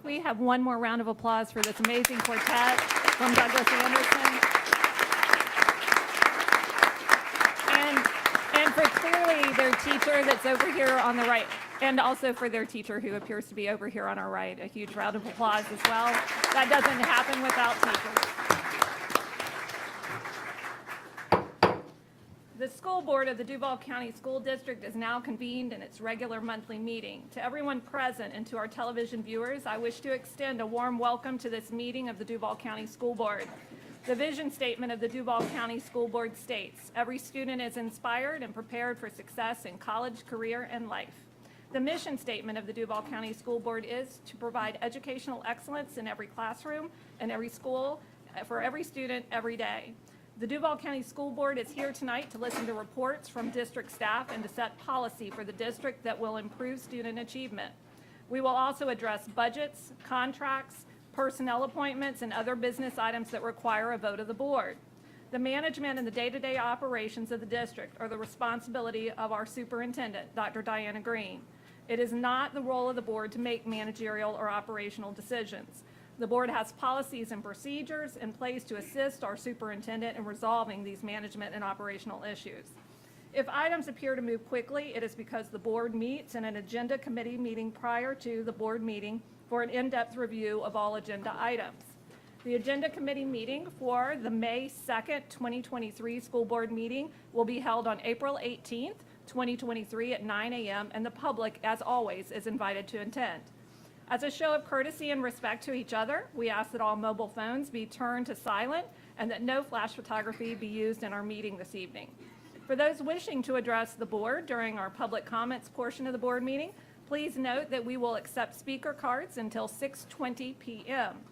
we have one more round of applause for this amazing quartet from Douglas Anderson. And for clearly their teacher that's over here on the right, and also for their teacher who appears to be over here on our right. A huge round of applause as well. That doesn't happen without teachers. The school board of the Duval County School District is now convened in its regular monthly meeting. To everyone present and to our television viewers, I wish to extend a warm welcome to this meeting of the Duval County School Board. The vision statement of the Duval County School Board states, "Every student is inspired and prepared for success in college, career, and life." The mission statement of the Duval County School Board is to provide educational excellence in every classroom and every school for every student every day. The Duval County School Board is here tonight to listen to reports from district staff and to set policy for the district that will improve student achievement. We will also address budgets, contracts, personnel appointments, and other business items that require a vote of the board. The management and the day-to-day operations of the district are the responsibility of our superintendent, Dr. Diana Green. It is not the role of the board to make managerial or operational decisions. The board has policies and procedures in place to assist our superintendent in resolving these management and operational issues. If items appear to move quickly, it is because the board meets in an agenda committee meeting prior to the board meeting for an in-depth review of all agenda items. The agenda committee meeting for the May 2nd, 2023 school board meeting will be held on April 18th, 2023 at 9 a.m. and the public, as always, is invited to attend. As a show of courtesy and respect to each other, we ask that all mobile phones be turned to silent and that no flash photography be used in our meeting this evening. For those wishing to address the board during our public comments portion of the board meeting, please note that we will accept speaker cards until 6:20 p.m.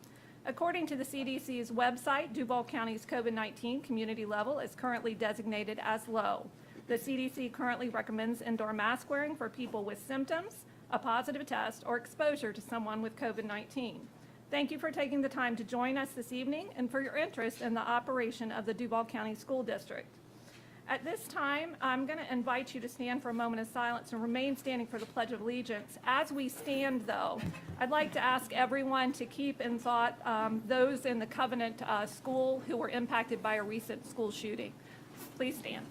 According to the CDC's website, Duval County's COVID-19 community level is currently designated as low. The CDC currently recommends indoor mask wearing for people with symptoms, a positive test, or exposure to someone with COVID-19. Thank you for taking the time to join us this evening and for your interest in the operation of the Duval County School District. At this time, I'm going to invite you to stand for a moment of silence and remain standing for the Pledge of Allegiance. As we stand, though, I'd like to ask everyone to keep in thought those in the Covenant School who were impacted by a recent school shooting. Please stand.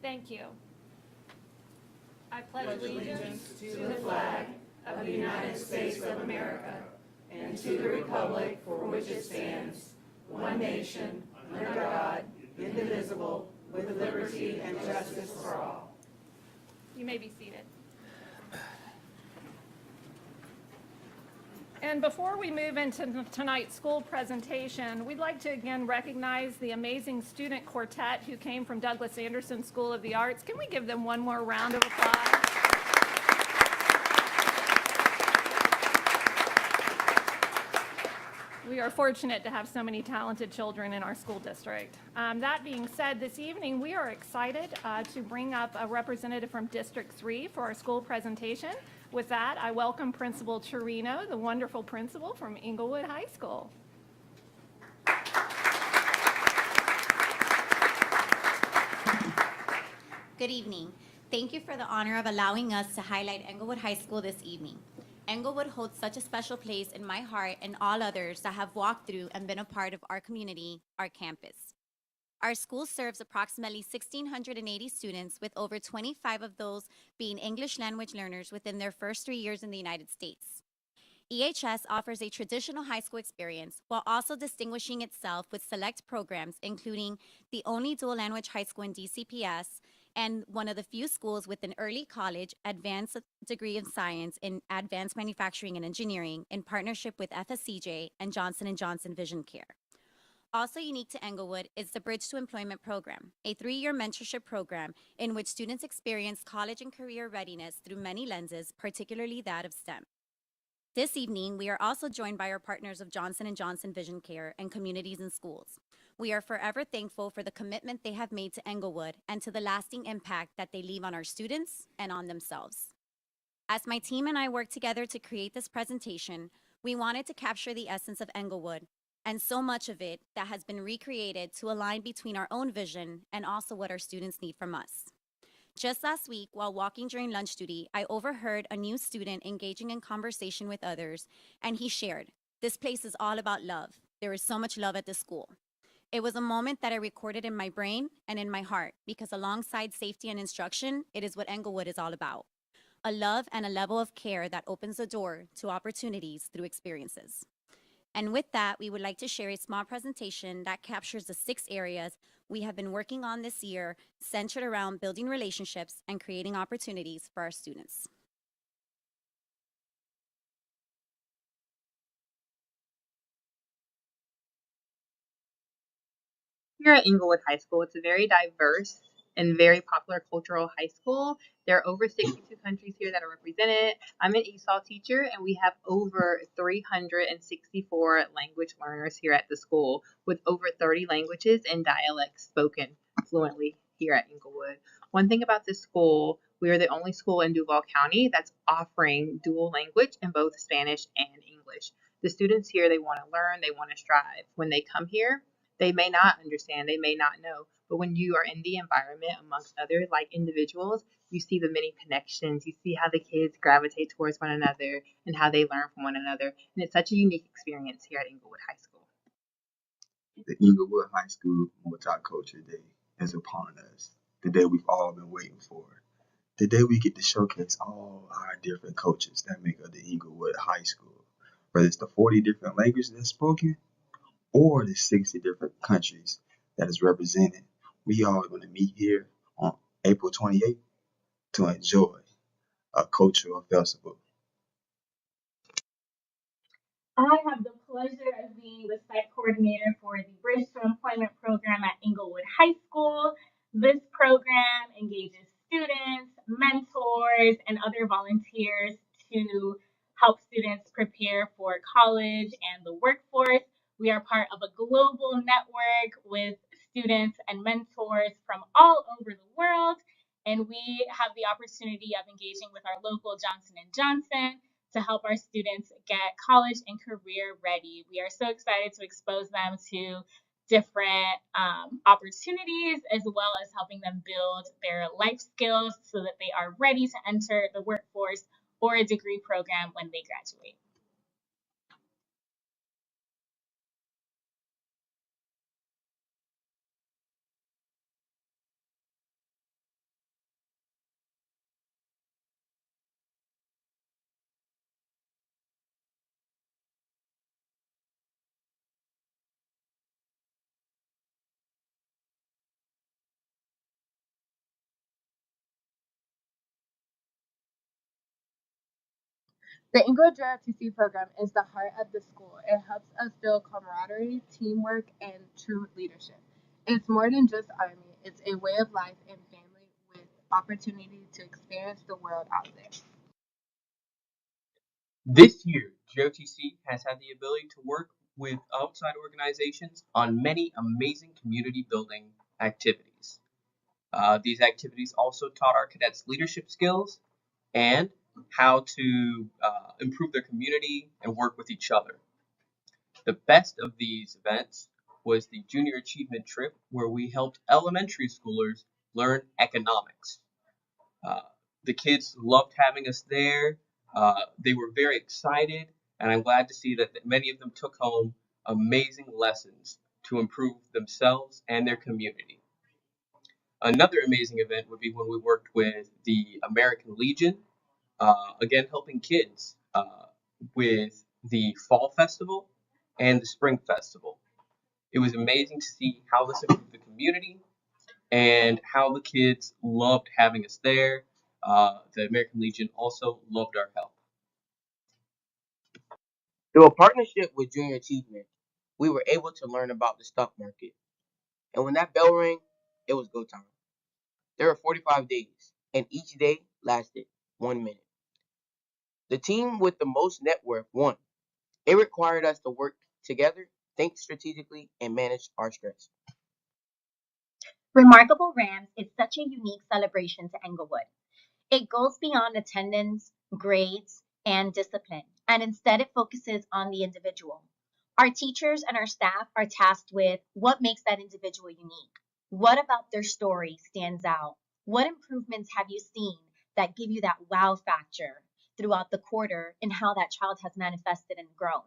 Thank you. I pledge allegiance to the flag of the United States of America and to the republic for which it stands, one nation, under God, indivisible, with liberty and justice for all. You may be seated. And before we move into tonight's school presentation, we'd like to again recognize the amazing student quartet who came from Douglas Anderson School of the Arts. Can we give them one more round of applause? We are fortunate to have so many talented children in our school district. That being said, this evening we are excited to bring up a representative from District 3 for our school presentation. With that, I welcome Principal Torino, the wonderful principal from Englewood High School. Good evening. Thank you for the honor of allowing us to highlight Englewood High School this evening. Englewood holds such a special place in my heart and all others that have walked through and been a part of our community, our campus. Our school serves approximately 1,680 students, with over 25 of those being English language learners within their first 3 years in the United States. EHS offers a traditional high school experience while also distinguishing itself with select programs, including the only dual language high school in DCPS and one of the few schools with an early college advanced degree in science in advanced manufacturing and engineering in partnership with FSCJ and Johnson & Johnson Vision Care. Also unique to Englewood is the Bridge to Employment program, a 3-year mentorship program in which students experience college and career readiness through many lenses, particularly that of STEM. This evening, we are also joined by our partners of Johnson & Johnson Vision Care and Communities in Schools, We are forever thankful for the commitment they have made to Englewood and to the lasting impact that they leave on our students and on themselves. As my team and I worked together to create this presentation, we wanted to capture the essence of Englewood and so much of it that has been recreated to align between our own vision and also what our students need from us. Just last week, while walking during lunch duty, I overheard a new student engaging in conversation with others, and he shared, "This place is all about love. There is so much love at this school." It was a moment that I recorded in my brain and in my heart because alongside safety and instruction, it is what Englewood is all about. A love and a level of care that opens the door to opportunities through experiences. And with that, we would like to share a small presentation that captures the 6 areas we have been working on this year, centered around building relationships and creating opportunities for our students. Here at Inglewood High School, it's a very diverse and very popular cultural high school. There are over 62 countries here that are represented. I'm an ESOL teacher, and we have over 364 language learners here at the school, with over 30 languages and dialects spoken fluently here at Inglewood. One thing about this school, we are the only school in Duval County that's offering dual language in both Spanish and English. The students here, they want to learn, they want to strive. When they come here, they may not understand, they may not know, but when you are in the environment amongst other like individuals, you see the many connections, you see how the kids gravitate towards one another and how they learn from one another. And it's such a unique experience here at Inglewood High School. The Inglewood High School Multicultural Day is upon us. The day we've all been waiting for. The day we get to showcase all our different cultures that make up the Inglewood High School. Whether it's the 40 different languages that's spoken or the 60 different countries that is represented, we all are going to meet here on April 28th to enjoy a cultural festival. I have the pleasure of being the site coordinator for the Bridge to Employment program at Inglewood High School. This program engages students, mentors, and other volunteers to help students prepare for college and the workforce. We are part of a global network with students and mentors from all over the world, and we have the opportunity of engaging with our local Johnson & Johnson to help our students get college and career ready. We are so excited to expose them to different opportunities, as well as helping them build their life skills so that they are ready to enter the workforce or a degree program when they graduate. The Inglewood JRTC program is the heart of the school. It helps us build camaraderie, teamwork, and true leadership. It's more than just Army, it's a way of life and family with opportunity to experience the world out there. This year, JOTC has had the ability to work with outside organizations on many amazing community building activities. These activities also taught our cadets leadership skills and how to improve their community and work with each other. The best of these events was the junior achievement trip where we helped elementary schoolers learn economics. Uh, the kids loved having us there. They were very excited, and I'm glad to see that many of them took home amazing lessons to improve themselves and their community. Another amazing event would be when we worked with the American Legion, again helping kids with the Fall Festival and the Spring Festival. It was amazing to see how this improved the community and how the kids loved having us there. The American Legion also loved our help. Through a partnership with Junior Achievement, we were able to learn about the stock market. And when that bell rang, it was go time. There were 45 days, and each day lasted 1 minute. The team with the most net worth won. It required us to work together think strategically, and manage our stress. Remarkable Rams is such a unique celebration to Englewood. It goes beyond attendance, grades, and discipline, and instead it focuses on the individual. Our teachers and our staff are tasked with what makes that individual unique. What about their story stands out? What improvements have you seen that give you that wow factor throughout the quarter and how that child has manifested and grown?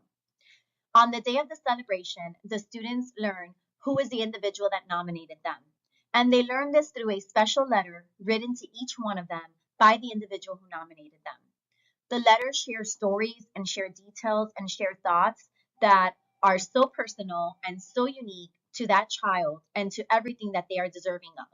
On the day of the celebration, the students learn who is the individual that nominated them. And they learn this through a special letter written to each one of them by the individual who nominated them. The letters share stories and share details and share thoughts that are so personal and so unique to that child and to everything that they are deserving of.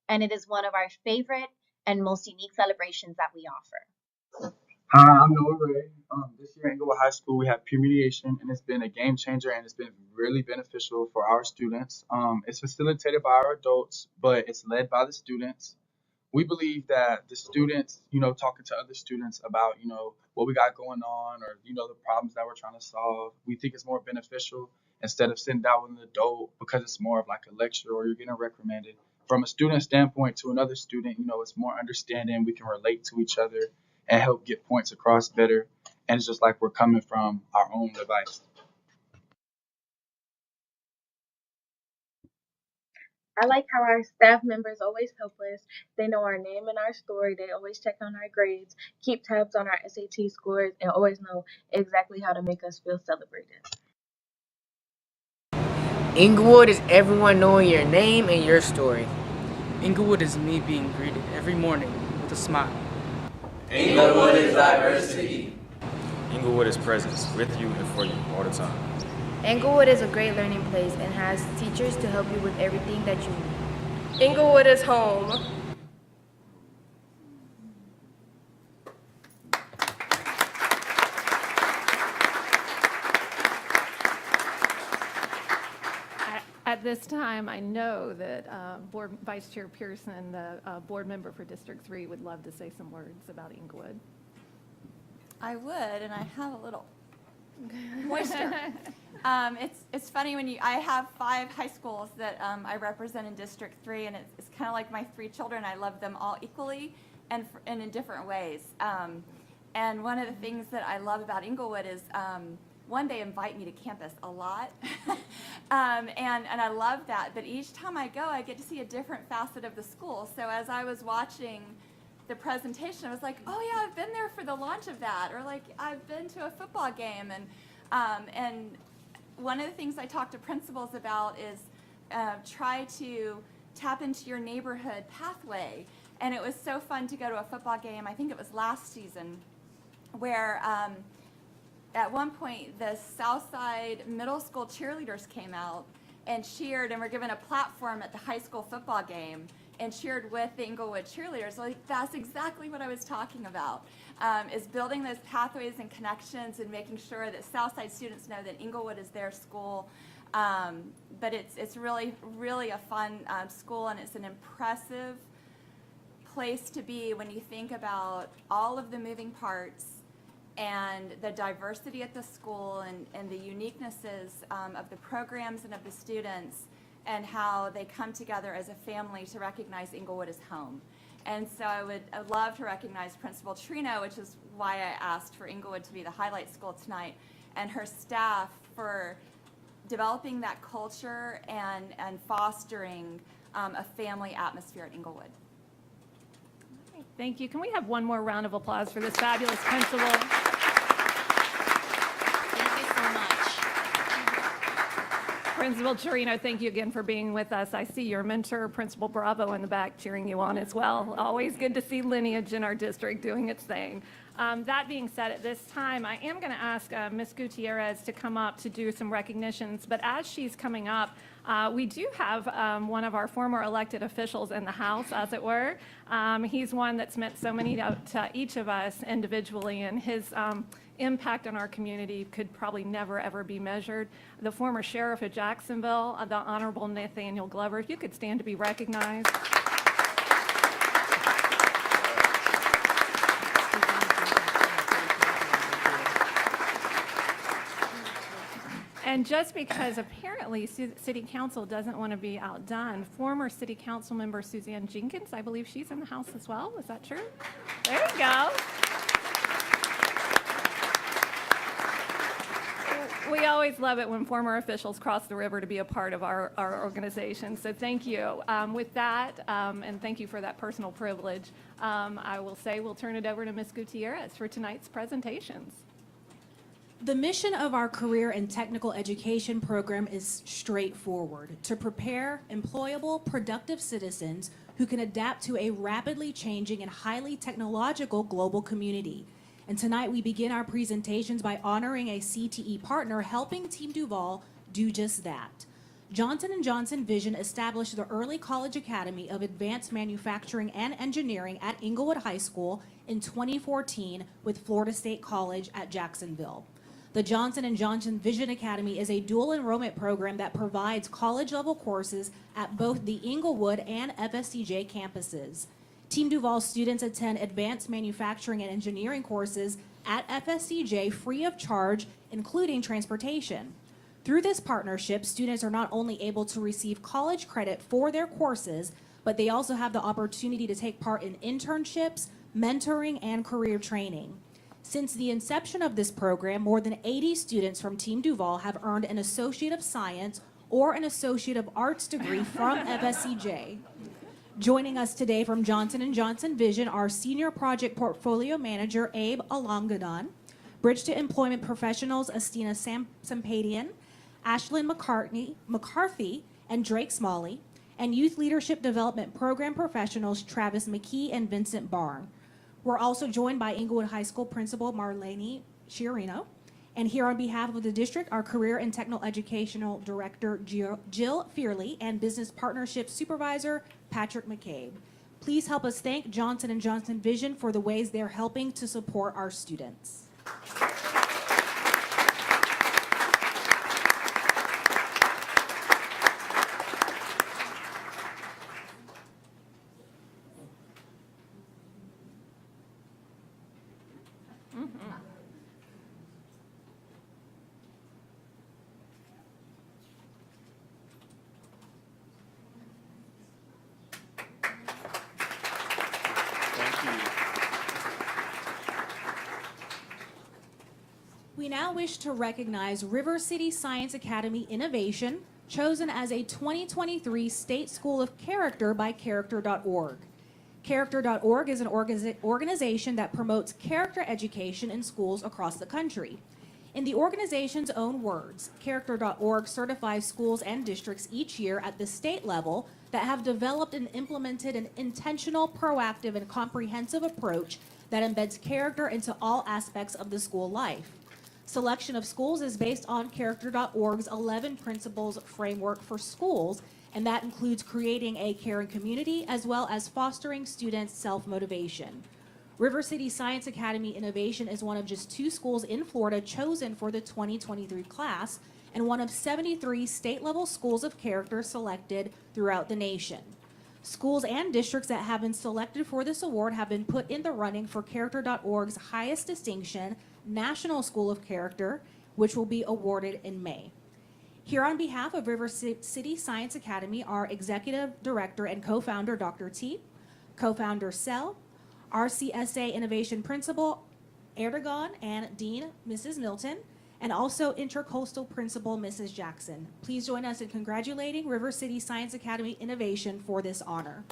And it is one of our favorite and most unique celebrations that we offer. Hi, I'm Noah Ray. This year at Inglewood High School, we have peer mediation, and it's been a game changer, and it's been really beneficial for our students. It's facilitated by our adults, but it's led by the students. We believe that the students, talking to other students about, what we got going on or, the problems that we're trying to solve, we think it's more beneficial instead of sitting down with an adult because it's more of like a lecture or you're getting reprimanded. From a student standpoint to another student, it's more understanding. We can relate to each other and help get points across better. And it's just like we're coming from our own device. I like how our staff members always help us. They know our name and our story. They always check on our grades, keep tabs on our SAT scores, and always know exactly how to make us feel celebrated. Inglewood is everyone knowing your name and your story. Inglewood is me being greeted every morning with a smile. Inglewood is diversity. Inglewood is presence with you and for you all the time. Englewood is a great learning place and has teachers to help you with everything that you need. Inglewood is home. At this time, I know that Vice Chair Pearson, the board member for District 3, would love to say some words about Inglewood. I would, and I have a little moisture. It's funny when I have 5 high schools that I represent in District 3, and it's kind of like my 3 children. I love them all equally and in different ways. And one of the things that I love about Inglewood is one, they invite me to campus a lot, and I love that. But each time I go, I get to see a different facet of the school. So as I was watching the presentation, I was like, oh yeah, I've been there for the launch of that, or like I've been to a football game. And one of the things I talk to principals about is try to tap into your neighborhood pathway. And it was so fun to go to a football game, I think it was last season, where at one point the Southside Middle School cheerleaders came out and cheered and were given a platform at the high school football game and cheered with the Inglewood cheerleaders. Like, that's exactly what I was talking about, is building those pathways and connections and making sure that Southside students know that Inglewood is their school. But it's really, really a fun school, and it's an impressive place to be when you think about all of the moving parts and the diversity at the school and the uniquenesses of the programs and of the students, and how they come together as a family to recognize Inglewood as home. And so I'd love to recognize Principal Trino, which is why I asked for Inglewood to be the highlight school tonight, and her staff for developing that culture and fostering a family atmosphere at Inglewood. Thank you. Can we have one more round of applause for this fabulous principal? Principal Chirino, thank you again for being with us. I see your mentor, Principal Bravo, in the back cheering you on as well. Always good to see lineage in our district doing its thing. That being said, at this time, I am going to ask Ms. Gutierrez to come up to do some recognitions. But as she's coming up, we do have one of our former elected officials in the House, as it were. He's one that's meant so many to each of us individually, and his impact on our community could probably never, ever be measured. The former sheriff of Jacksonville, the Honorable Nathaniel Glover, if you could stand to be recognized. And just because apparently City Council doesn't want to be outdone, former City Council member Suzanne Jenkins, I believe she's in the house as well. Is that true? There you go. We always love it when former officials cross the river to be a part of our organization. So thank you. With that, and thank you for that personal privilege, I will say we'll turn it over to Ms. Gutierrez for tonight's presentations. The mission of our career and technical education program is straightforward: to prepare employable, productive citizens who can adapt to a rapidly changing and highly technological global community. And tonight we begin our presentations by honoring a CTE partner helping Team Duval do just that. Johnson & Johnson Vision established the Early College Academy of Advanced Manufacturing and Engineering at Inglewood High School in 2014 with Florida State College at Jacksonville. The Johnson & Johnson Vision Academy is a dual enrollment program that provides college-level courses at both the Inglewood and FSCJ campuses. Team Duval students attend advanced manufacturing and engineering courses at FSCJ free of charge, including transportation. Through this partnership, students are not only able to receive college credit for their courses, but they also have the opportunity to take part in internships, mentoring, and career training. Since the inception of this program, more than 80 students from Team Duval have earned an Associate of Science or an Associate of Arts degree from FSCJ. Joining us today from Johnson & Johnson Vision are Senior Project Portfolio Manager Abe Alangadon, Bridge to Employment Professionals Estina Sampadian, Ashlyn McCarthy, and Drake Smalley, and Youth Leadership Development Program Professionals Travis McKee and Vincent Barn. We're also joined by Inglewood High School Principal Marlene Chiarino. And here on behalf of the district, our Career and Technical Educational Director Jill Fearley and Business Partnership Supervisor Patrick McCabe. Please help us thank Johnson & Johnson Vision for the ways they're helping to support our students. We now wish to recognize River City Science Academy Innovation, chosen as a 2023 State School of Character by Character.org. Character.org is an organization that promotes character education in schools across the country. In the organization's own words, Character.org certifies schools and districts each year at the state level that have developed and implemented an intentional, proactive, and comprehensive approach that embeds character into all aspects of the school life. Selection of schools is based on Character.org's 11 Principles framework for schools, and that includes creating a caring community as well as fostering students' self-motivation. River City Science Academy Innovation is one of just 2 schools in Florida chosen for the 2023 class and one of 73 state-level schools of character selected throughout the nation. Schools and districts that have been selected for this award have been put in the running for Character.org's highest distinction, National School of Character, which will be awarded in May. Here on behalf of River City Science Academy are Executive Director and Co-founder Dr. T, Co-founder Sel, RCSA Innovation Principal Erdogan and Dean Mrs. Milton, and also Intercoastal Principal Mrs. Jackson. Please join us in congratulating River City Science Academy Innovation for this honor.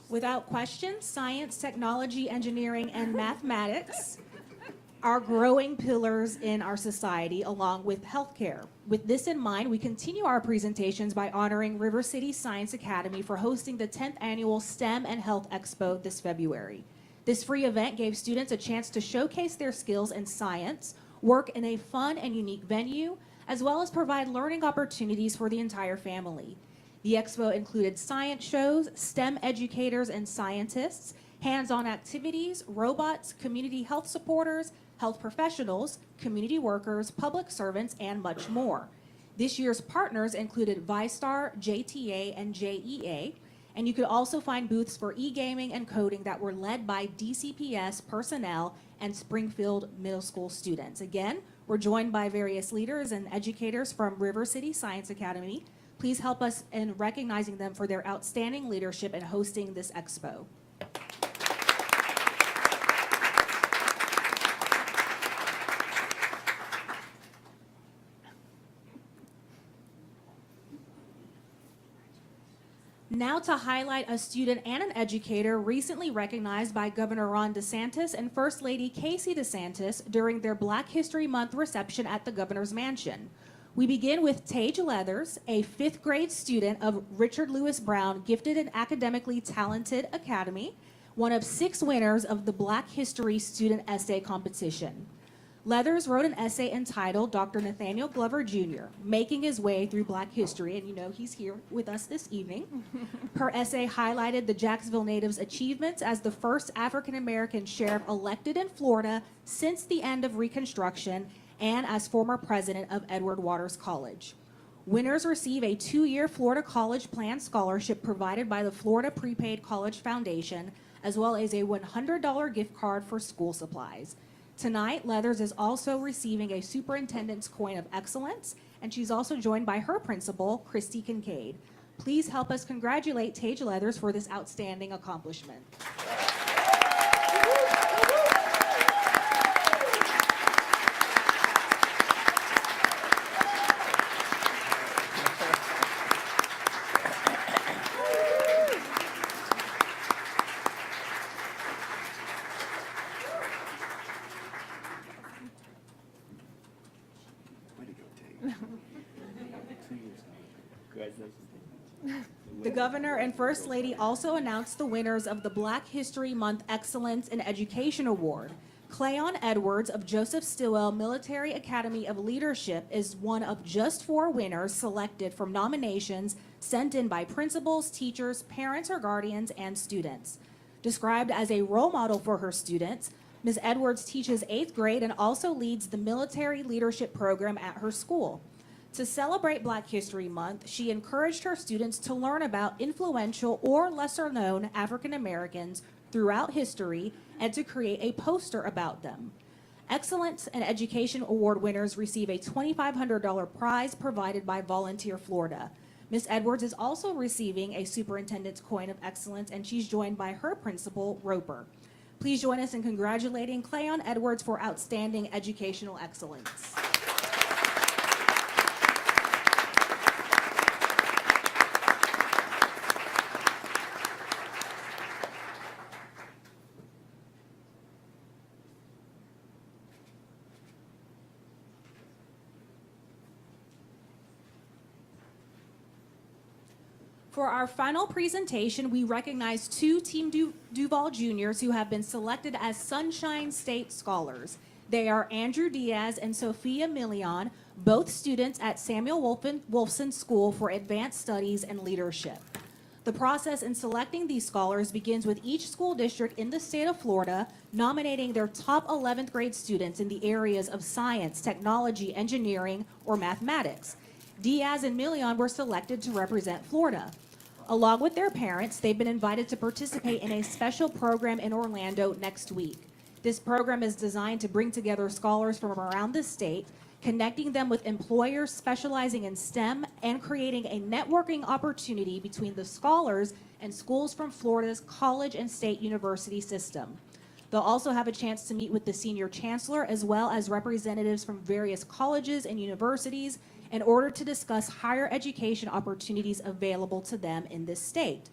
Without question, science, technology, engineering, and mathematics are growing pillars in our society, along with healthcare. With this in mind, we continue our presentations by honoring River City Science Academy for hosting the 10th annual STEM and Health Expo this February. This free event gave students a chance to showcase their skills in science, work in a fun and unique venue, as well as provide learning opportunities for the entire family. The expo included science shows, STEM educators and scientists, hands-on activities, robots, community health supporters, health professionals, community workers, public servants, and much more. This year's partners included ViStar, JTA, and JEA, and you could also find booths for e-gaming and coding that were led by DCPS personnel and Springfield Middle School students. Again, we're joined by various leaders and educators from River City Science Academy. Please help us in recognizing them for their outstanding leadership in hosting this expo. Now to highlight a student and an educator recently recognized by Governor Ron DeSantis and First Lady Casey DeSantis during their Black History Month reception at the Governor's Mansion. We begin with Tage Leathers, a 5th grade student of Richard Lewis Brown Gifted and Academically Talented Academy, one of 6 winners of the Black History Student Essay Competition. Leathers wrote an essay entitled Dr. Nathaniel Glover Jr., Making His Way Through Black History, and you know he's here with us this evening. Her essay highlighted the Jacksonville natives' achievements as the first African-American sheriff elected in Florida since the end of Reconstruction and as former president of Edward Waters College. Winners receive a 2-year Florida College Plan scholarship provided by the Florida Prepaid College Foundation, as well as a $100 gift card for school supplies. Tonight, Leathers is also receiving a Superintendent's Coin of Excellence, and she's also joined by her principal, Christy Kincaid. Please help us congratulate Tage Leathers for this outstanding accomplishment. The Governor and First Lady also announced the winners of the Black History Month Excellence in Education Award. Cleon Edwards of Joseph Stilwell Military Academy of Leadership is one of just 4 winners selected from nominations sent in by principals, teachers, parents or guardians, and students. Described as a role model for her students, Ms. Edwards teaches 8th grade and also leads the military leadership program at her school. To celebrate Black History Month, she encouraged her students to learn about influential or lesser-known African Americans throughout history and to create a poster about them. Excellence and Education Award winners receive a $2,500 prize provided by Volunteer Florida. Ms. Edwards is also receiving a Superintendent's Coin of Excellence, and she's joined by her principal, Roper. Please join us in congratulating Cleon Edwards for outstanding educational excellence. For our final presentation, we recognize 2 Team Duval Juniors who have been selected as Sunshine State Scholars. They are Andrew Diaz and Sophia Million, both students at Samuel Wolfson School for Advanced Studies and Leadership. The process in selecting these scholars begins with each school district in the state of Florida nominating their top 11th grade students in the areas of science, technology, engineering, or mathematics. Diaz and Million were selected to represent Florida. Along with their parents, they've been invited to participate in a special program in Orlando next week. This program is designed to bring together scholars from around the state, connecting them with employers specializing in STEM and creating a networking opportunity between the scholars and schools from Florida's college and state university system. They'll also have a chance to meet with the senior chancellor as well as representatives from various colleges and universities in order to discuss higher education opportunities available to them in this state.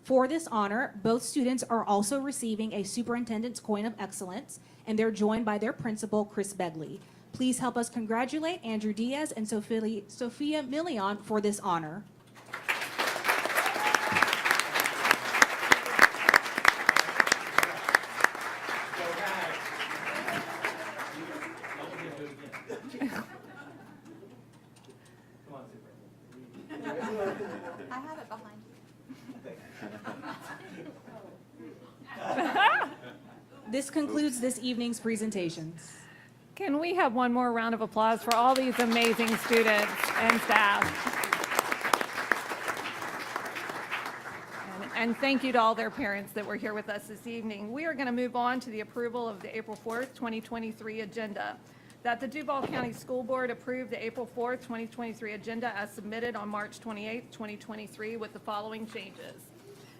For this honor, both students are also receiving a Superintendent's Coin of Excellence, and they're joined by their principal, Chris Begley. Please help us congratulate Andrew Diaz and Sophia Million for this honor. I have it behind you. This concludes this evening's presentations. Can we have one more round of applause for all these amazing students and staff? And thank you to all their parents that were here with us this evening. We are going to move on to the approval of the April 4th, 2023 agenda. That the Duval County School Board approve the April 4th, 2023 agenda as submitted on March 28th, 2023 with the following changes.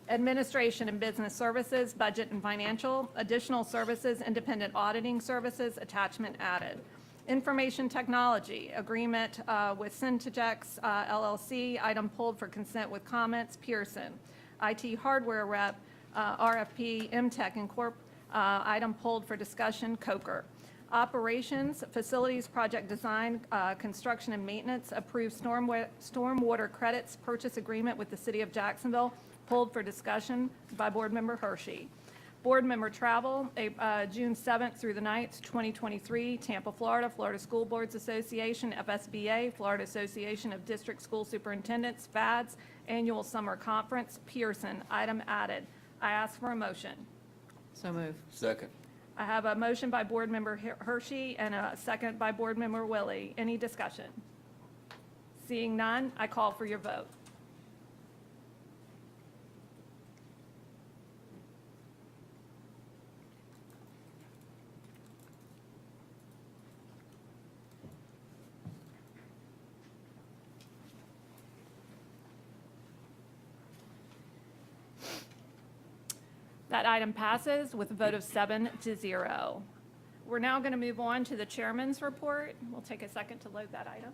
Administration and Business Services, Budget and Financial, Additional Services, Independent Auditing Services, attachment added. Information Technology, Agreement with Syntegex LLC, item pulled for consent with comments, Pearson. IT Hardware Rep, RFP, MTech and Corp, item pulled for discussion, Coker. Operations, Facilities, Project Design, Construction and Maintenance, approved stormwater credits purchase agreement with the City of Jacksonville, pulled for discussion by Board Member Hershey. Board Member Travel, June 7th through the 9th, 2023, Tampa, Florida, Florida School Boards Association, FSBA, Florida Association of District School Superintendents, FADS, Annual Summer Conference, Pearson, item added. I ask for a motion. So moved. Second. I have a motion by Board Member Hershey and a second by Board Member Willie. Any discussion? Seeing none, I call for your vote. That item passes with a vote of 7-0. We're now going to move on to the chairman's report. We'll take a second to load that item.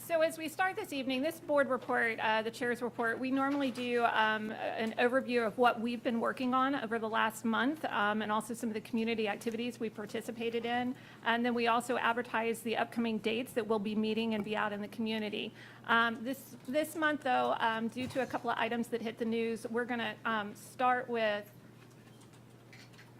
So as we start this evening, this board report, the chair's report, we normally do an overview of what we've been working on over the last month and also some of the community activities we participated in. And then we also advertise the upcoming dates that we'll be meeting and be out in the community. This month, though, due to a couple of items that hit the news, we're going to start with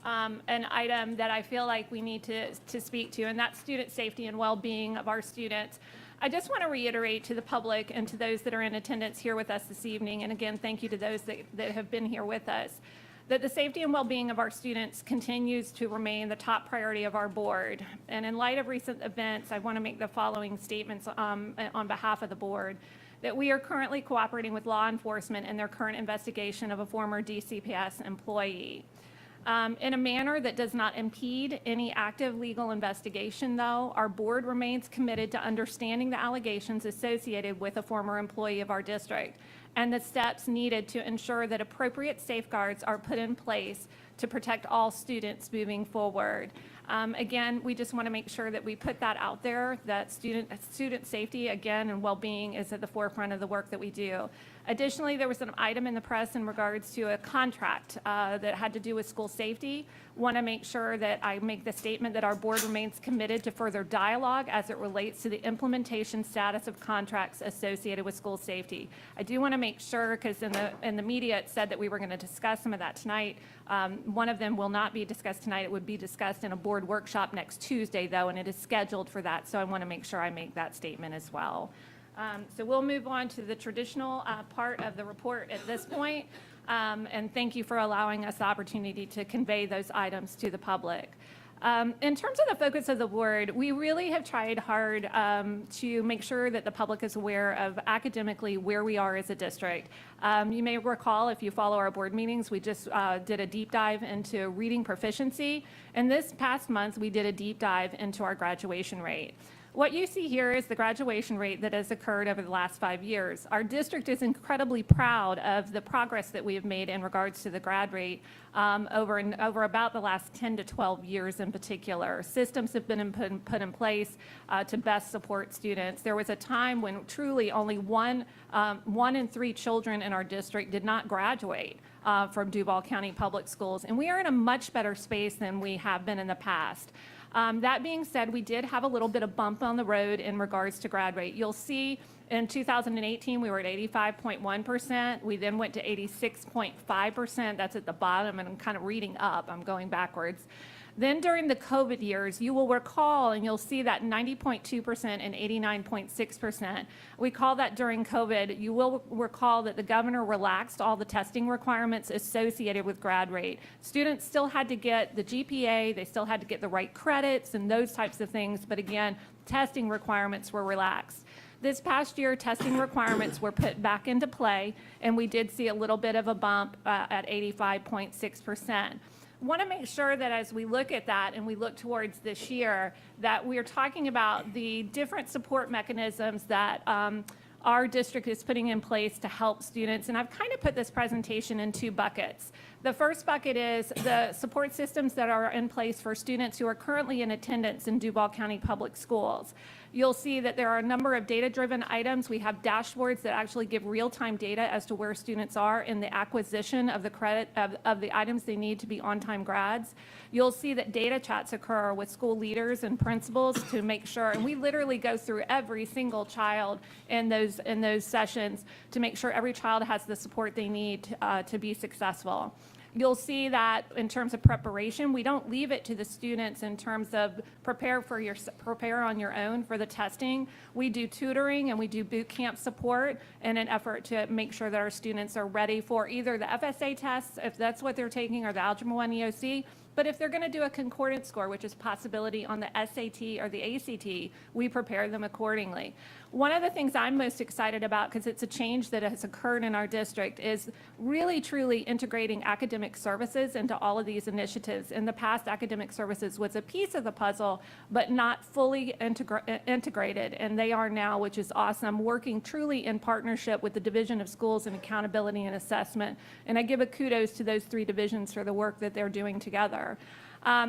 an item that I feel like we need to speak to, and that's student safety and well-being of our students. I just want to reiterate to the public and to those that are in attendance here with us this evening, and again, thank you to those that have been here with us, that the safety and well-being of our students continues to remain the top priority of our board. And in light of recent events, I want to make the following statements on behalf of the board. That we are currently cooperating with law enforcement in their current investigation of a former DCPS employee. In a manner that does not impede any active legal investigation, though, our board remains committed to understanding the allegations associated with a former employee of our district and the steps needed to ensure that appropriate safeguards are put in place to protect all students moving forward. Again, we just want to make sure that we put that out there, that student safety, again, and well-being is at the forefront of the work that we do. Additionally, there was an item in the press in regards to a contract that had to do with school safety. Want to make sure that I make the statement that our board remains committed to further dialogue as it relates to the implementation status of contracts associated with school safety. I do want to make sure, because in the media it said that we were going to discuss some of that tonight. One of them will not be discussed tonight. It would be discussed in a board workshop next Tuesday, though, and it is scheduled for that. So I want to make sure I make that statement as well. So we'll move on to the traditional part of the report at this point. And thank you for allowing us the opportunity to convey those items to the public. In terms of the focus of the board, we really have tried hard to make sure that the public is aware of academically where we are as a district. You may recall, if you follow our board meetings, we just did a deep dive into reading proficiency. And this past month, we did a deep dive into our graduation rate. What you see here is the graduation rate that has occurred over the last 5 years. Our district is incredibly proud of the progress that we have made in regards to the grad rate over about the last 10 to 12 years in particular. Systems have been put in place to best support students. There was a time when truly only one in 3 children in our district did not graduate from Duval County Public Schools, and we are in a much better space than we have been in the past. That being said, we did have a little bit of bump on the road in regards to grad rate. You'll see in 2018, we were at 85.1%. We then went to 86.5%. That's at the bottom, and I'm kind of reading up. I'm going backwards. Then during the COVID years, you will recall, and you'll see that 90.2% and 89.6%. We call that during COVID. You will recall that the governor relaxed all the testing requirements associated with grad rate. Students still had to get the GPA, they still had to get the right credits and those types of things, but again, testing requirements were relaxed. This past year, testing requirements were put back into play, and we did see a little bit of a bump at 85.6%. Want to make sure that as we look at that and we look towards this year, that we're talking about the different support mechanisms that our district is putting in place to help students. And I've kind of put this presentation in two buckets. The first bucket is the support systems that are in place for students who are currently in attendance in Duval County Public Schools. You'll see that there are a number of data-driven items. We have dashboards that actually give real-time data as to where students are in the acquisition of the credit of the items they need to be on-time grads. You'll see that data chats occur with school leaders and principals to make sure, and we literally go through every single child in those sessions to make sure every child has the support they need to be successful. You'll see that in terms of preparation, we don't leave it to the students in terms of prepare on your own for the testing. We do tutoring and we do boot camp support in an effort to make sure that our students are ready for either the FSA tests, if that's what they're taking, or the Algebra 1 EOC. But if they're going to do a concordance score, which is a possibility on the SAT or the ACT, we prepare them accordingly. One of the things I'm most excited about, because it's a change that has occurred in our district, is really truly integrating academic services into all of these initiatives. In the past, academic services was a piece of the puzzle, but not fully integrated, and they are now, which is awesome, working truly in partnership with the Division of Schools and Accountability and Assessment. And I give a kudos to those three divisions for the work that they're doing together.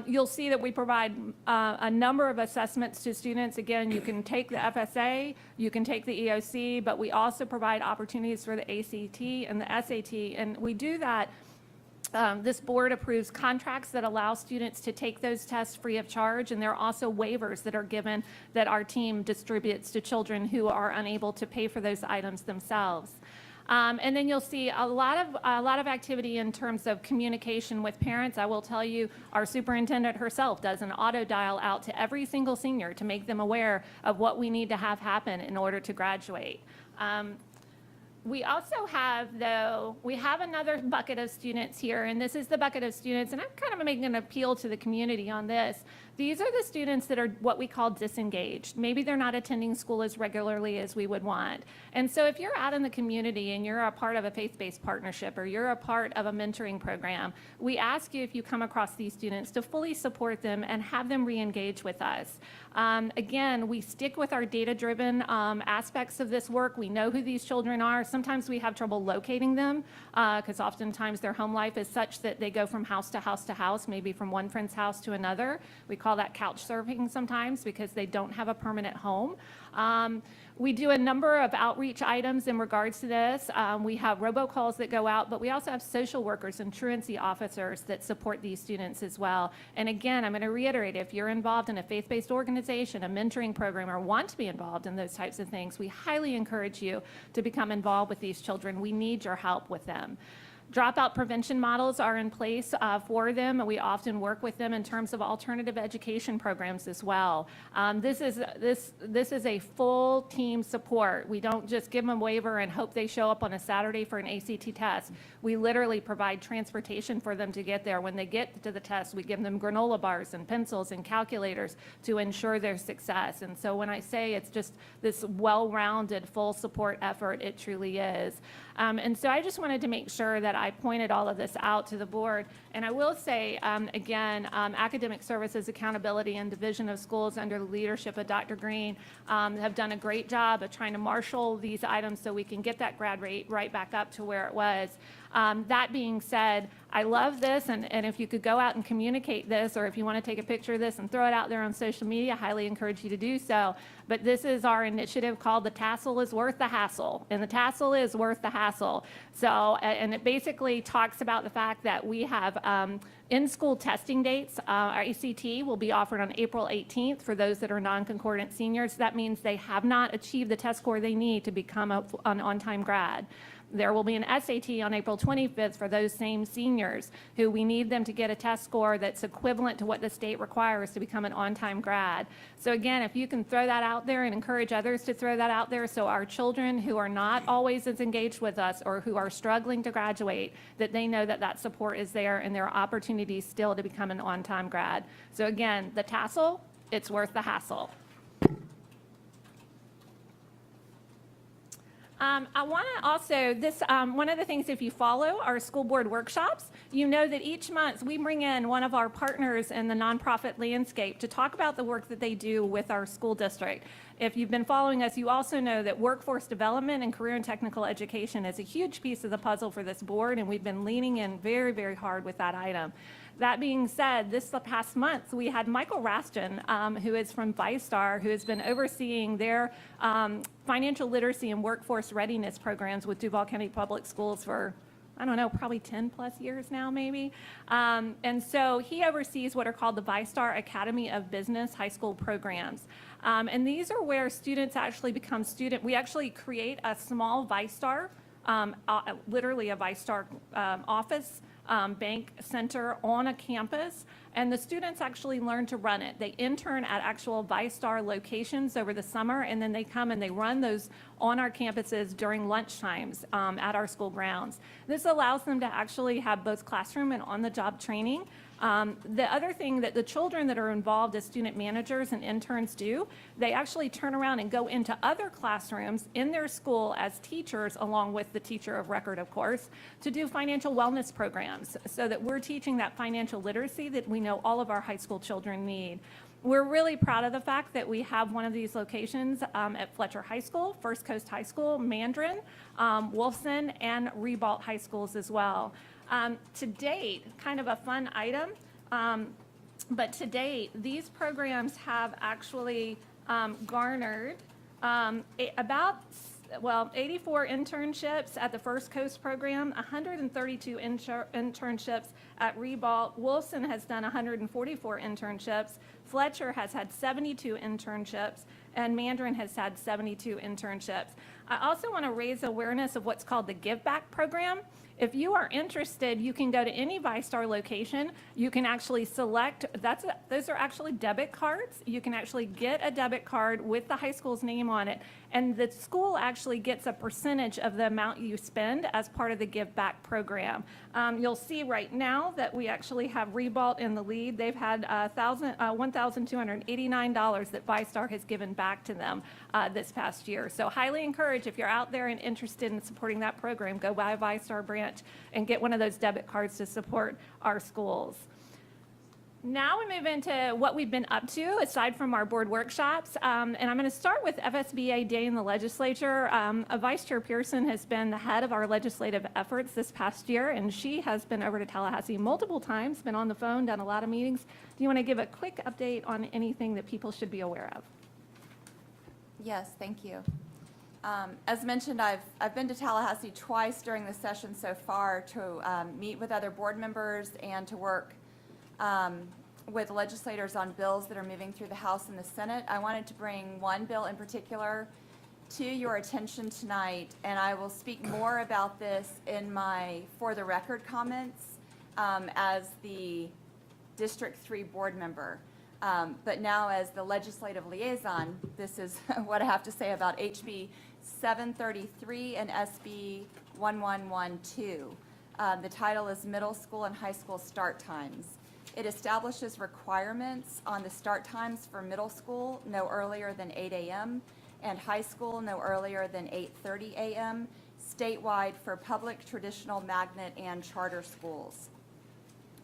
You'll see that we provide a number of assessments to students. Again, you can take the FSA, you can take the EOC, but we also provide opportunities for the ACT and the SAT, and we do that. This board approves contracts that allow students to take those tests free of charge, and there are also waivers that are given that our team distributes to children who are unable to pay for those items themselves. And then you'll see a lot of activity in terms of communication with parents. I will tell you, our superintendent herself does an auto dial out to every single senior to make them aware of what we need to have happen in order to graduate. We also have, though, we have another bucket of students here, and this is the bucket of students, and I'm kind of making an appeal to the community on this. These are the students that are what we call disengaged. Maybe they're not attending school as regularly as we would want. And so if you're out in the community and you're a part of a faith-based partnership or you're a part of a mentoring program, we ask you, if you come across these students, to fully support them and have them re-engage with us. Again, we stick with our data-driven aspects of this work. We know who these children are. Sometimes we have trouble locating them because oftentimes their home life is such that they go from house to house to house, maybe from one friend's house to another. We call that couch surfing sometimes because they don't have a permanent home. We do a number of outreach items in regards to this. We have robocalls that go out, but we also have social workers and truancy officers that support these students as well. And again, I'm going to reiterate, if you're involved in a faith-based organization, a mentoring program, or want to be involved in those types of things, we highly encourage you to become involved with these children. We need your help with them. Dropout prevention models are in place for them, and we often work with them in terms of alternative education programs as well. This is a full team support. We don't just give them a waiver and hope they show up on a Saturday for an ACT test. We literally provide transportation for them to get there. When they get to the test, we give them granola bars and pencils and calculators to ensure their success. And so when I say it's just this well-rounded, full support effort, it truly is. And so I just wanted to make sure that I pointed all of this out to the board. And I will say, again, Academic Services Accountability and Division of Schools under the leadership of Dr. Green have done a great job of trying to marshal these items so we can get that grad rate right back up to where it was. That being said, I love this, and if you could go out and communicate this, or if you want to take a picture of this and throw it out there on social media, I highly encourage you to do so. But this is our initiative called The Tassel is Worth the Hassle, and the tassel is worth the hassle. So, and it basically talks about the fact that we have in-school testing dates. Our ACT will be offered on April 18th for those that are non-concordant seniors. That means they have not achieved the test score they need to become an on-time grad. There will be an SAT on April 25th for those same seniors who we need them to get a test score that's equivalent to what the state requires to become an on-time grad. So again, if you can throw that out there and encourage others to throw that out there so our children who are not always as engaged with us or who are struggling to graduate, that they know that that support is there and there are opportunities still to become an on-time grad. So again, the tassel, it's worth the hassle. I want to also, one of the things, if you follow our school board workshops, you know that each month we bring in one of our partners in the nonprofit landscape to talk about the work that they do with our school district. If you've been following us, you also know that workforce development and career and technical education is a huge piece of the puzzle for this board, and we've been leaning in very, very hard with that item. That being said, this past month, we had Michael Raston, who is from ViStar, who has been overseeing their financial literacy and workforce readiness programs with Duval County Public Schools for, I don't know, probably 10 plus years now, maybe. And so he oversees what are called the ViStar Academy of Business high school programs. And these are where students actually become we actually create a small ViStar, literally a ViStar office, bank center on a campus, and the students actually learn to run it. They intern at actual ViStar locations over the summer, and then they come and they run those on our campuses during lunch times at our school grounds. This allows them to actually have both classroom and on-the-job training. The other thing that the children that are involved as student managers and interns do, they actually turn around and go into other classrooms in their school as teachers, along with the teacher of record, of course, to do financial wellness programs so that we're teaching that financial literacy that we know all of our high school children need. We're really proud of the fact that we have one of these locations at Fletcher High School, First Coast High School, Mandarin, Wolfson, and Ribault High Schools as well. To date, kind of a fun item, but to date, these programs have actually garnered about 84 internships at the First Coast program, 132 internships at Ribault. Wolfson has done 144 internships. Fletcher has had 72 internships, and Mandarin has had 72 internships. I also want to raise awareness of what's called the Give Back program. If you are interested, you can go to any ViStar location. You can actually select, those are actually debit cards. You can actually get a debit card with the high school's name on it, and the school actually gets a percentage of the amount you spend as part of the Give Back program. You'll see right now that we actually have Ribault in the lead. They've had $1,289 that ViStar has given back to them this past year. So highly encourage, if you're out there and interested in supporting that program, go by a ViStar branch and get one of those debit cards to support our schools. Now we move into what we've been up to aside from our board workshops, and I'm going to start with FSBA Day in the legislature. Vice Chair Pearson has been the head of our legislative efforts this past year, and she has been over to Tallahassee multiple times, been on the phone, done a lot of meetings. Do you want to give a quick update on anything that people should be aware of? Yes, thank you. As mentioned, I've been to Tallahassee twice during the session so far to meet with other board members and to work with legislators on bills that are moving through the House and the Senate. I wanted to bring one bill in particular to your attention tonight, and I will speak more about this in my for the record comments as the District 3 board member. But now as the legislative liaison, this is what I have to say about HB 733 and SB 1112. The title is Middle School and High School Start Times. It establishes requirements on the start times for middle school no earlier than 8 a.m. and high school no earlier than 8:30 a.m. statewide for public, traditional, magnet, and charter schools.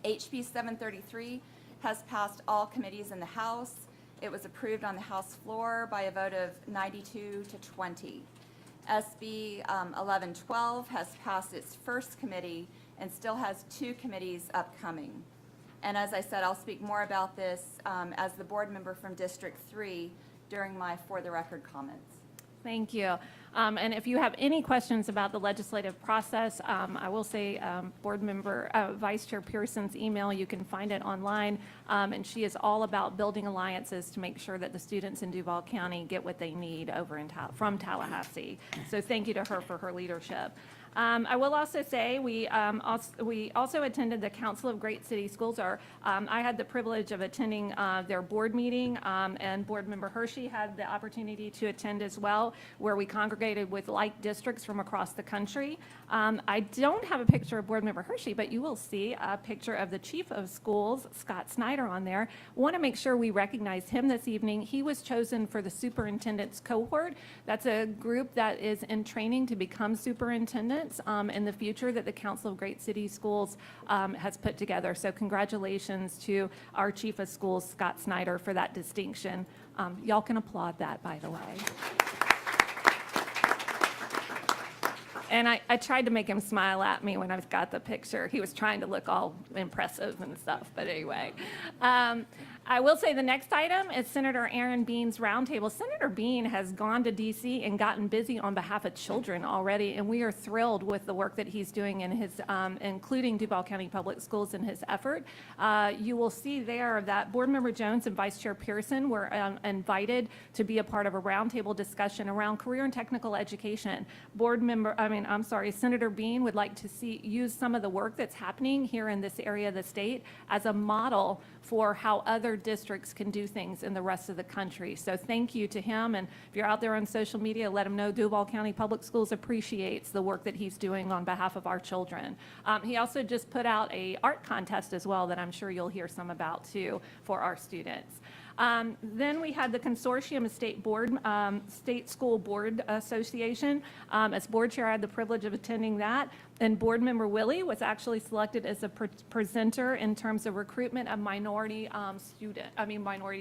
HB 733 has passed all committees in the House. It was approved on the House floor by a vote of 92 to 20. SB 1112 has passed its first committee and still has 2 committees upcoming. And as I said, I'll speak more about this as the board member from District 3 during my for the record comments. Thank you. And if you have any questions about the legislative process, I will say board member, Vice Chair Pearson's email, you can find it online, and she is all about building alliances to make sure that the students in Duval County get what they need over in from Tallahassee. So thank you to her for her leadership. I will also say we also attended the Council of Great City Schools. I had the privilege of attending their board meeting, and Board Member Hershey had the opportunity to attend as well, where we congregated with like districts from across the country. I don't have a picture of Board Member Hershey, but you will see a picture of the Chief of Schools, Scott Snyder, on there. Want to make sure we recognize him this evening. He was chosen for the superintendent's cohort. That's a group that is in training to become superintendents in the future that the Council of Great City Schools has put together. So congratulations to our Chief of Schools, Scott Snyder, for that distinction. Y'all can applaud that, by the way. And I tried to make him smile at me when I got the picture. He was trying to look all impressive and stuff, but anyway. I will say the next item is Senator Aaron Bean's roundtable. Senator Bean has gone to DC and gotten busy on behalf of children already, and we are thrilled with the work that he's doing in his, including Duval County Public Schools in his effort. You will see there that Board Member Jones and Vice Chair Pearson were invited to be a part of a roundtable discussion around career and technical education. Senator Bean would like to use some of the work that's happening here in this area of the state as a model for how other districts can do things in the rest of the country. So thank you to him, and if you're out there on social media, let him know Duval County Public Schools appreciates the work that he's doing on behalf of our children. He also just put out an art contest as well that I'm sure you'll hear some about too for our students. Then we had the Consortium of State School Board Association. As board chair, I had the privilege of attending that. And Board Member Willie was actually selected as a presenter in terms of recruitment of minority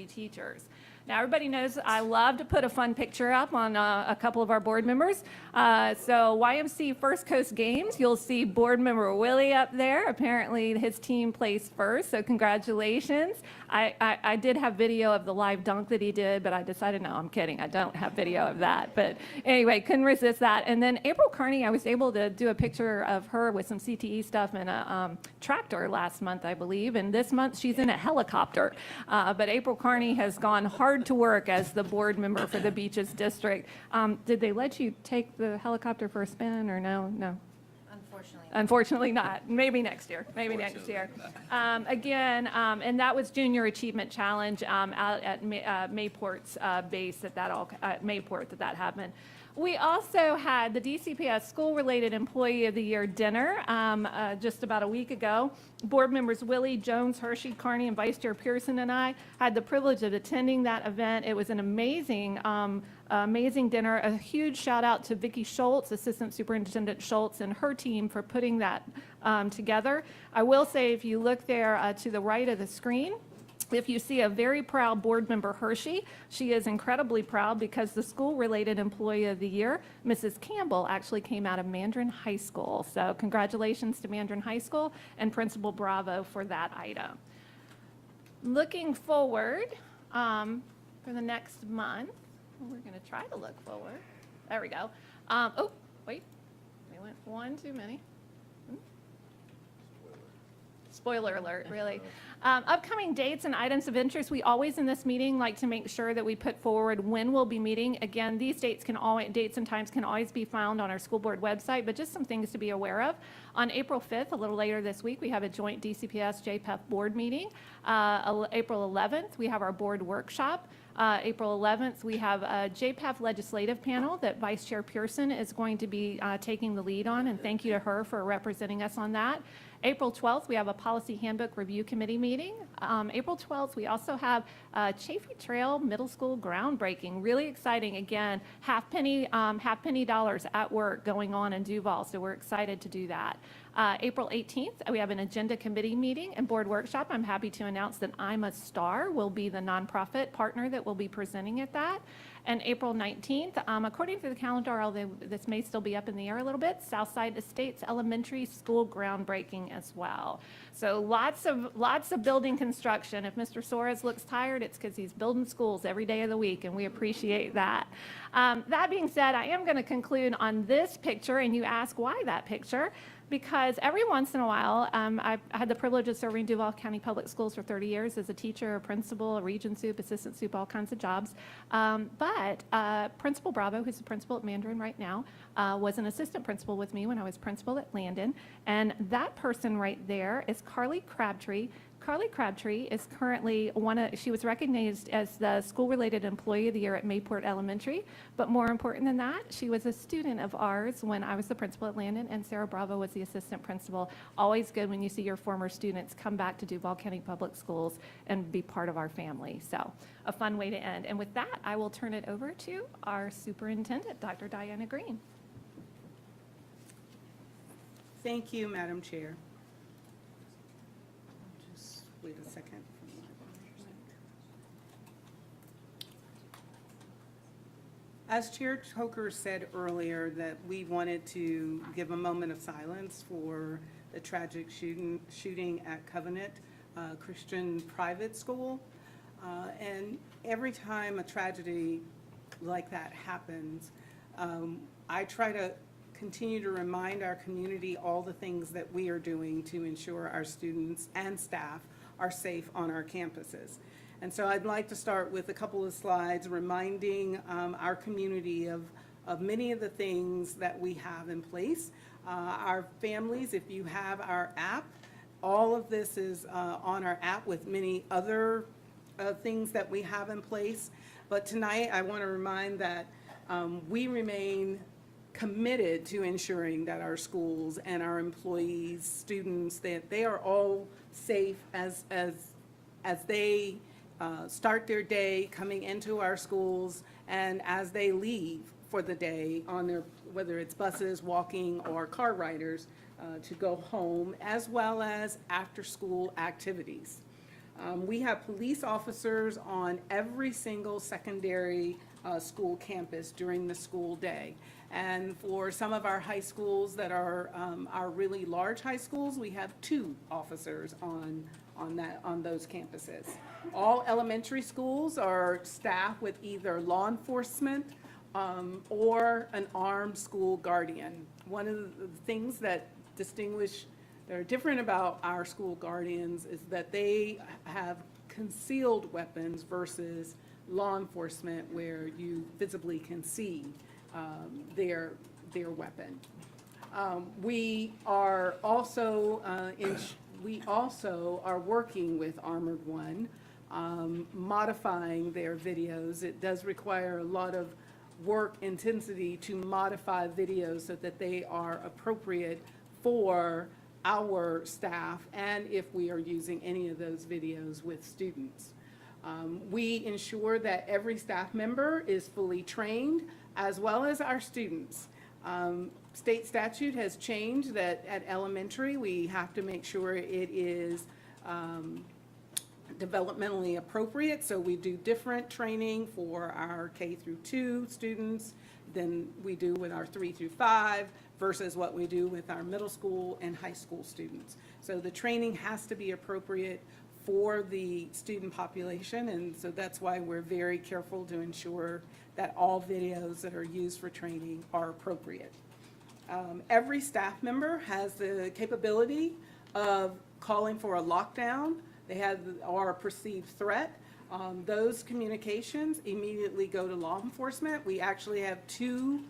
teachers. Now, everybody knows I love to put a fun picture up on a couple of our board members. So YMC First Coast Games, you'll see Board Member Willie up there. Apparently, his team placed first, so congratulations. I did have video of the live dunk that he did, but I decided, no, I'm kidding. I don't have video of that. But anyway, couldn't resist that. And then April Carney, I was able to do a picture of her with some CTE stuff and a tractor last month, I believe. And this month, she's in a helicopter. But April Carney has gone hard to work as the board member for the Beaches District. Did they let you take the helicopter for a spin or no? No. Unfortunately not. Maybe next year. And that was Junior Achievement Challenge out at Mayport's base at Mayport that happened. We also had the DCPS School-Related Employee of the Year dinner just about a week ago. Board members Willie, Jones, Hershey, Carney, and Vice Chair Pearson and I had the privilege of attending that event. It was an amazing dinner. A huge shout out to Vicki Schultz, Assistant Superintendent Schultz, and her team for putting that together. I will say, if you look there to the right of the screen, if you see a very proud board member Hershey, she is incredibly proud because the School-Related Employee of the Year, Mrs. Campbell, actually came out of Mandarin High School. So congratulations to Mandarin High School and Principal Bravo for that item. Looking forward for the next month, we're going to try to look forward. There we go. Oh, wait, we went one too many. Spoiler alert, really. Upcoming dates and items of interest. We always in this meeting like to make sure that we put forward when we'll be meeting. Again, these dates and times can always be found on our school board website, but just some things to be aware of. On April 5th, a little later this week, we have a joint DCPS JPEF board meeting. April 11th, we have our board workshop. April 11th, we have a JPEF legislative panel that Vice Chair Pearson is going to be taking the lead on, and thank you to her for representing us on that. April 12th, we have a policy handbook review committee meeting. April 12th, we also have Chaffee Trail Middle School groundbreaking. Really exciting. Again, half penny dollars at work going on in Duval, so we're excited to do that. April 18th, we have an agenda committee meeting and board workshop. I'm happy to announce that I'm a Star will be the nonprofit partner that will be presenting at that. And April 19th, according to the calendar, although this may still be up in the air a little bit, Southside Estates Elementary School groundbreaking as well. So lots of building construction. If Mr. Soares looks tired, it's because he's building schools every day of the week, and we appreciate that. That being said, I am going to conclude on this picture, and you ask why that picture. Because every once in a while, I had the privilege of serving Duval County Public Schools for 30 years as a teacher, a principal, a region soup, assistant soup, all kinds of jobs. But Principal Bravo, who's the principal at Mandarin right now, was an assistant principal with me when I was principal at Landon. And that person right there is Carly Crabtree. Carly Crabtree is currently she was recognized as the School-Related Employee of the Year at Mayport Elementary, but more important than that, she was a student of ours when I was the principal at Landon, and Sarah Bravo was the assistant principal. Always good when you see your former students come back to Duval County Public Schools and be part of our family. So a fun way to end. And with that, I will turn it over to our superintendent, Dr. Diana Green. Thank you, Madam Chair. Wait a second. As Chair Coker said earlier, that we wanted to give a moment of silence for the tragic shooting at Covenant Christian Private School. And every time a tragedy like that happens, I try to continue to remind our community all the things that we are doing to ensure our students and staff are safe on our campuses. And so I'd like to start with a couple of slides reminding our community of many of the things that we have in place. Our families, if you have our app, all of this is on our app with many other things that we have in place. But tonight I want to remind that we remain committed to ensuring that our schools and our employees, students, that they are all safe as they start their day coming into our schools and as they leave for the day on their, whether it's buses, walking, or car riders to go home, as well as after-school activities. We have police officers on every single secondary school campus during the school day. And for some of our high schools that are our really large high schools, we have 2 officers on those campuses. All elementary schools are staffed with either law enforcement or an armed school guardian. One of the things that are different about our school guardians is that they have concealed weapons versus law enforcement where you visibly can see their weapon. We also are working with Armored One, modifying their videos. It does require a lot of work intensity to modify videos so that they are appropriate for our staff and if we are using any of those videos with students. We ensure that every staff member is fully trained, as well as our students. State statute has changed that at elementary we have to make sure it is developmentally appropriate, so we do different training for our K through 2 students than we do with our 3 through 5 versus what we do with our middle school and high school students. So the training has to be appropriate for the student population, and so that's why we're very careful to ensure that all videos that are used for training are appropriate. Every staff member has the capability of calling for a lockdown. They have or a perceived threat. Those communications immediately go to law enforcement. We actually have 2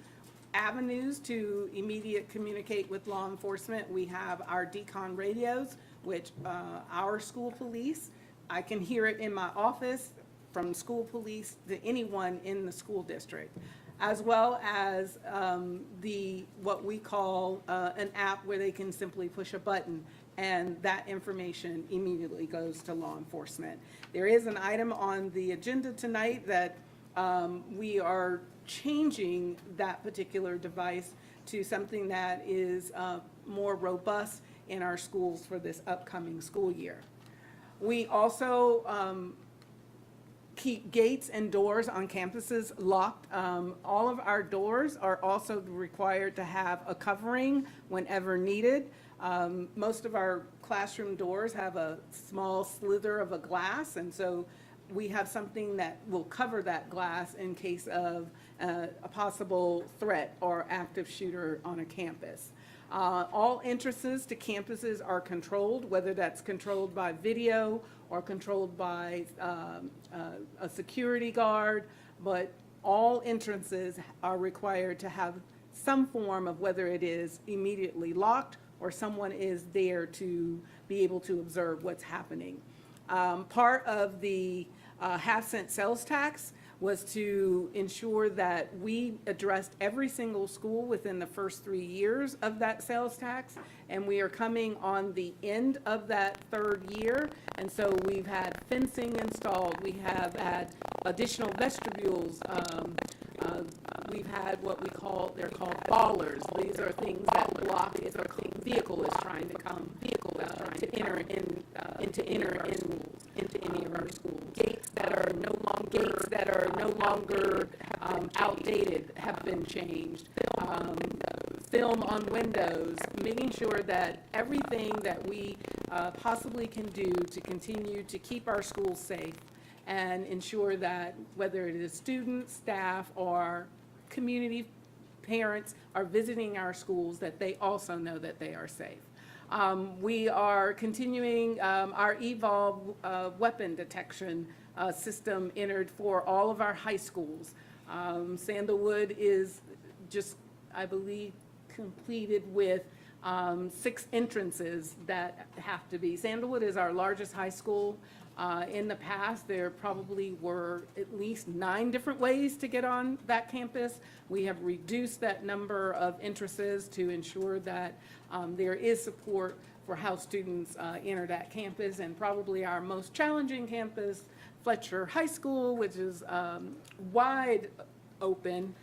avenues to immediate communicate with law enforcement. We have our decon radios, which our school police, I can hear it in my office from school police to anyone in the school district, as well as what we call an app where they can simply push a button and that information immediately goes to law enforcement. There is an item on the agenda tonight that we are changing that particular device to something that is more robust in our schools for this upcoming school year. We also keep gates and doors on campuses locked. All of our doors are also required to have a covering whenever needed. Most of our classroom doors have a small slither of a glass, and so we have something that will cover that glass in case of a possible threat or active shooter on a campus. All entrances to campuses are controlled, whether that's controlled by video or controlled by a security guard, but all entrances are required to have some form of, whether it is immediately locked or someone is there to be able to observe what's happening. Part of the half-cent sales tax was to ensure that we addressed every single school within the first 3 years of that sales tax, and we are coming on the end of that third year, and so we've had fencing installed, we have had additional vestibules, we've had what they're called ballers. These are things that block if a vehicle is trying to come, to enter into any of our schools. Gates that are no longer outdated have been changed. Film on windows, making sure that everything that we possibly can do to continue to keep our schools safe and ensure that whether it is students, staff, or community parents are visiting our schools, that they also know that they are safe. We are continuing our Evolve weapon detection system entered for all of our high schools. Sandalwood is just, I believe, completed with 6 entrances that have to be. Sandalwood is our largest high school. In the past, there probably were at least 9 different ways to get on that campus. We have reduced that number of entrances to ensure that there is support for how students enter that campus, and probably our most challenging campus, Fletcher High School, which is wide open.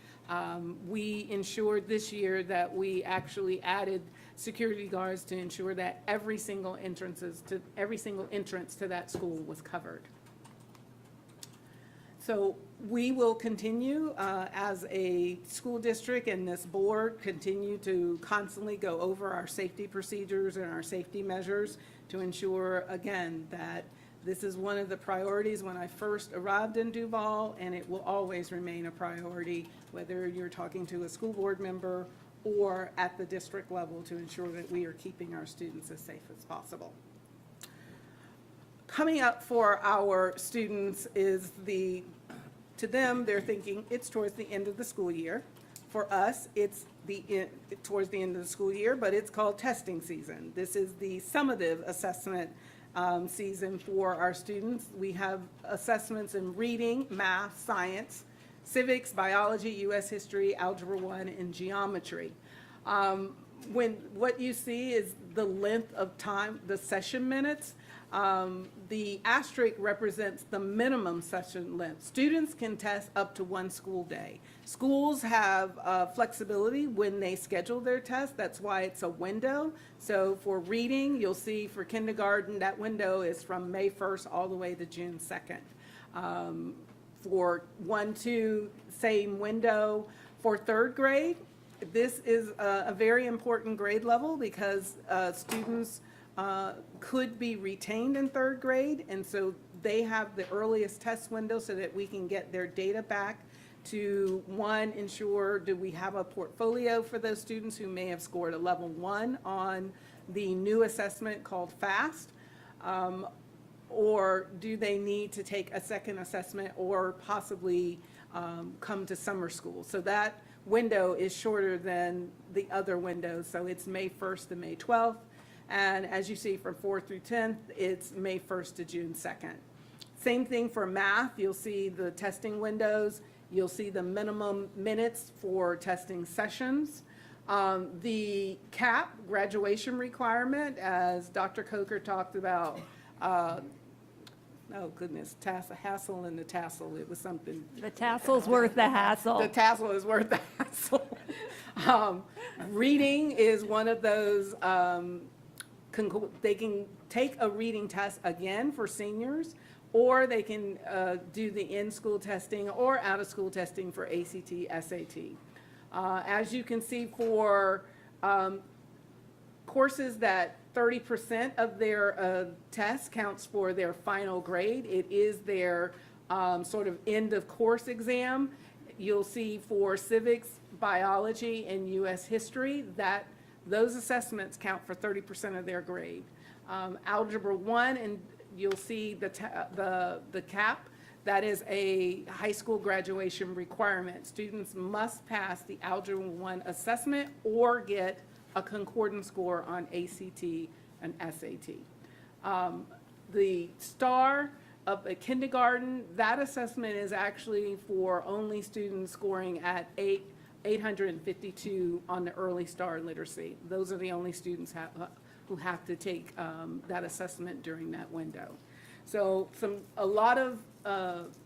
We ensured this year that we actually added security guards to ensure that every single entrance to that school was covered. So we will continue as a school district, and this board continue to constantly go over our safety procedures and our safety measures to ensure, again, that this is one of the priorities when I first arrived in Duval, and it will always remain a priority, whether you're talking to a school board member or at the district level, to ensure that we are keeping our students as safe as possible. Coming up for our students is to them, they're thinking it's towards the end of the school year. For us, it's towards the end of the school year, but it's called testing season. This is the summative assessment season for our students. We have assessments in reading, math, science, civics, biology, U.S. history, algebra 1, and geometry. What you see is the length of time, the session minutes. The asterisk represents the minimum session length. Students can test up to 1 school day. Schools have flexibility when they schedule their test. That's why it's a window. So for reading, you'll see for kindergarten, that window is from May 1st all the way to June 2nd. For 1, 2, same window. For 3rd grade, this is a very important grade level because students could be retained in 3rd grade, and so they have the earliest test window so that we can get their data back to, 1, ensure do we have a portfolio for those students who may have scored a level 1 on the new assessment called FAST, or do they need to take a second assessment or possibly come to summer school. So that window is shorter than the other windows, so it's May 1st to May 12th. And as you see from 4th through 10th, it's May 1st to June 2nd. Same thing for math. You'll see the testing windows. You'll see the minimum minutes for testing sessions. The CAP, graduation requirement, as Dr. Coker talked about, oh goodness, hassle and the tassel, it was something. The tassel's worth the hassle. The tassel is worth the hassle. Reading is one of those, they can take a reading test again for seniors, or they can do the in-school testing or out-of-school testing for ACT, SAT. As you can see, for courses that 30% of their test counts for their final grade, it is their sort of end of course exam. You'll see for civics, biology, and U.S. history that those assessments count for 30% of their grade. Algebra 1, and you'll see the CAP, that is a high school graduation requirement. Students must pass the Algebra 1 assessment or get a concordance score on ACT and SAT. The STAR of a kindergarten, that assessment is actually for only students scoring at 852 on the early STAR literacy. Those are the only students who have to take that assessment during that window. So a lot of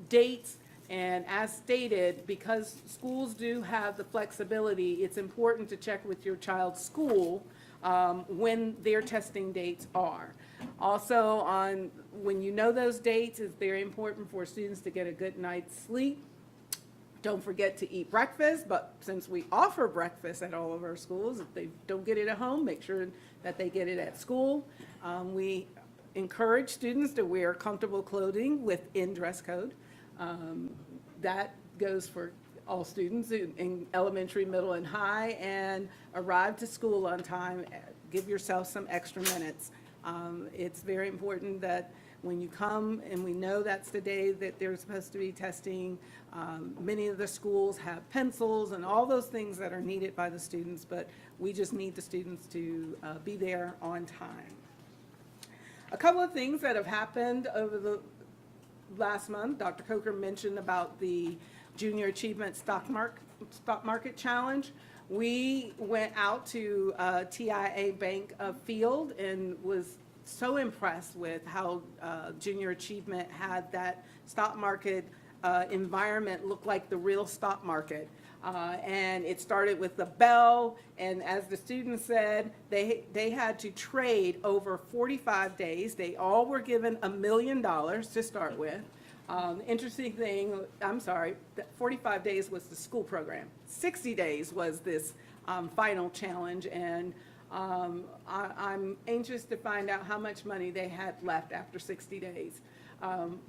dates, and as stated, because schools do have the flexibility, it's important to check with your child's school when their testing dates are. Also, when you know those dates, it's very important for students to get a good night's sleep. Don't forget to eat breakfast, but since we offer breakfast at all of our schools, if they don't get it at home, make sure that they get it at school. We encourage students to wear comfortable clothing within dress code. That goes for all students in elementary, middle, and high, and arrive to school on time. Give yourself some extra minutes. It's very important that when you come, and we know that's the day that they're supposed to be testing, many of the schools have pencils and all those things that are needed by the students, but we just need the students to be there on time. A couple of things that have happened over the last month. Dr. Coker mentioned about the Junior Achievement Stock Market Challenge. We went out to TIA Bank Field and was so impressed with how Junior Achievement had that stock market environment look like the real stock market. And it started with the bell, and as the students said, they had to trade over 45 days. They all were given $1 million to start with. Interesting thing, I'm sorry, 45 days was the school program. 60 days was this final challenge, and I'm anxious to find out how much money they had left after 60 days.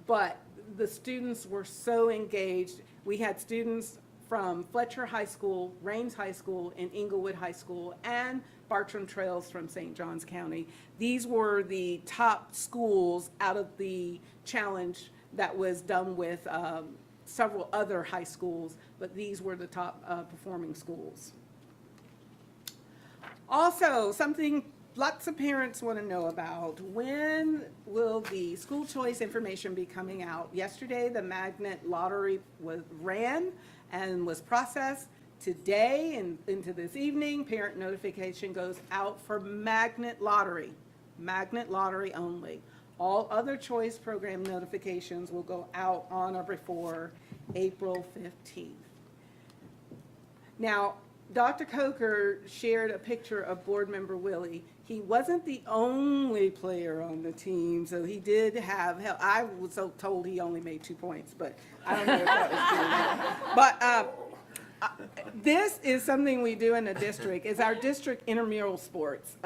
But the students were so engaged. We had students from Fletcher High School, Raines High School, and Inglewood High School, and Bartram Trails from St. Johns County. These were the top schools out of the challenge that was done with several other high schools, but these were the top performing schools. Also, something lots of parents want to know about: when will the school choice information be coming out? Yesterday, the magnet lottery ran and was processed. Today and into this evening, parent notification goes out for magnet lottery only. All other choice program notifications will go out on or before April 15th. Now, Dr. Coker shared a picture of board member Willie. He wasn't the only player on the team, so he did have help. I was so told he only made 2 points, but I don't know if that was true. But this is something we do in the district. It's our district intramural sports.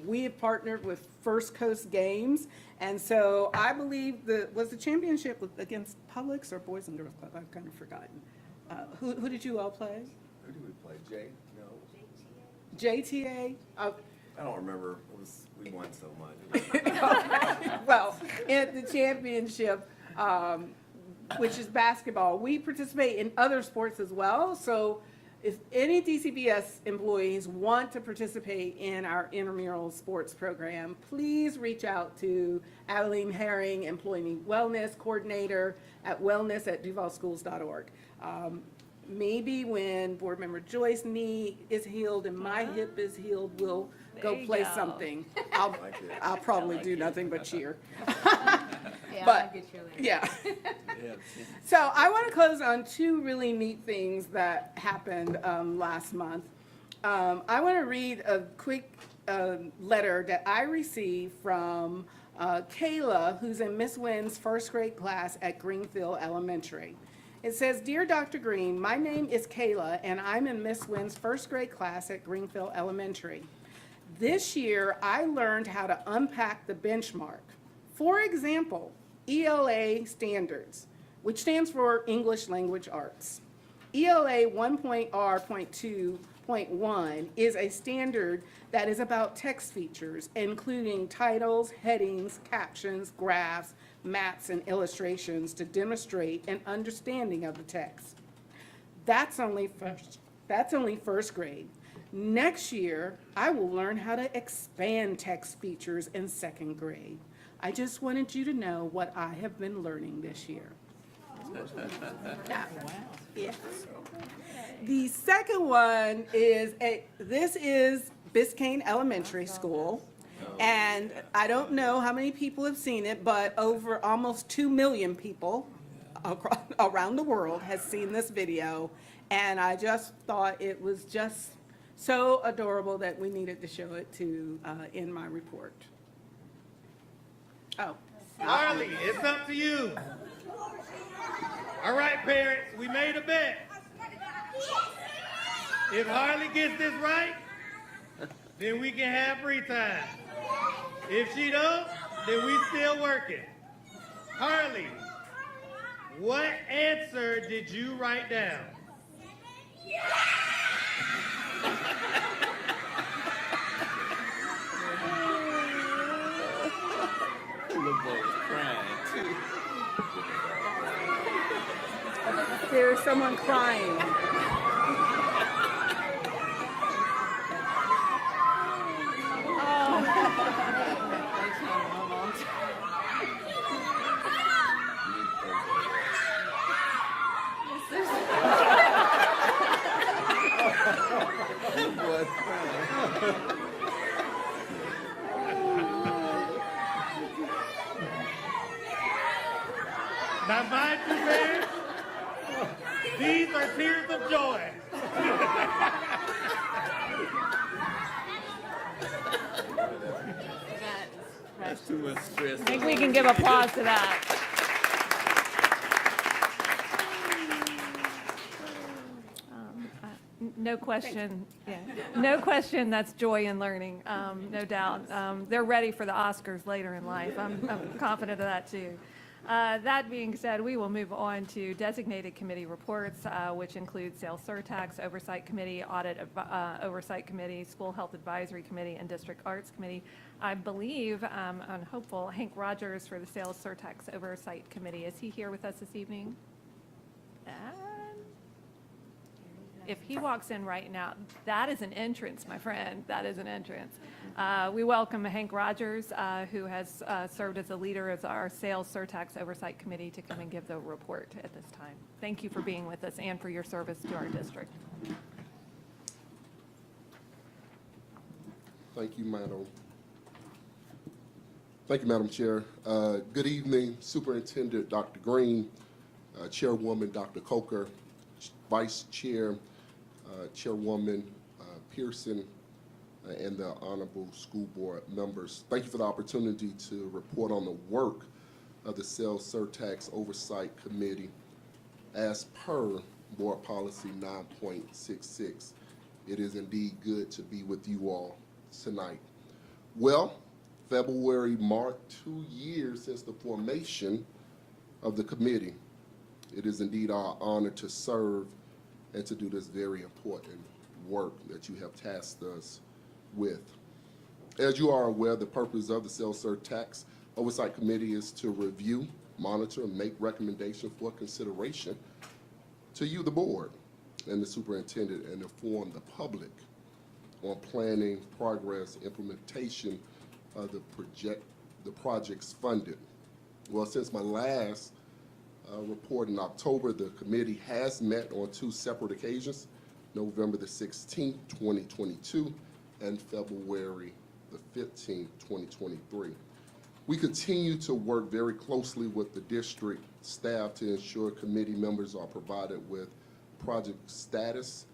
We have partnered with First Coast Games, and so I believe was the championship against Publix or Boys and Girls Club? I've kind of forgotten. Who did you all play? Who did we play? Jay? No. JTA? I don't remember. We won so much. Well, at the championship, which is basketball, we participate in other sports as well. So if any DCPS employees want to participate in our intramural sports program, please reach out to Adeline Herring, Employee Wellness Coordinator at wellness@duvalschools.org. Maybe when board member Joyce's knee is healed and my hip is healed, we'll go play something. I'll probably do nothing but cheer. But yeah. So I want to close on 2 really neat things that happened last month. I want to read a quick letter that I received from Kayla, who's in Miss Wynn's first grade class at Greenfield Elementary. It says, "Dear Dr. Green, my name is Kayla, and I'm in Miss Wynn's first grade class at Greenfield Elementary. This year, I learned how to unpack the benchmark. For example, ELA standards, which stands for English Language Arts. ELA 1.R.2 6.1 is a standard that is about text features, including titles, headings, captions, graphs, maps, and illustrations to demonstrate an understanding of the text. That's only first grade. Next year, I will learn how to expand text features in second grade. I just wanted you to know what I have been learning this year. Yes. The second one is this is Biscayne Elementary School. And I don't know how many people have seen it, but over almost 2 million people around the world has seen this video. And I just thought it was just so adorable that we needed to show it to in my report. Oh. Harley, it's up to you. All right, parents, we made a bet. If Harley gets this right, then we can have free time. If she don't, then we still working. Harley, what answer did you write down? There's someone crying. Now, mind you, parents, these are tears of joy. That's too much stress. I think we can give applause to that. No question, yeah. No question that's joy in learning, no doubt. They're ready for the Oscars later in life. I'm confident of that too. That being said, we will move on to designated committee reports, which include Sales Surtax Oversight Committee, Audit Oversight Committee, School Health Advisory Committee, and District Arts Committee. I believe, I'm hopeful, Hank Rogers for the Sales Surtax Oversight Committee. Is he here with us this evening? If he walks in right now, that is an entrance, my friend. That is an entrance. We welcome Hank Rogers, who has served as a leader of our Sales Surtax Oversight Committee, to come and give the report at this time. Thank you for being with us and for your service to our district. Thank you, Madam. Thank you, Madam Chair. Good evening, Superintendent Dr. Green, Chairwoman Dr. Coker, Vice Chair, Chairwoman Pearson, and the Honorable School Board members. Thank you for the opportunity to report on the work of the Sales Surtax Oversight Committee as per Board Policy 9.66. It is indeed good to be with you all tonight. Well, February marked 2 years since the formation of the committee. It is indeed our honor to serve and to do this very important work that you have tasked us with. As you are aware, the purpose of the Sales Surtax Oversight Committee is to review, monitor, and make recommendations for consideration to you, the board, and the superintendent, and inform the public on planning, progress, implementation of the projects funded. Well, since my last report in October, the committee has met on 2 separate occasions, November the 16th, 2022, and February the 15th, 2023. We continue to work very closely with the district staff to ensure committee members are provided with project status,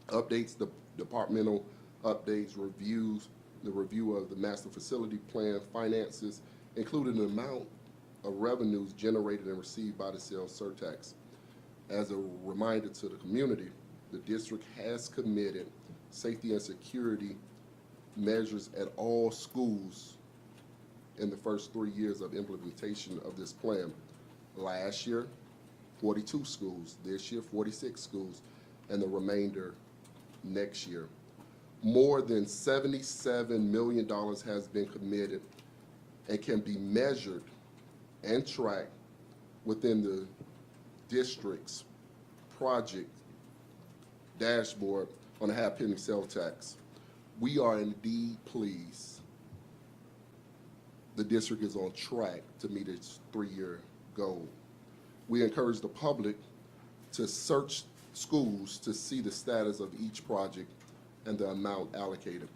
updates, the departmental updates, reviews, the review of the master facility plan, finances, including the amount of revenues generated and received by the Sales Surtax. As a reminder to the community, the district has committed safety and security measures at all schools in the first 3 years of implementation of this plan. Last year, 42 schools. This year, 46 schools, and the remainder next year. More than $77 million has been committed and can be measured and tracked within the district's project dashboard on the half-penny sales tax. We are indeed pleased the district is on track to meet its 3-year goal. We encourage the public to search schools to see the status of each project and the amount allocated.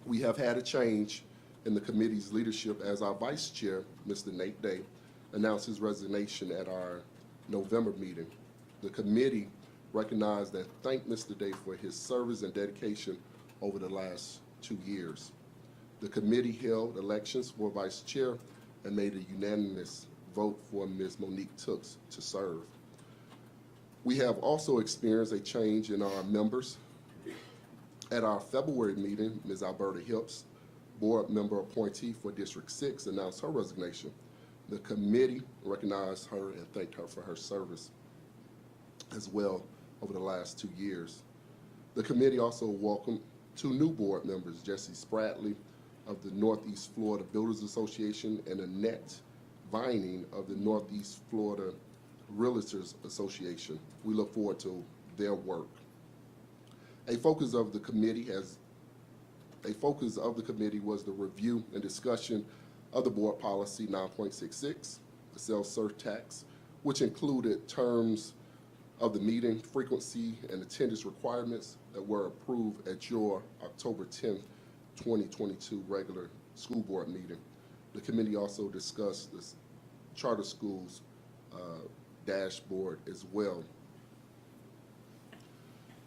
We have had a change in the committee's leadership as our vice chair, Mr. Nate Day, announced his resignation at our November meeting. The committee recognized and thanked Mr. Day for his service and dedication over the last 2 years. The committee held elections for vice chair and made a unanimous vote for Ms. Monique Tooks to serve. We have also experienced a change in our members. At our February meeting, Ms. Alberta Hips, board member appointee for District 6, announced her resignation. The committee recognized her and thanked her for her service as well over the last 2 years. The committee also welcomed 2 new board members, Jesse Spradley of the Northeast Florida Builders Association and Annette Vining of the Northeast Florida Realtors Association. We look forward to their work. A focus of the committee was the review and discussion of the board policy 9.66, the sales surtax, which included terms of the meeting, frequency, and attendance requirements that were approved at your October 10th, 2022 regular school board meeting. The committee also discussed the charter schools dashboard as well.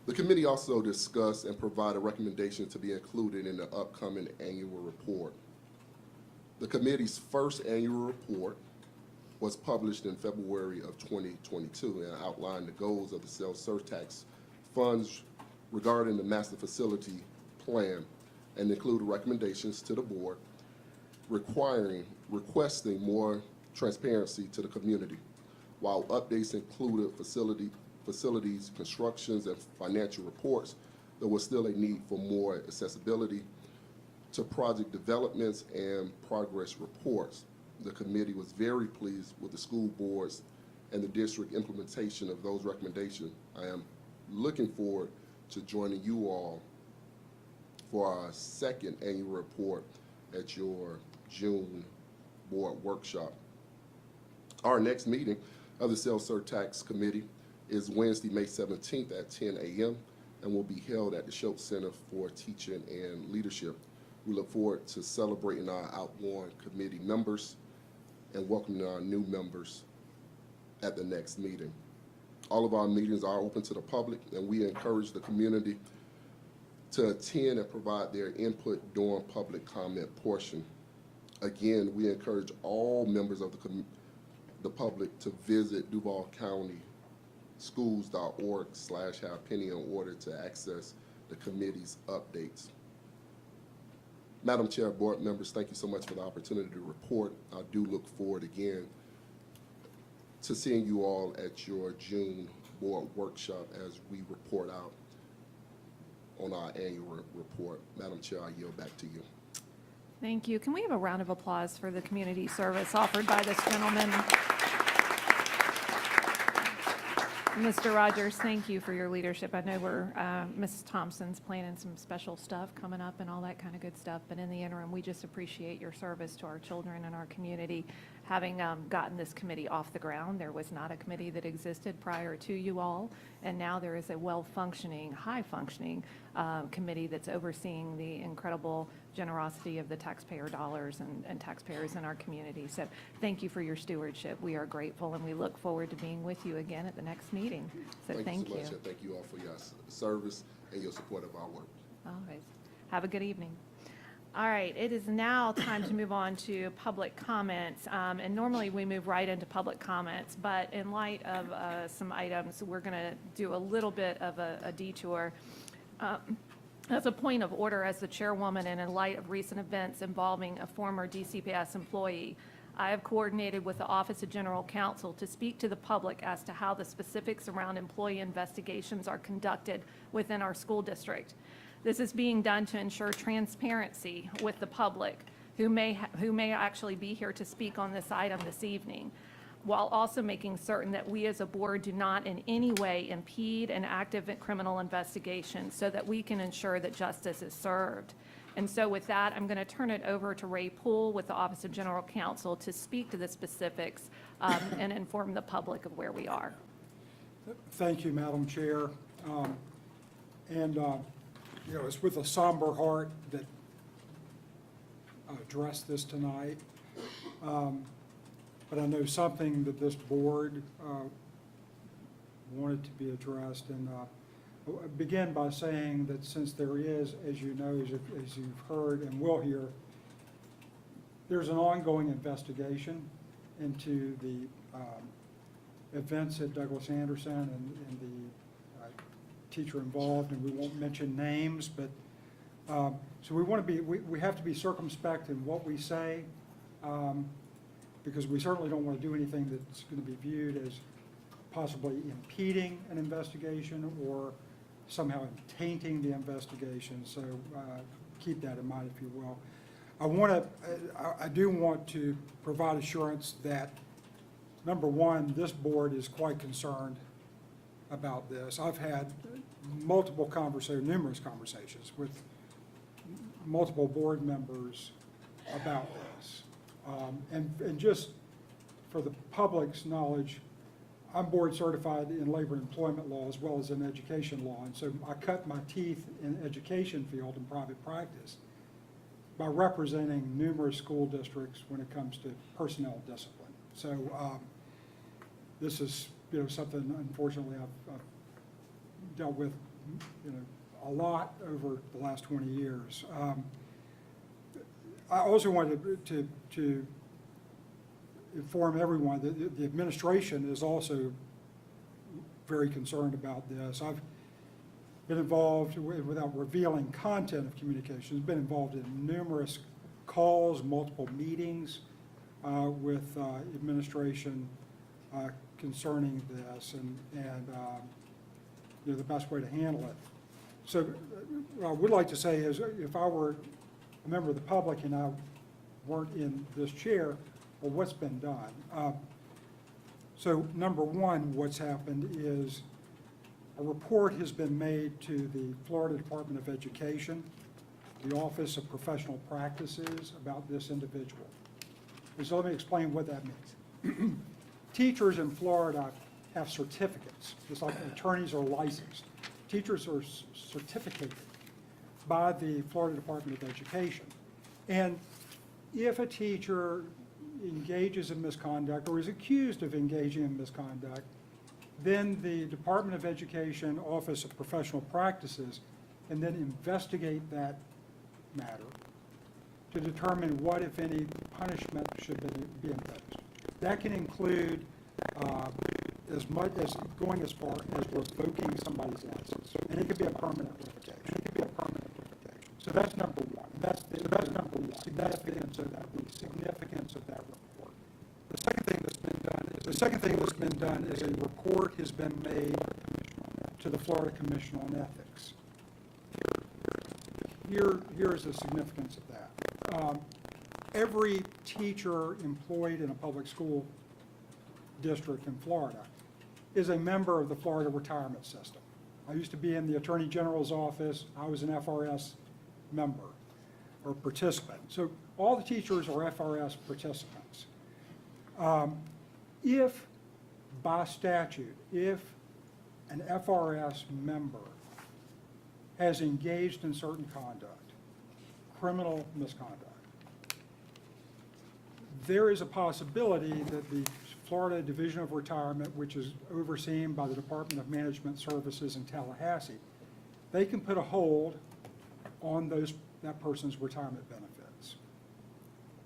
The committee also discussed and provided recommendations to be included in the upcoming annual report. The committee's first annual report was published in February of 2022 and outlined the goals of the sales surtax funds regarding the master facility plan and included recommendations to the board requesting more transparency to the community, while updates included facilities, constructions, and financial reports. There was still a need for more accessibility to project developments and progress reports. The committee was very pleased with the school boards and the district implementation of those recommendations. I am looking forward to joining you all for our second annual report at your June board workshop. Our next meeting of the Sales Surtax Committee is Wednesday, May 17th at 10 a.m. and will be held at the Schultz Center for Teaching and Leadership. We look forward to celebrating our outgoing committee members and welcoming our new members at the next meeting. All of our meetings are open to the public, and we encourage the community to attend and provide their input during public comment portion. Again, we encourage all members of the public to visit duvalcountyschools.org/halfpenny in order to access the committee's updates. Madam Chair, board members, thank you so much for the opportunity to report. I do look forward again to seeing you all at your June board workshop as we report out on our annual report. Madam Chair, I yield back to you. Thank you. Can we have a round of applause for the community service offered by this gentleman? Mr. Rogers, thank you for your leadership. I know Mrs. Thompson's planning some special stuff coming up and all that kind of good stuff, but in the interim, we just appreciate your service to our children and our community. Having gotten this committee off the ground, there was not a committee that existed prior to you all, and now there is a well-functioning, high-functioning committee that's overseeing the incredible generosity of the taxpayer dollars and taxpayers in our community. So thank you for your stewardship. We are grateful, and we look forward to being with you again at the next meeting. So thank you. So much, and thank you all for your service and your support of our work. Always. Have a good evening. All right, it is now time to move on to public comments. And normally we move right into public comments, but in light of some items, we're going to do a little bit of a detour. As a point of order, as the chairwoman and in light of recent events involving a former DCPS employee, I have coordinated with the Office of General Counsel to speak to the public as to how the specifics around employee investigations are conducted within our school district. This is being done to ensure transparency with the public who may actually be here to speak on this item this evening, while also making certain that we as a board do not in any way impede an active criminal investigation so that we can ensure that justice is served. And so with that, I'm going to turn it over to Ray Poole with the Office of General Counsel to speak to the specifics and inform the public of where we are. Thank you, Madam Chair. It's with a somber heart that I address this tonight. But I know something that this board wanted to be addressed. And I begin by saying that since there is, as you know, as you've heard and will hear, there's an ongoing investigation into the events at Douglas Anderson and the teacher involved, and we won't mention names, but so we have to be circumspect in what we say, because we certainly don't want to do anything that's going to be viewed as possibly impeding an investigation or somehow tainting the investigation. So keep that in mind, if you will. I do want to provide assurance that, number one, this board is quite concerned about this. I've had numerous conversations with multiple board members about this. And just for the public's knowledge, I'm board certified in labor and employment law as well as in education law. And so I cut my teeth in education field and private practice by representing numerous school districts when it comes to personnel discipline. So this is something, unfortunately, I've dealt with a lot over the last 20 years. I also wanted to inform everyone that the administration is also very concerned about this. I've been involved, without revealing content of communications, been involved in numerous calls, multiple meetings with administration concerning this and the best way to handle it. So what I would like to say is, if I were a member of the public and I weren't in this chair, well, what's been done? So number one, what's happened is a report has been made to the Florida Department of Education, the Office of Professional Practices, about this individual. And so let me explain what that means. Teachers in Florida have certificates, just like attorneys are licensed. Teachers are certificated by the Florida Department of Education. And if a teacher engages in misconduct or is accused of engaging in misconduct, then the Department of Education Office of Professional Practices can then investigate that matter to determine what, if any, punishment should be imposed. That can include as much as going as far as revoking somebody's license, and it could be a permanent revocation. So that's number one. That's number one. Significance of that. The significance of that report. The second thing that's been done is a report has been made to the Florida Commission on Ethics. Here's the significance of that. Every teacher employed in a public school district in Florida is a member of the Florida retirement system. I used to be in the Attorney General's office. I was an FRS member or participant. So all the teachers are FRS participants. If by statute, if an FRS member has engaged in certain conduct, criminal misconduct, there is a possibility that the Florida Division of Retirement, which is overseen by the Department of Management Services in Tallahassee, they can put a hold on that person's retirement benefits.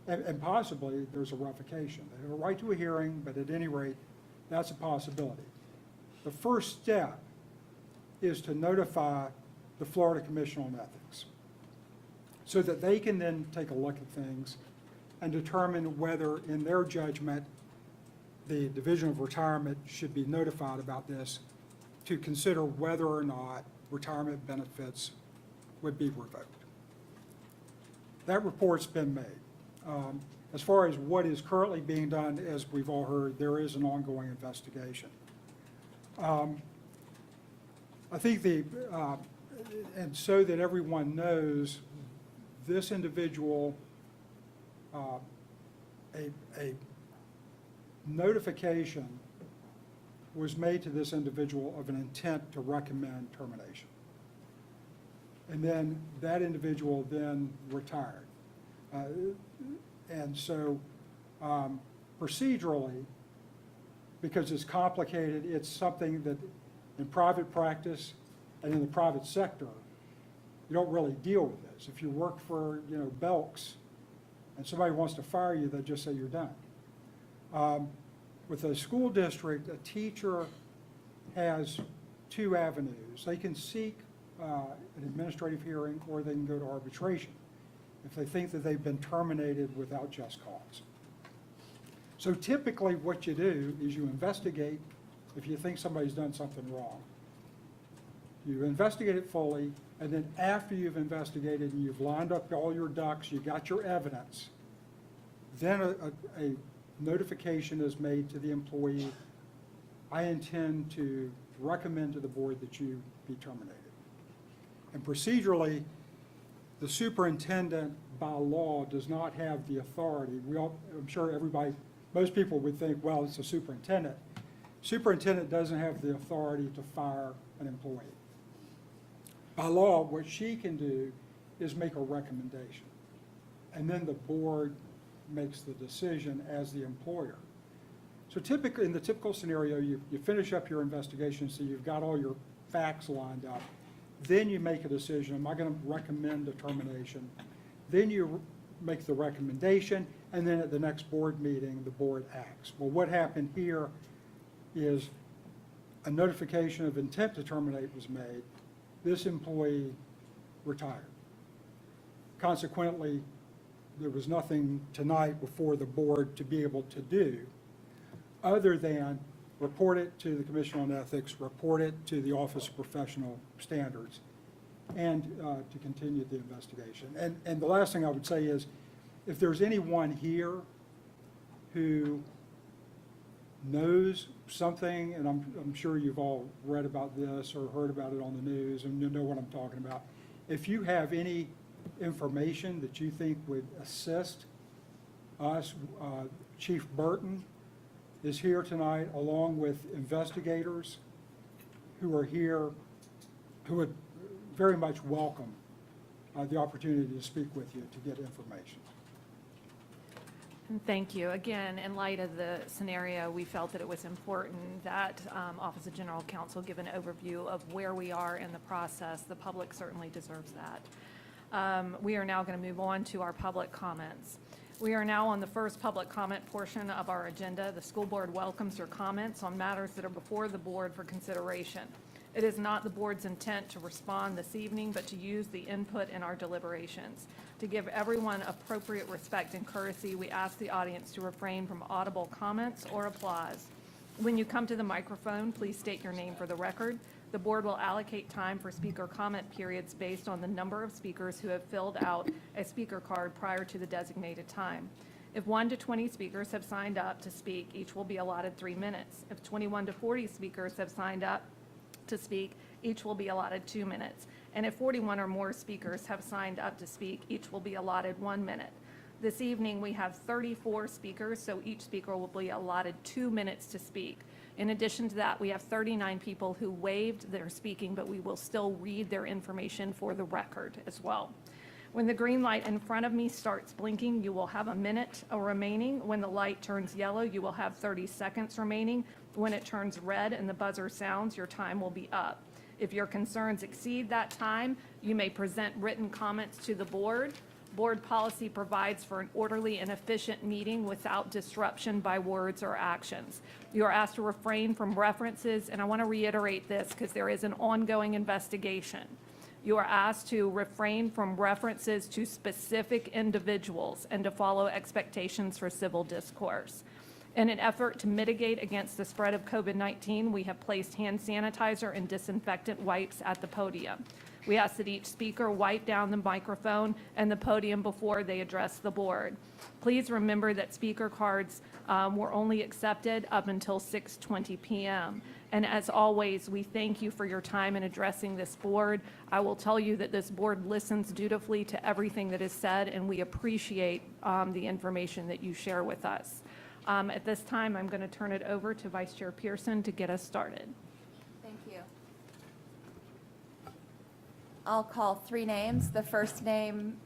And possibly there's a revocation. They have a right to a hearing, but at any rate, that's a possibility. The first step is to notify the Florida Commission on Ethics so that they can then take a look at things and determine whether, in their judgment, the Division of Retirement should be notified about this to consider whether or not retirement benefits would be revoked. That report's been made. As far as what is currently being done, as we've all heard, there is an ongoing investigation. I think and so that everyone knows, this individual, a notification was made to this individual of an intent to recommend termination. And then that individual then retired. And so procedurally, because it's complicated, it's something that in private practice and in the private sector, you don't really deal with this. If you work for, Belk's and somebody wants to fire you, they just say you're done. With a school district, a teacher has two avenues. They can seek an administrative hearing, or they can go to arbitration if they think that they've been terminated without just cause. So typically what you do is you investigate if you think somebody's done something wrong. You investigate it fully, and then after you've investigated and you've lined up all your ducks, you got your evidence, then a notification is made to the employee, I intend to recommend to the board that you be terminated. And procedurally, the superintendent by law does not have the authority. I'm sure most people would think, well, it's a superintendent. Superintendent doesn't have the authority to fire an employee. By law, what she can do is make a recommendation. And then the board makes the decision as the employer. So typically, in the typical scenario, you finish up your investigation, so you've got all your facts lined up. Then you make a decision, am I going to recommend a termination? Then you make the recommendation, and then at the next board meeting, the board acts. Well, what happened here is a notification of intent to terminate was made. This employee retired. Consequently, there was nothing tonight before the board to be able to do other than report it to the Commission on Ethics, report it to the Office of Professional Standards, and to continue the investigation. And the last thing I would say is, if there's anyone here who knows something, and I'm sure you've all read about this or heard about it on the news and you know what I'm talking about, if you have any information that you think would assist us, Chief Burton is here tonight along with investigators who are here, who would very much welcome the opportunity to speak with you to get information. And thank you. Again, in light of the scenario, we felt that it was important that Office of General Counsel give an overview of where we are in the process. The public certainly deserves that. We are now going to move on to our public comments. We are now on the first public comment portion of our agenda. The school board welcomes your comments on matters that are before the board for consideration. It is not the board's intent to respond this evening, but to use the input in our deliberations. To give everyone appropriate respect and courtesy, we ask the audience to refrain from audible comments or applause. When you come to the microphone, please state your name for the record. The board will allocate time for speaker comment periods based on the number of speakers who have filled out a speaker card prior to the designated time. If 1 to 20 speakers have signed up to speak, each will be allotted 3 minutes. If 21 to 40 speakers have signed up to speak, each will be allotted 2 minutes. And if 41 or more speakers have signed up to speak, each will be allotted 1 minute. This evening, we have 34 speakers, so each speaker will be allotted 2 minutes to speak. In addition to that, we have 39 people who waived their speaking, but we will still read their information for the record as well. When the green light in front of me starts blinking, you will have a minute remaining. When the light turns yellow, you will have 30 seconds remaining. When it turns red and the buzzer sounds, your time will be up. If your concerns exceed that time, you may present written comments to the board. Board policy provides for an orderly and efficient meeting without disruption by words or actions. You are asked to refrain from references, and I want to reiterate this because there is an ongoing investigation. You are asked to refrain from references to specific individuals and to follow expectations for civil discourse. In an effort to mitigate against the spread of COVID-19, we have placed hand sanitizer and disinfectant wipes at the podium. We ask that each speaker wipe down the microphone and the podium before they address the board. Please remember that speaker cards were only accepted up until 6:20 p.m. And as always, we thank you for your time in addressing this board. I will tell you that this board listens dutifully to everything that is said, and we appreciate the information that you share with us. At this time, I'm going to turn it over to Vice Chair Pearson to get us started. Thank you. I'll call 3 names. The first name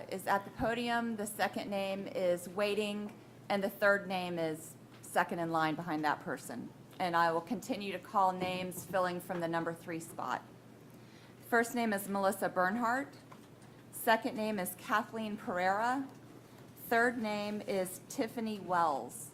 is at the podium, the second name is waiting, and the third name is second in line behind that person. And I will continue to call names filling from the number 3 spot. First name is Melissa Bernhardt. Second name is Kathleen Pereira. Third name is Tiffany Wells.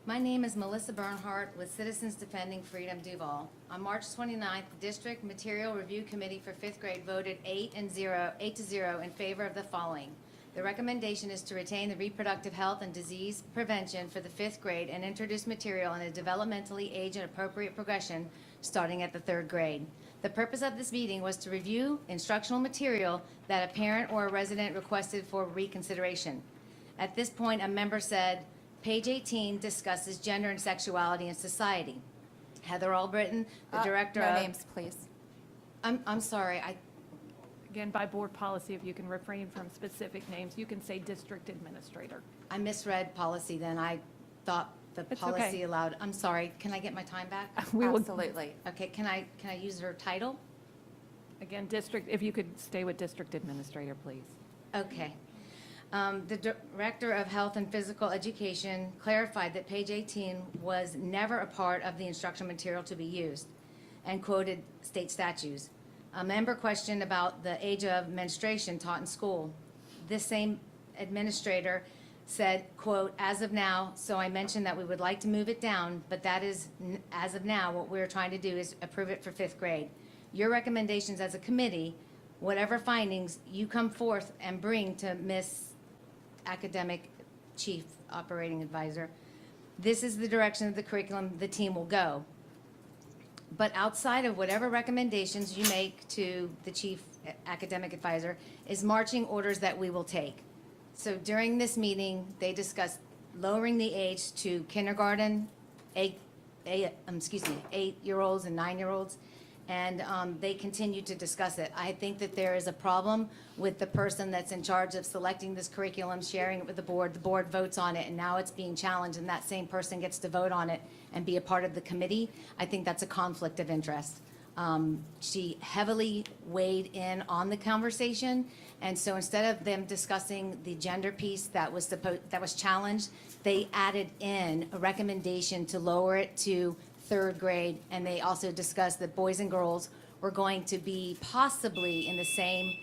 My name is Melissa Bernhardt with Citizens Defending Freedom Duval. On March 29th, the District Material Review Committee for 5th grade voted 8 to 0 in favor of the following. The recommendation is to retain the reproductive health and disease prevention for the 5th grade and introduce material in a developmentally age and appropriate progression starting at the 3rd grade. The purpose of this meeting was to review instructional material that a parent or a resident requested for reconsideration. At this point, a member said, page 18 discusses gender and sexuality in society. Heather Albritton, the director no of... names, please. I'm sorry, Again, by board policy, if you can refrain from specific names, you can say district administrator. I misread policy then. I thought the It's policy okay. allowed, I'm sorry, can I get my time back? Absolutely. Okay, can I use her title? Again, district, if you could stay with district administrator, please. Okay. The Director of Health and Physical Education clarified that page 18 was never a part of the instructional material to be used and quoted state statutes. A member questioned about the age of menstruation taught in school. This same administrator said, quote, as of now, so I mentioned that we would like to move it down, but that is, as of now, what we're trying to do is approve it for 5th grade. Your recommendations as a committee, whatever findings you come forth and bring to Miss Academic Chief Operating Advisor, this is the direction of the curriculum the team will go. But outside of whatever recommendations you make to the Chief Academic Advisor is marching orders that we will take. So during this meeting, they discussed lowering the age to kindergarten, 8-year-olds and 9-year-olds, and they continue to discuss it. I think that there is a problem with the person that's in charge of selecting this curriculum, sharing it with the board votes on it, and now it's being challenged, and that same person gets to vote on it and be a part of the committee. I think that's a conflict of interest. She heavily weighed in on the conversation, and so instead of them discussing the gender piece that was challenged, they added in a recommendation to lower it to 3rd grade, and they also discussed that boys and girls were going to be possibly in the same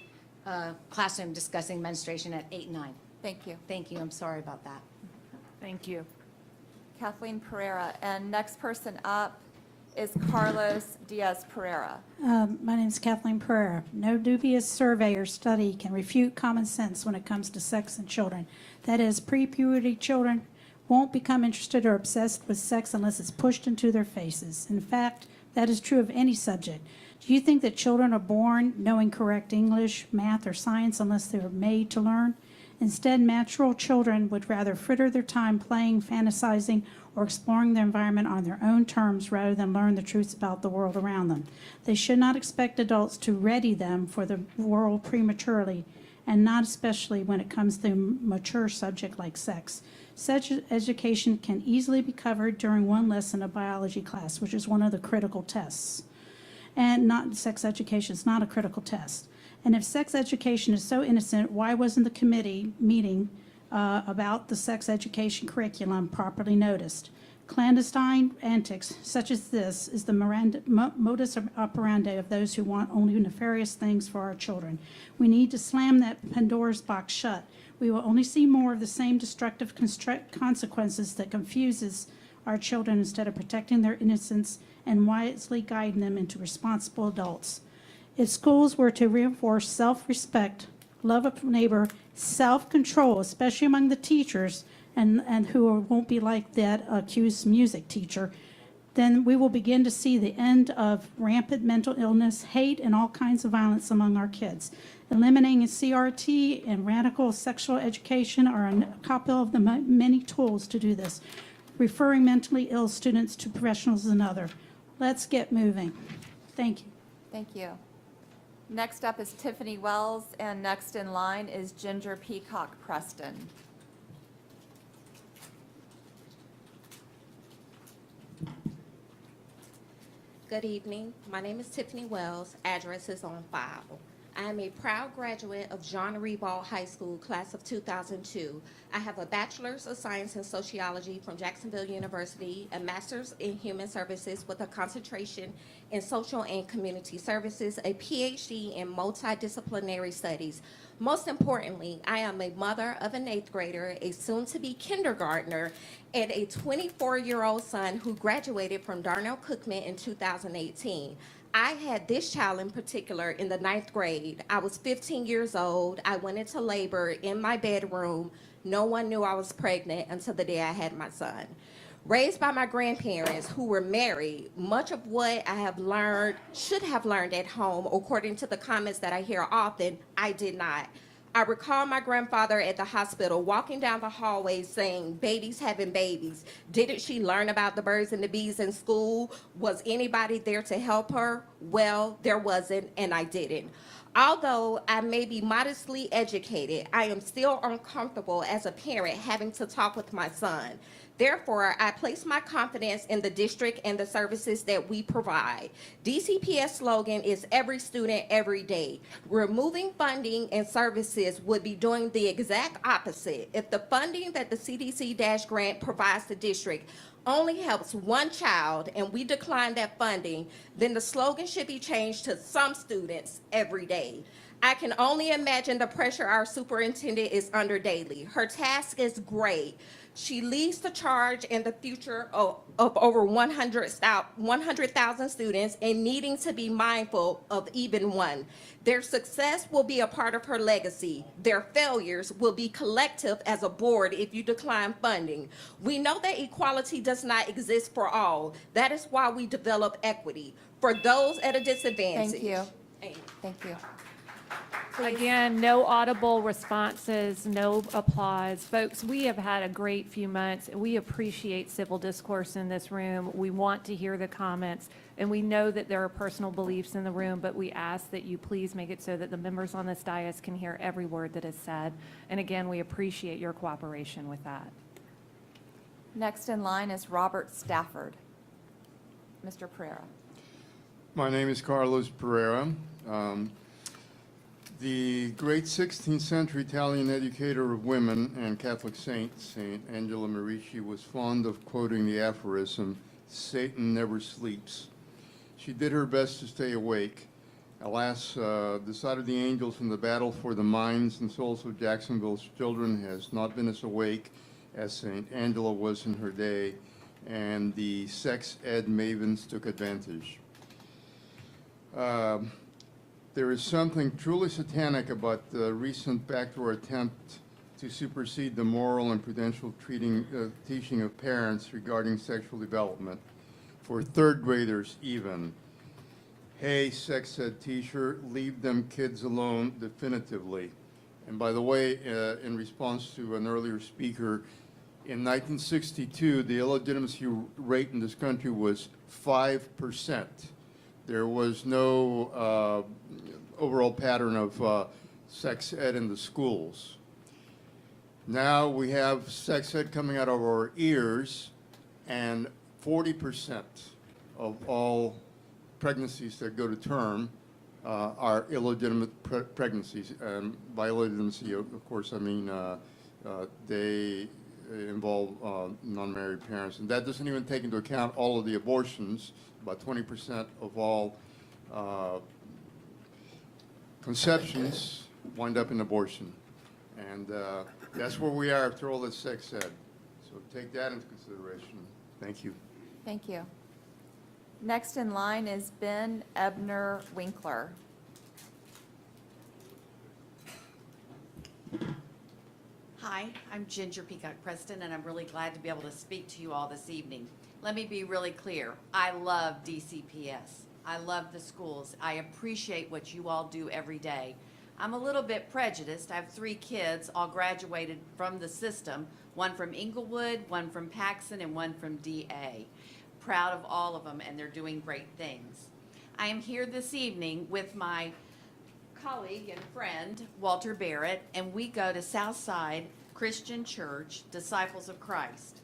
classroom discussing menstruation at 8 and 9. Thank you. Thank you. I'm sorry about that. Thank you. Kathleen Pereira. And next person up is Carlos Diaz Pereira. My name is Kathleen Pereira. No dubious survey or study can refute common sense when it comes to sex in children. That is, pre-puberty children won't become interested or obsessed with sex unless it's pushed into their faces. In fact, that is true of any subject. Do you think that children are born knowing correct English, math, or science unless they are made to learn? Instead, natural children would rather fritter their time playing, fantasizing, or exploring the environment on their own terms rather than learn the truths about the world around them. They should not expect adults to ready them for the world prematurely, and not especially when it comes to a mature subject like sex. Such education can easily be covered during one lesson of biology class, which is one of the critical tests. And not sex education is not a critical test. And if sex education is so innocent, why wasn't the committee meeting about the sex education curriculum properly noticed? Clandestine antics such as this is the modus operandi of those who want only nefarious things for our children. We need to slam that Pandora's box shut. We will only see more of the same destructive consequences that confuses our children instead of protecting their innocence and wisely guiding them into responsible adults. If schools were to reinforce self-respect, love of neighbor, self-control, especially among the teachers, and who won't be like that accused music teacher, then we will begin to see the end of rampant mental illness, hate, and all kinds of violence among our kids. Eliminating CRT and radical sexual education are a couple of the many tools to do this. Referring mentally ill students to professionals is another. Let's get moving. Thank you. Thank you. Next up is Tiffany Wells, and next in line is Ginger Peacock Preston. Good evening. My name is Tiffany Wells. Address is on file. I am a proud graduate of John Riebaugh High School, class of 2002. I have a Bachelor's of Science in Sociology from Jacksonville University, a Master's in Human Services with a concentration in Social and Community Services, a PhD in Multidisciplinary Studies. Most importantly, I am a mother of an 8th grader, a soon-to-be kindergartner, and a 24-year-old son who graduated from Darnell Cookman in 2018. I had this child in particular in the 9th grade. I was 15 years old. I went into labor in my bedroom. No one knew I was pregnant until the day I had my son. Raised by my grandparents who were married, much of what I have learned, should have learned at home, according to the comments that I hear often, I did not. I recall my grandfather at the hospital walking down the hallway saying, "Babies having babies. Didn't she learn about the birds and the bees in school? Was anybody there to help her?" Well, there wasn't, and I didn't. Although I may be modestly educated, I am still uncomfortable as a parent having to talk with my son. Therefore, I place my confidence in the district and the services that we provide. DCPS slogan is every student, every day. Removing funding and services would be doing the exact opposite. If the funding that the CDC- grant provides the district only helps one child and we decline that funding, then the slogan should be changed to some students every day. I can only imagine the pressure our superintendent is under daily. Her task is great. She leads the charge in the future of over 100,000 students and needing to be mindful of even one. Their success will be a part of her legacy. Their failures will be collective as a board if you decline funding. We know that equality does not exist for all. That is why we develop equity for those at a disadvantage. Thank you. Thank you. Again, no audible responses, no applause. Folks, we have had a great few months. We appreciate civil discourse in this room. We want to hear the comments, and we know that there are personal beliefs in the room, but we ask that you please make it so that the members on this dais can hear every word that is said. And again, we appreciate your cooperation with that. Next in line is Robert Stafford. Mr. Pereira. My name is Carlos Pereira. The great 16th century Italian educator of women and Catholic saint, Saint Angela Merici, was fond of quoting the aphorism, "Satan never sleeps." She did her best to stay awake. Alas, the side of the angels in the battle for the minds and souls of Jacksonville's children has not been as awake as Saint Angela was in her day, and the sex ed mavens took advantage. There is something truly satanic about the recent backdoor attempt to supersede the moral and prudential teaching of parents regarding sexual development, for third graders even. Hey, sex ed teacher, leave them kids alone definitively. And by the way, in response to an earlier speaker, in 1962, the illegitimacy rate in this country was 5%. There was no overall pattern of sex ed in the schools. Now we have sex ed coming out of our ears, and 40% of all pregnancies that go to term are illegitimate pregnancies. And by illegitimacy, of course, I mean they involve non-married parents. And that doesn't even take into account all of the abortions. About 20% of all conceptions wind up in abortion. And that's where we are after all that's sex ed. So take that into consideration. Thank you. Thank you. Next in line is Ben Ebner Winkler. Hi, I'm Ginger Peacock Preston, and I'm really glad to be able to speak to you all this evening. Let me be really clear. I love DCPS. I love the schools. I appreciate what you all do every day. I'm a little bit prejudiced. I have 3 kids, all graduated from the system, one from Inglewood, one from Paxson, and one from DA. Proud of all of them, and they're doing great things. I am here this evening with my colleague and friend, Walter Barrett, and we go to Southside Christian Church, Disciples of Christ.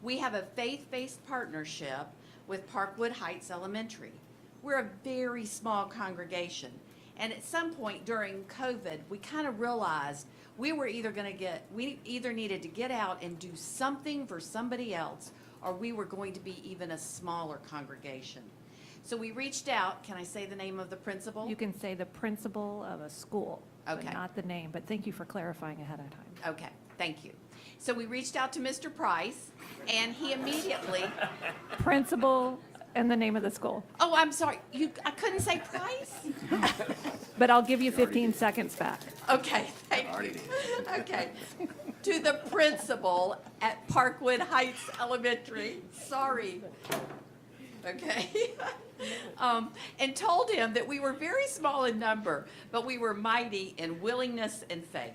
We have a faith-based partnership with Parkwood Heights Elementary. We're a very small congregation, and at some point during COVID, we kind of realized we either needed to get out and do something for somebody else, or we were going to be even a smaller congregation. So we reached out. Can I say the name of the principal? You can say the principal of a school, but Okay. not the name, but thank you for clarifying ahead of time. Okay, thank you. So we reached out to Mr. Price, and he immediately, Principal and the name of the school. oh, I'm sorry, I couldn't say Price? But I'll give you 15 seconds back. Okay, thank you. Okay. To the principal at Parkwood Heights Elementary, sorry. Okay. And told him that we were very small in number, but we were mighty in willingness and faith.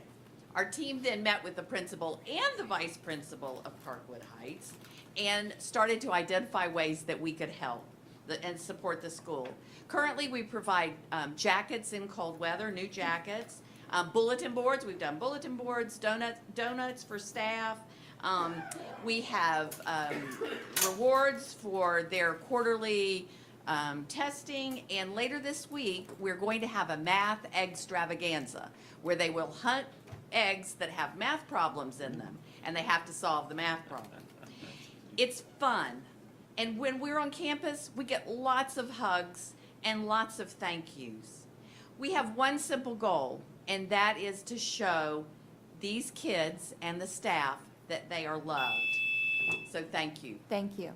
Our team then met with the principal and the vice principal of Parkwood Heights and started to identify ways that we could help and support the school. Currently, we provide jackets in cold weather, new jackets, bulletin boards. We've done bulletin boards, donuts for staff. We have rewards for their quarterly testing, and later this week, we're going to have a math extravaganza where they will hunt eggs that have math problems in them, and they have to solve the math problem. It's fun, and when we're on campus, we get lots of hugs and lots of thank yous. We have one simple goal, and that is to show these kids and the staff that they are loved. So thank you. Thank you.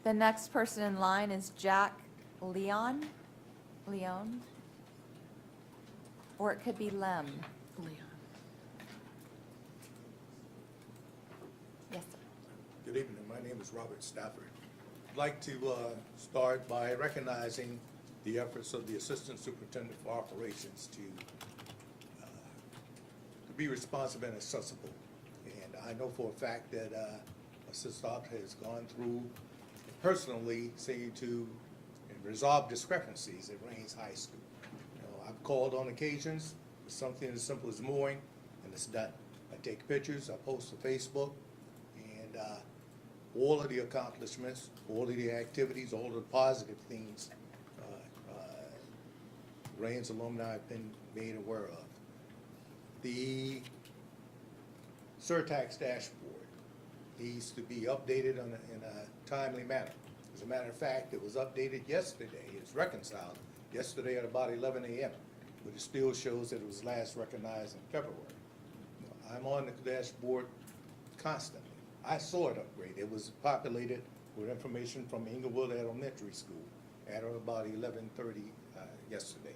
The next person in line is Jack Leon. Or it could be Lem. Yes, sir. Good evening. My name is Robert Stafford. I'd like to start by recognizing the efforts of the Assistant Superintendent for Operations to be responsive and accessible. And I know for a fact that Assistant Op has gone through and personally seeing to resolve discrepancies at Rains High School. I've called on occasions for something as simple as mowing, and it's done. I take pictures, I post to Facebook, and all of the accomplishments, all of the activities, all of the positive things Rains alumni have been made aware of. The surtax dashboard needs to be updated in a timely manner. As a matter of fact, it was updated yesterday. It's reconciled yesterday at about 11 a.m., but it still shows that it was last recognized in February. I'm on the dashboard constantly. I saw it upgrade. It was populated with information from Inglewood Elementary School at about 11:30 yesterday.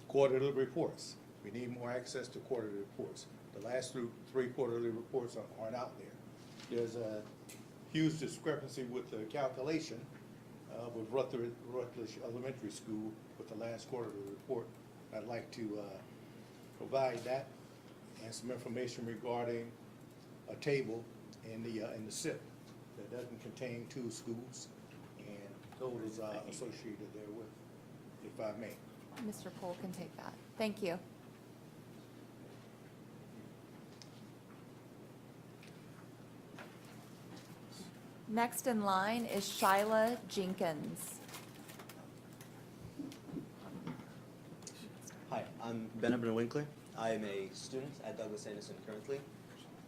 Quarterly reports. We need more access to quarterly reports. The last 3 quarterly reports aren't out there. There's a huge discrepancy with the calculation with Rutledge Elementary School with the last quarterly report. I'd like to provide that and some information regarding a table in the SIP that doesn't contain 2 schools and totals associated therewith, if I may. Mr. Poole can take that. Thank you. Next in line is Shyla Jenkins. Hi, I'm Ben Ebner Winkler. I am a student at Douglas Anderson currently.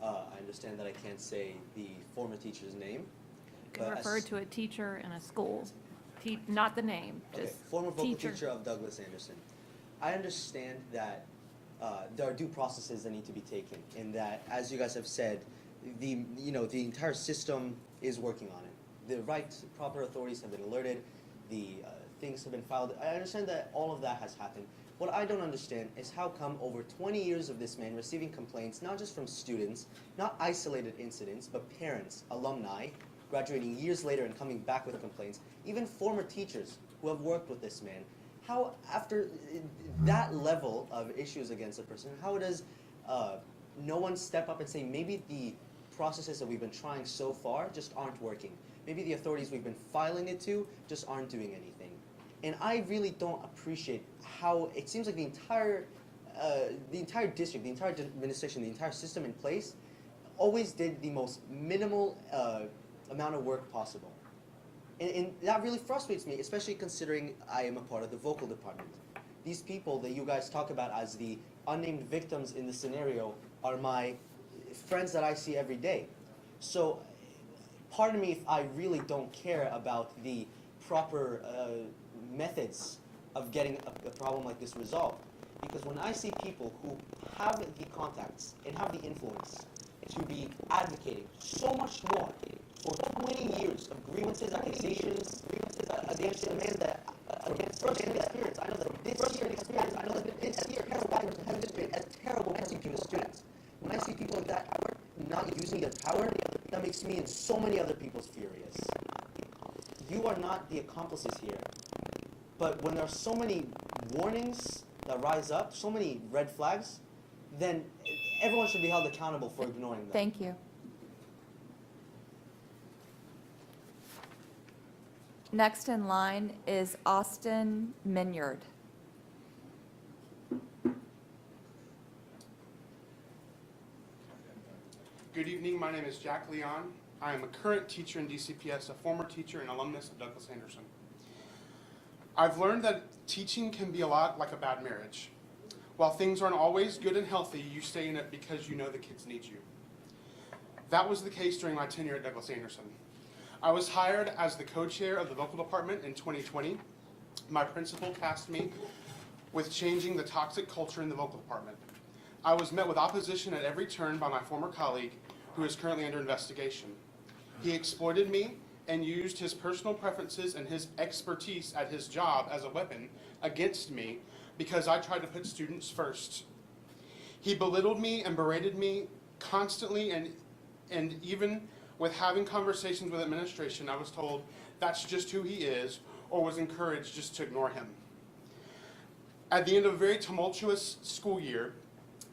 I understand that I can't say the former teacher's name. You can refer to a teacher in a school, not the name, Okay, just former vocal teacher. teacher of Douglas Anderson. I understand that there are due processes that need to be taken, and that, as you guys have said, the entire system is working on it. The right proper authorities have been alerted. The things have been filed. I understand that all of that has happened. What I don't understand is how come over 20 years of this man receiving complaints, not just from students, not isolated incidents, but parents, alumni, graduating years later and coming back with complaints, even former teachers who have worked with this man, how after that level of issues against a person, how does no one step up and say maybe the processes that we've been trying so far just aren't working? Maybe the authorities we've been filing it to just aren't doing anything. And I really don't appreciate how it seems like the entire district, the entire administration, the entire system in place always did the most minimal amount of work possible. And that really frustrates me, especially considering I am a part of the vocal department. These people that you guys talk about as the unnamed victims in the scenario are my friends that I see every day. So pardon me if I really don't care about the proper methods of getting a problem like this resolved. Because when I see people who have the contacts and have the influence to be advocating so much more for 20 years of grievances, accusations, against demands that against first-hand experience. I know that this year experience, I know that this year has been a terrible message to the students. When I see people like that not using their power, that makes me and so many other people furious. You are not the accomplices here. But when there are so many warnings that rise up, so many red flags, then everyone should be held accountable for ignoring them. Thank you. Next in line is Austin Minyard. Good evening, my name is Jack Leon. I am a current teacher in DCPS, a former teacher and alumnus of Douglas Anderson. I've learned that teaching can be a lot like a bad marriage. While things aren't always good and healthy, you stay in it because you know the kids need you. That was the case during my tenure at Douglas Anderson. I was hired as the co-chair of the vocal department in 2020. My principal tasked me with changing the toxic culture in the vocal department. I was met with opposition at every turn by my former colleague, who is currently under investigation. He exploited me and used his personal preferences and his expertise at his job as a weapon against me because I tried to put students first. He belittled me and berated me constantly, and even with having conversations with administration, I was told that's just who he is, or was encouraged just to ignore him. At the end of a very tumultuous school year,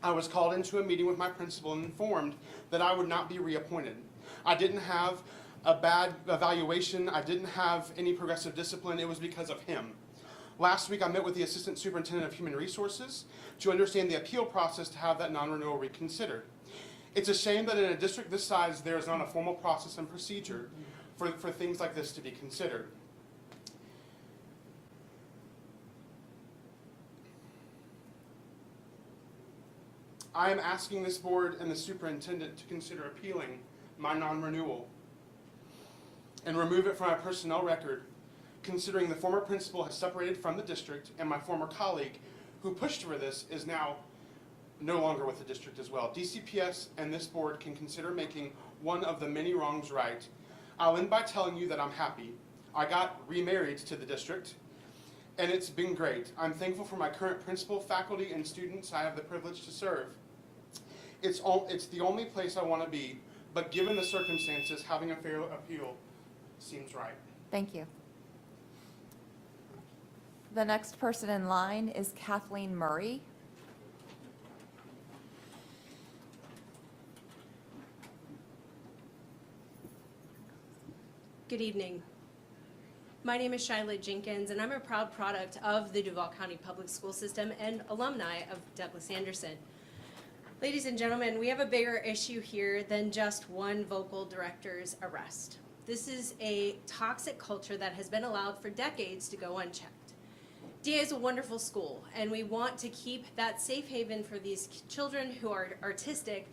I was called into a meeting with my principal and informed that I would not be reappointed. I didn't have a bad evaluation. I didn't have any progressive discipline. It was because of him. Last week, I met with the Assistant Superintendent of Human Resources to understand the appeal process to have that non-renewal reconsidered. It's a shame that in a district this size, there is not a formal process and procedure for things like this to be considered. I am asking this board and the superintendent to consider appealing my non-renewal and remove it from my personnel record, considering the former principal has separated from the district and my former colleague who pushed for this is now no longer with the district as well. DCPS and this board can consider making one of the many wrongs right. I'll end by telling you that I'm happy. I got remarried to the district, and it's been great. I'm thankful for my current principal, faculty, and students I have the privilege to serve. It's the only place I want to be, but given the circumstances, having a fair appeal seems right. Thank you. The next person in line is Kathleen Murray. Good evening. My name is Shyla Jenkins, and I'm a proud product of the Duval County Public School System and alumni of Douglas Anderson. Ladies and gentlemen, we have a bigger issue here than just one vocal director's arrest. This is a toxic culture that has been allowed for decades to go unchecked. DA is a wonderful school, and we want to keep that safe haven for these children who are artistic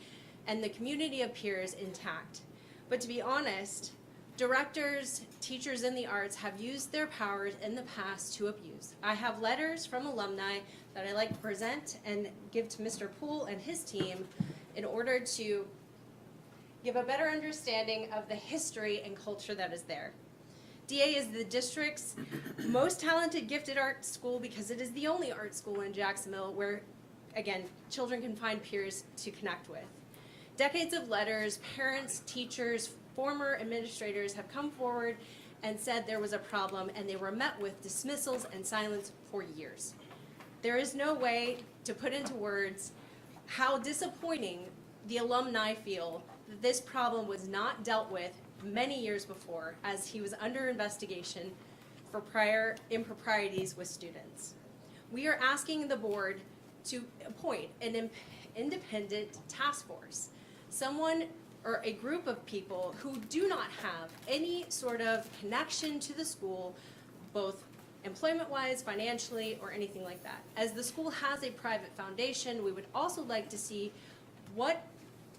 and the community of peers intact. But to be honest, directors, teachers in the arts have used their powers in the past to abuse. I have letters from alumni that I like to present and give to Mr. Poole and his team in order to give a better understanding of the history and culture that is there. DA is the district's most talented gifted art school because it is the only art school in Jacksonville where, again, children can find peers to connect with. Decades of letters, parents, teachers, former administrators have come forward and said there was a problem, and they were met with dismissals and silence for years. There is no way to put into words how disappointing the alumni feel that this problem was not dealt with many years before, as he was under investigation for prior improprieties with students. We are asking the board to appoint an independent task force, someone or a group of people who do not have any sort of connection to the school, both employment-wise, financially, or anything like that. As the school has a private foundation, we would also like to see what,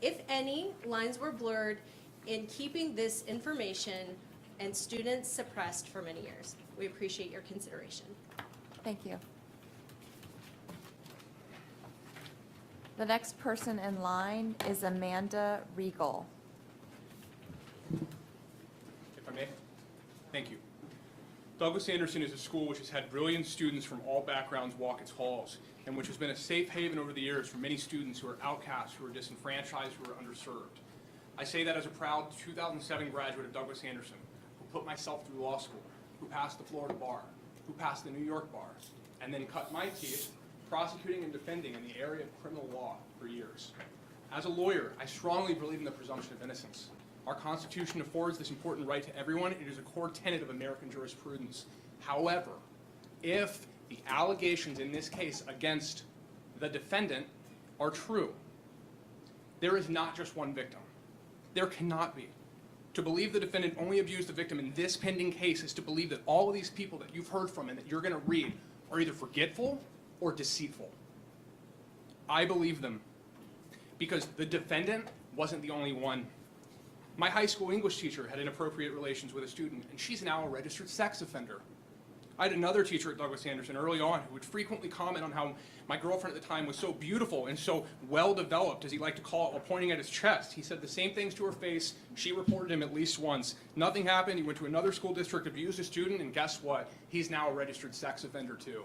if any, lines were blurred in keeping this information and students suppressed for many years. We appreciate your consideration. Thank you. The next person in line is Amanda Regal. If I may. Thank you. Douglas Anderson is a school which has had brilliant students from all backgrounds walk its halls, and which has been a safe haven over the years for many students who are outcasts, who are disenfranchised, who are underserved. I say that as a proud 2007 graduate of Douglas Anderson, who put myself through law school, who passed the Florida bar, who passed the New York bar, and then cut my teeth prosecuting and defending in the area of criminal law for years. As a lawyer, I strongly believe in the presumption of innocence. Our Constitution affords this important right to everyone. It is a core tenet of American jurisprudence. However, if the allegations in this case against the defendant are true, there is not just one victim. There cannot be. To believe the defendant only abused the victim in this pending case is to believe that all of these people that you've heard from and that you're going to read are either forgetful or deceitful. I believe them because the defendant wasn't the only one. My high school English teacher had inappropriate relations with a student, and she's now a registered sex offender. I had another teacher at Douglas Anderson early on who would frequently comment on how my girlfriend at the time was so beautiful and so well-developed, as he liked to call it, while pointing at his chest. He said the same things to her face. She reported him at least once. Nothing happened. He went to another school district, abused a student, and guess what? He's now a registered sex offender too.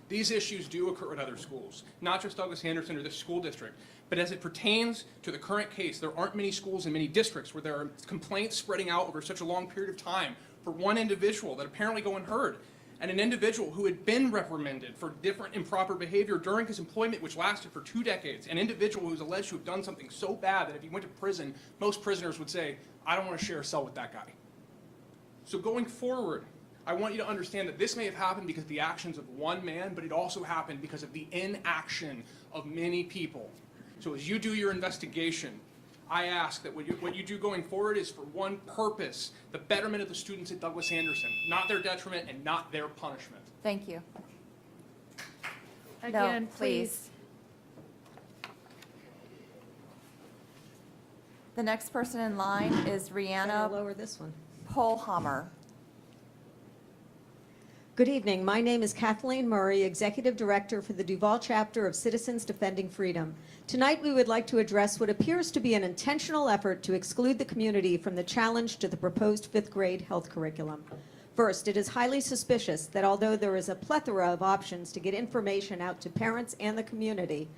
These issues do occur at other schools, not just Douglas Anderson or this school district, but as it pertains to the current case, there aren't many schools in many districts where there are complaints spreading out over such a long period of time for one individual that apparently go unheard, and an individual who had been reprimanded for different improper behavior during his employment, which lasted for 2 decades, an individual who was alleged to have done something so bad that if he went to prison, most prisoners would say, I don't want to share a cell with that guy. So going forward, I want you to understand that this may have happened because of the actions of one man, but it also happened because of the inaction of many people. So as you do your investigation, I ask that what you do going forward is for one purpose, the betterment of the students at Douglas Anderson, not their detriment and not their punishment. Thank you. Again, No, please. The next person in line is Rihanna Lower this one. Polhammer. Good evening. My name is Kathleen Murray, Executive Director for the Duval Chapter of Citizens Defending Freedom. Tonight, we would like to address what appears to be an intentional effort to exclude the community from the challenge to the proposed 5th grade health curriculum. First, it is highly suspicious that although there is a plethora of options to get information out to parents and the community,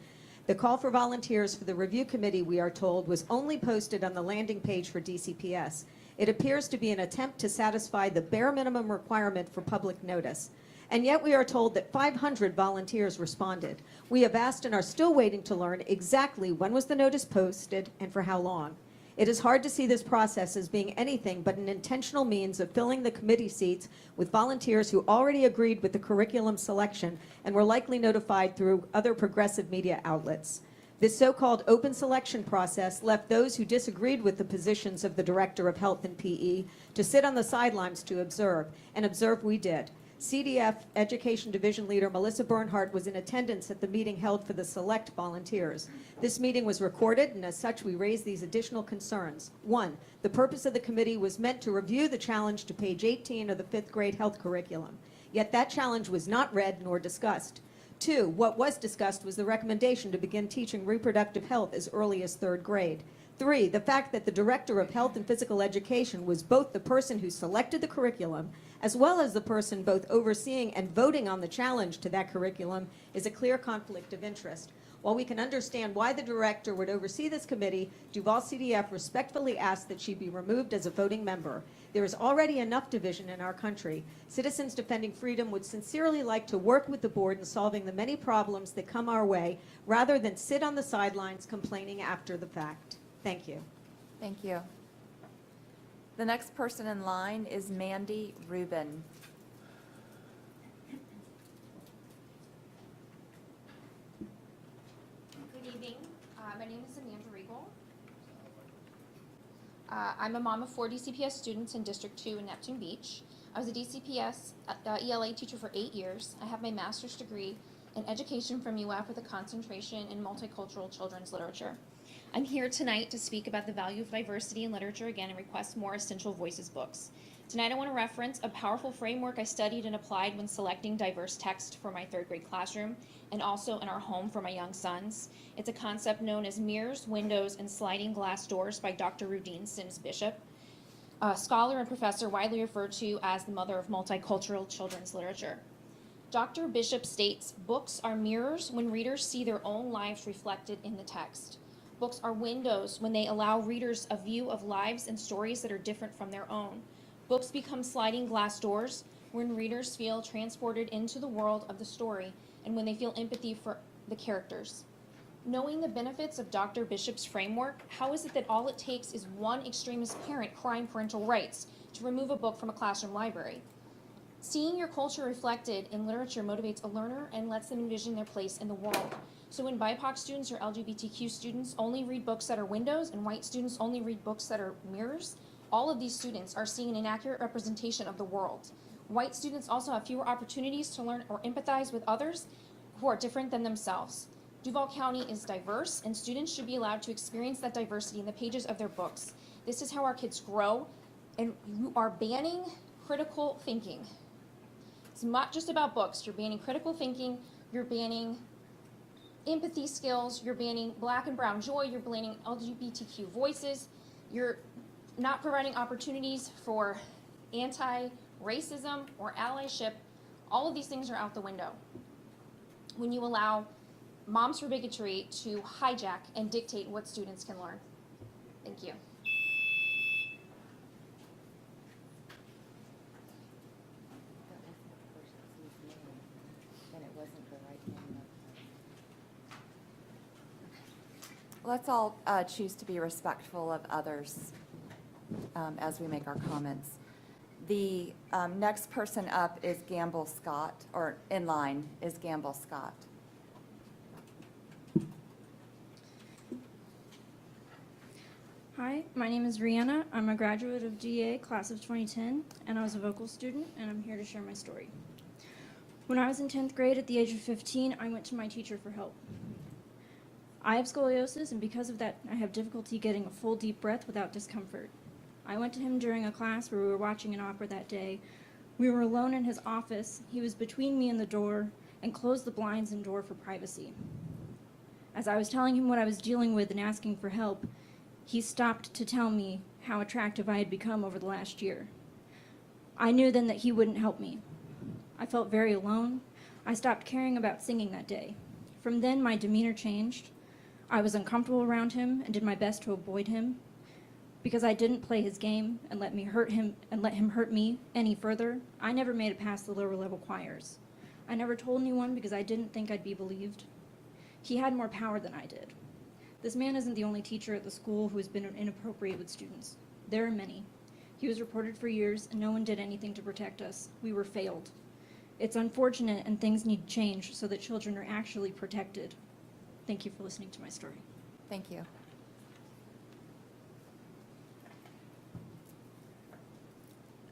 the call for volunteers for the review committee, we are told, was only posted on the landing page for DCPS. It appears to be an attempt to satisfy the bare minimum requirement for public notice. And yet we are told that 500 volunteers responded. We have asked and are still waiting to learn exactly when was the notice posted and for how long. It is hard to see this process as being anything but an intentional means of filling the committee seats with volunteers who already agreed with the curriculum selection and were likely notified through other progressive media outlets. This so-called open selection process left those who disagreed with the positions of the Director of Health and PE to sit on the sidelines to observe, and observe we did. CDF Education Division Leader Melissa Bernhardt was in attendance at the meeting held for the select volunteers. This meeting was recorded, and as such, we raised these additional concerns. 1, the purpose of the committee was meant to review the challenge to page 18 of the 5th grade health curriculum. Yet that challenge was not read nor discussed. 2, what was discussed was the recommendation to begin teaching reproductive health as early as 3rd grade. 3, the fact that the Director of Health and Physical Education was both the person who selected the curriculum as well as the person both overseeing and voting on the challenge to that curriculum is a clear conflict of interest. While we can understand why the director would oversee this committee, Duval CDF respectfully asks that she be removed as a voting member. There is already enough division in our country. Citizens Defending Freedom would sincerely like to work with the board in solving the many problems that come our way, rather than sit on the sidelines complaining after the fact. Thank you. Thank you. The next person in line is Mandy Rubin. Good evening. My name is Amanda Regal. I'm a mom of 4 DCPS students in District 2 in Neptune Beach. I was a DCPS ELA teacher for 8 years. I have my master's degree in education from UF with a concentration in multicultural children's literature. I'm here tonight to speak about the value of diversity in literature again and request more Essential Voices books. Tonight I want to reference a powerful framework I studied and applied when selecting diverse text for my 3rd grade classroom and also in our home for my young sons. It's a concept known as Mirrors, Windows, and Sliding Glass Doors by Dr. Rudine Sims Bishop, a scholar and professor widely referred to as the mother of multicultural children's literature. Dr. Bishop states, books are mirrors when readers see their own lives reflected in the text. Books are windows when they allow readers a view of lives and stories that are different from their own. Books become sliding glass doors when readers feel transported into the world of the story and when they feel empathy for the characters. Knowing the benefits of Dr. Bishop's framework, how is it that all it takes is one extremist parent crying parental rights to remove a book from a classroom library? Seeing your culture reflected in literature motivates a learner and lets them envision their place in the world. So when BIPOC students or LGBTQ students only read books that are windows and white students only read books that are mirrors, all of these students are seeing an inaccurate representation of the world. White students also have fewer opportunities to learn or empathize with others who are different than themselves. Duval County is diverse, and students should be allowed to experience that diversity in the pages of their books. This is how our kids grow, and you are banning critical thinking. It's not just about books. You're banning critical thinking, you're banning empathy skills, you're banning black and brown joy, you're banning LGBTQ voices, you're not providing opportunities for anti-racism or allyship. All of these things are out the window when you allow Moms for Bigotry to hijack and dictate what students can learn. Thank you. Let's all choose to be respectful of others as we make our comments. The next person up is Gamble Scott, or in line is Gamble Scott. Hi, my name is Rihanna. I'm a graduate of GA, class of 2010, and I was a vocal student, and I'm here to share my story. When I was in 10th grade at the age of 15, I went to my teacher for help. I have scoliosis, and because of that, I have difficulty getting a full deep breath without discomfort. I went to him during a class where we were watching an opera that day. We were alone in his office. He was between me and the door and closed the blinds and door for privacy. As I was telling him what I was dealing with and asking for help, he stopped to tell me how attractive I had become over the last year. I knew then that he wouldn't help me. I felt very alone. I stopped caring about singing that day. From then, my demeanor changed. I was uncomfortable around him and did my best to avoid him. Because I didn't play his game and let him hurt me any further, I never made it past the lower level choirs. I never told anyone because I didn't think I'd be believed. He had more power than I did. This man isn't the only teacher at the school who has been inappropriate with students. There are many. He was reported for years and no one did anything to protect us. We were failed. It's unfortunate and things need to change so that children are actually protected. Thank you for listening to my story. Thank you.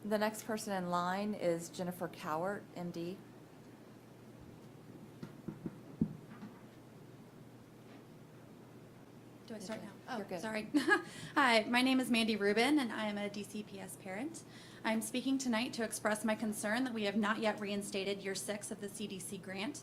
The next person in line is Jennifer Cowart, MD. Do I start now? You're Oh, good. sorry. Hi, my name is Mandy Rubin, and I am a DCPS parent. I'm speaking tonight to express my concern that we have not yet reinstated year 6 of the CDC grant.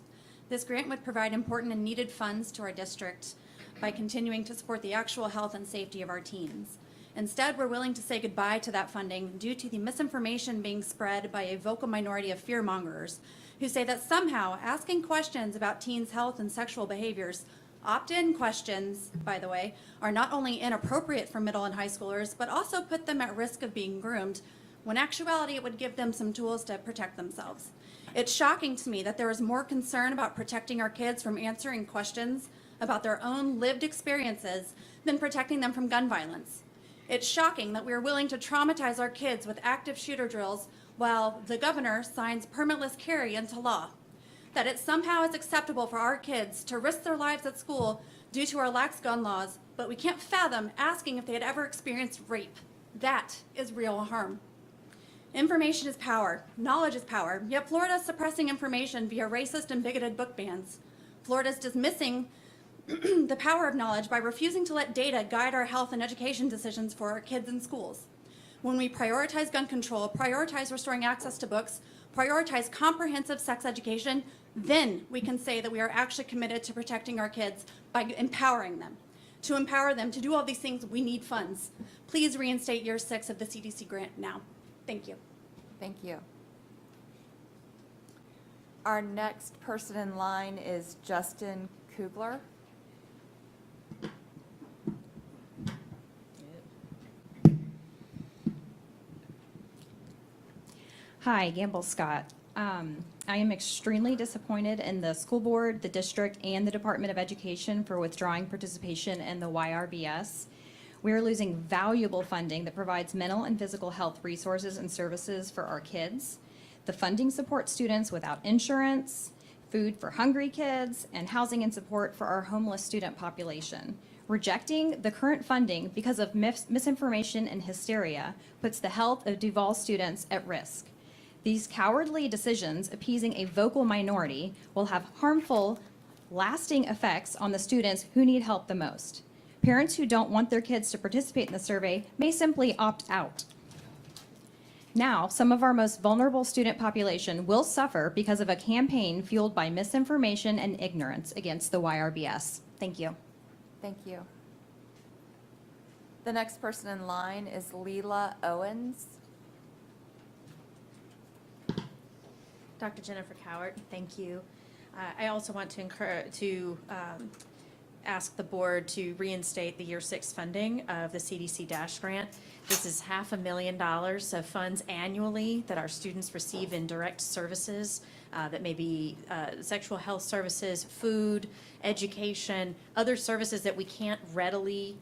This grant would provide important and needed funds to our district by continuing to support the actual health and safety of our teens. Instead, we're willing to say goodbye to that funding due to the misinformation being spread by a vocal minority of fearmongers who say that somehow asking questions about teens' health and sexual behaviors, opt-in questions, by the way, are not only inappropriate for middle and high schoolers, but also put them at risk of being groomed, when actuality it would give them some tools to protect themselves. It's shocking to me that there is more concern about protecting our kids from answering questions about their own lived experiences than protecting them from gun violence. It's shocking that we are willing to traumatize our kids with active shooter drills while the governor signs permitless carry into law. That it somehow is acceptable for our kids to risk their lives at school due to our lax gun laws, but we can't fathom asking if they had ever experienced rape. That is real harm. Information is power. Knowledge is power. Yet Florida is suppressing information via racist and bigoted book bans. Florida is dismissing the power of knowledge by refusing to let data guide our health and education decisions for our kids in schools. When we prioritize gun control, prioritize restoring access to books, prioritize comprehensive sex education, then we can say that we are actually committed to protecting our kids by empowering them. To empower them to do all these things, we need funds. Please reinstate year 6 of the CDC grant now. Thank you. Thank you. Our next person in line is Justin Kugler. Hi, Gamble Scott. I am extremely disappointed in the school board, the district, and the Department of Education for withdrawing participation in the YRBS. We are losing valuable funding that provides mental and physical health resources and services for our kids. The funding supports students without insurance, food for hungry kids, and housing and support for our homeless student population. Rejecting the current funding because of misinformation and hysteria puts the health of Duval students at risk. These cowardly decisions appeasing a vocal minority will have harmful, lasting effects on the students who need help the most. Parents who don't want their kids to participate in the survey may simply opt out. Now, some of our most vulnerable student population will suffer because of a campaign fueled by misinformation and ignorance against the YRBS. Thank you. Thank you. The next person in line is Leela Owens. Dr. Jennifer Cowart, thank you. I also want to ask the board to reinstate the year 6 funding of the CDC Dash grant. This is $500,000 of funds annually that our students receive in direct services that may be sexual health services, food, education, other services that we can't readily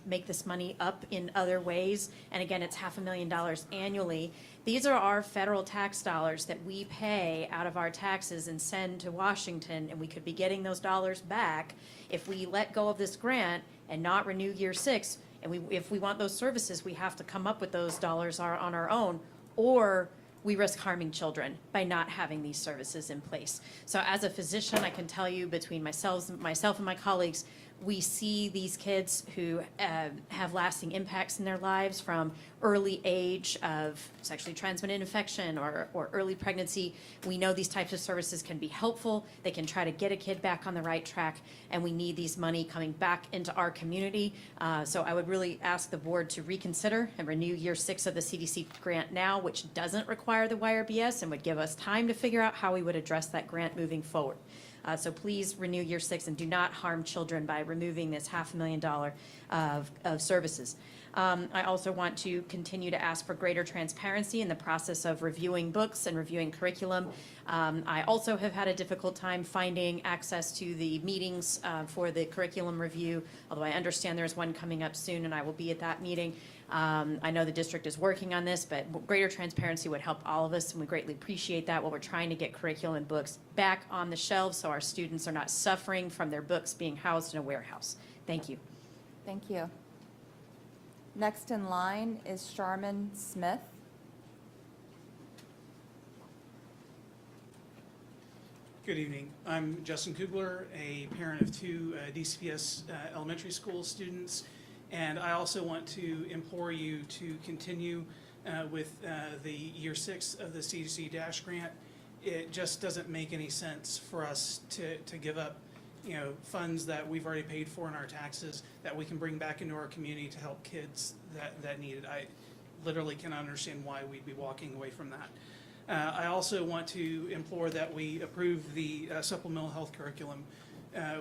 make this money up in other ways. And again, it's $500,000 annually. These are our federal tax dollars that we pay out of our taxes and send to Washington, and we could be getting those dollars back if we let go of this grant and not renew year 6. And if we want those services, we have to come up with those dollars on our own, or we risk harming children by not having these services in place. So as a physician, I can tell you between myself and my colleagues, we see these kids who have lasting impacts in their lives from early age of sexually transmitted infection or early pregnancy. We know these types of services can be helpful. They can try to get a kid back on the right track, and we need these money coming back into our community. So I would really ask the board to reconsider and renew year 6 of the CDC grant now, which doesn't require the YRBS and would give us time to figure out how we would address that grant moving forward. So please renew year 6 and do not harm children by removing this $500,000 of services. I also want to continue to ask for greater transparency in the process of reviewing books and reviewing curriculum. I also have had a difficult time finding access to the meetings for the curriculum review, although I understand there's one coming up soon and I will be at that meeting. I know the district is working on this, but greater transparency would help all of us, and we greatly appreciate that while we're trying to get curriculum and books back on the shelves so our students are not suffering from their books being housed in a warehouse. Thank you. Thank you. Next in line is Charmin Smith. Good evening. I'm Justin Kugler, a parent of two DCPS elementary school students, and I also want to implore you to continue with the year 6 of the CDC Dash grant. It just doesn't make any sense for us to give up, funds that we've already paid for in our taxes that we can bring back into our community to help kids that need it. I literally cannot understand why we'd be walking away from that. I also want to implore that we approve the supplemental health curriculum.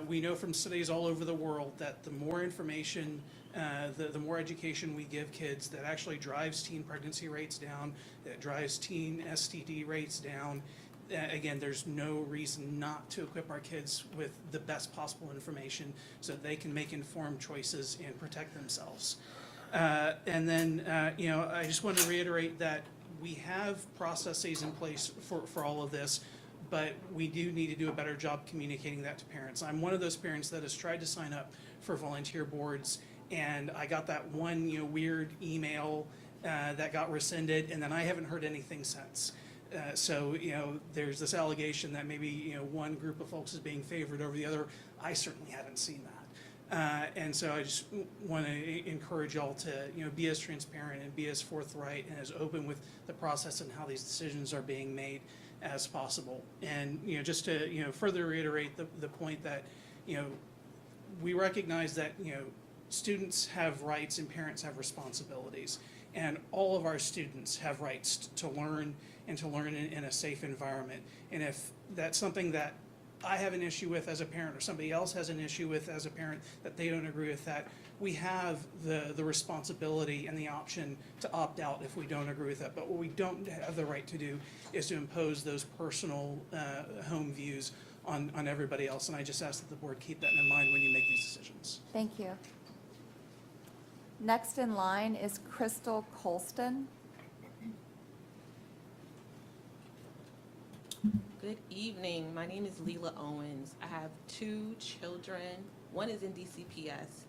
We know from studies all over the world that the more information, the more education we give kids, that actually drives teen pregnancy rates down, that drives teen STD rates down. Again, there's no reason not to equip our kids with the best possible information so that they can make informed choices and protect themselves. And then, I just want to reiterate that we have processes in place for all of this, but we do need to do a better job communicating that to parents. I'm one of those parents that has tried to sign up for volunteer boards, and I got that one weird email that got rescinded, and then I haven't heard anything since. So there's this allegation that maybe one group of folks is being favored over the other. I certainly haven't seen that. And so I just want to encourage y'all to be as transparent and be as forthright and as open with the process and how these decisions are being made as possible. And just to further reiterate the point that we recognize that students have rights and parents have responsibilities, and all of our students have rights to learn and to learn in a safe environment. And if that's something that I have an issue with as a parent, or somebody else has an issue with as a parent, that they don't agree with that, we have the responsibility and the option to opt out if we don't agree with that. But what we don't have the right to do is to impose those personal home views on everybody else. And I just ask that the board keep that in mind when you make these decisions. Thank you. Next in line is Crystal Colston. Good evening. My name is Leela Owens. I have two children. One is in DCPS,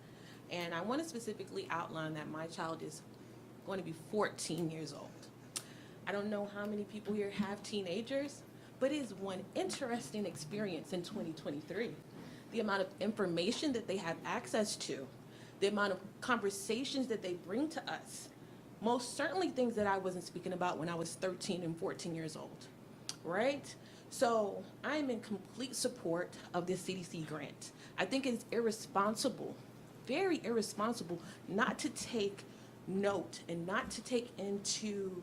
and I want to specifically outline that my child is going to be 14 years old. I don't know how many people here have teenagers, but it is one interesting experience in 2023. The amount of information that they have access to, the amount of conversations that they bring to us, most certainly things that I wasn't speaking about when I was 13 and 14 years old, right? So I'm in complete support of this CDC grant. I think it's irresponsible, very irresponsible, not to take note and not to take into,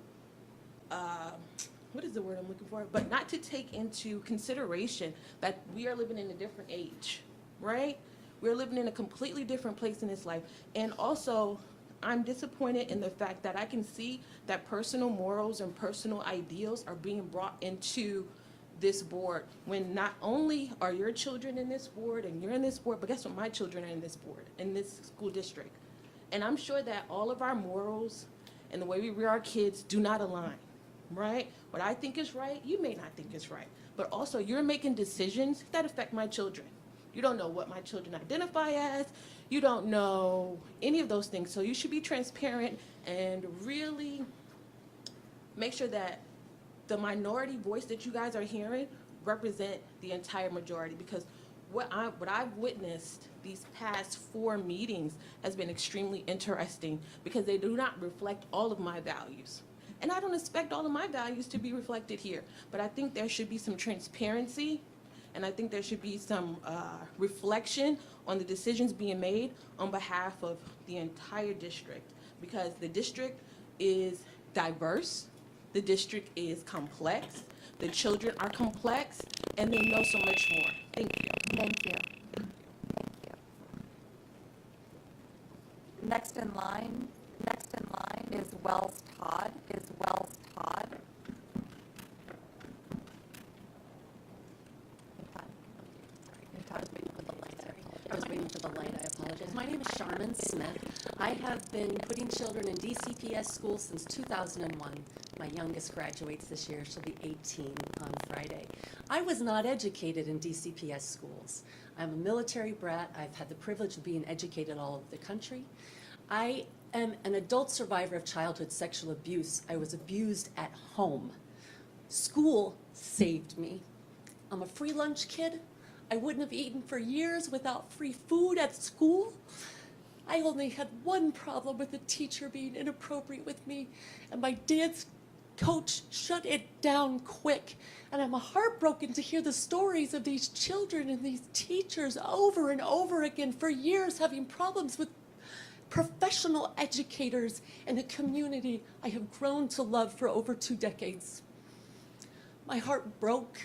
what is the word I'm looking for? But not to take into consideration that we are living in a different age, right? We're living in a completely different place in this life. And also, I'm disappointed in the fact that I can see that personal morals and personal ideals are being brought into this board, when not only are your children in this board and you're in this board, but guess what, my children are in this board, in this school district. And I'm sure that all of our morals and the way we rear our kids do not align, right? What I think is right, you may not think is right. But also, you're making decisions that affect my children. You don't know what my children identify as. You don't know any of those things. So you should be transparent and really make sure that the minority voice that you guys are hearing represent the entire majority, because what I've witnessed these past 4 meetings has been extremely interesting, because they do not reflect all of my values. And I don't expect all of my values to be reflected here, but I think there should be some transparency, and I think there should be some reflection on the decisions being made on behalf of the entire district, because the district is diverse. The district is complex. The children are complex, and they know so much more. Thank you. Thank you. Thank you. Next in line is Wells Todd. I was waiting for the light, I apologize. My name is Charmin Smith. I have been putting children in DCPS schools since 2001. My youngest graduates this year. She'll be 18 on Friday. I was not educated in DCPS schools. I'm a military brat. I've had the privilege of being educated all over the country. I am an adult survivor of childhood sexual abuse. I was abused at home. School saved me. I'm a free lunch kid. I wouldn't have eaten for years without free food at school. I only had one problem with a teacher being inappropriate with me, and my dance coach shut it down quick. And I'm heartbroken to hear the stories of these children and these teachers over and over again for years having problems with professional educators in a community I have grown to love for over 2 decades. My heart broke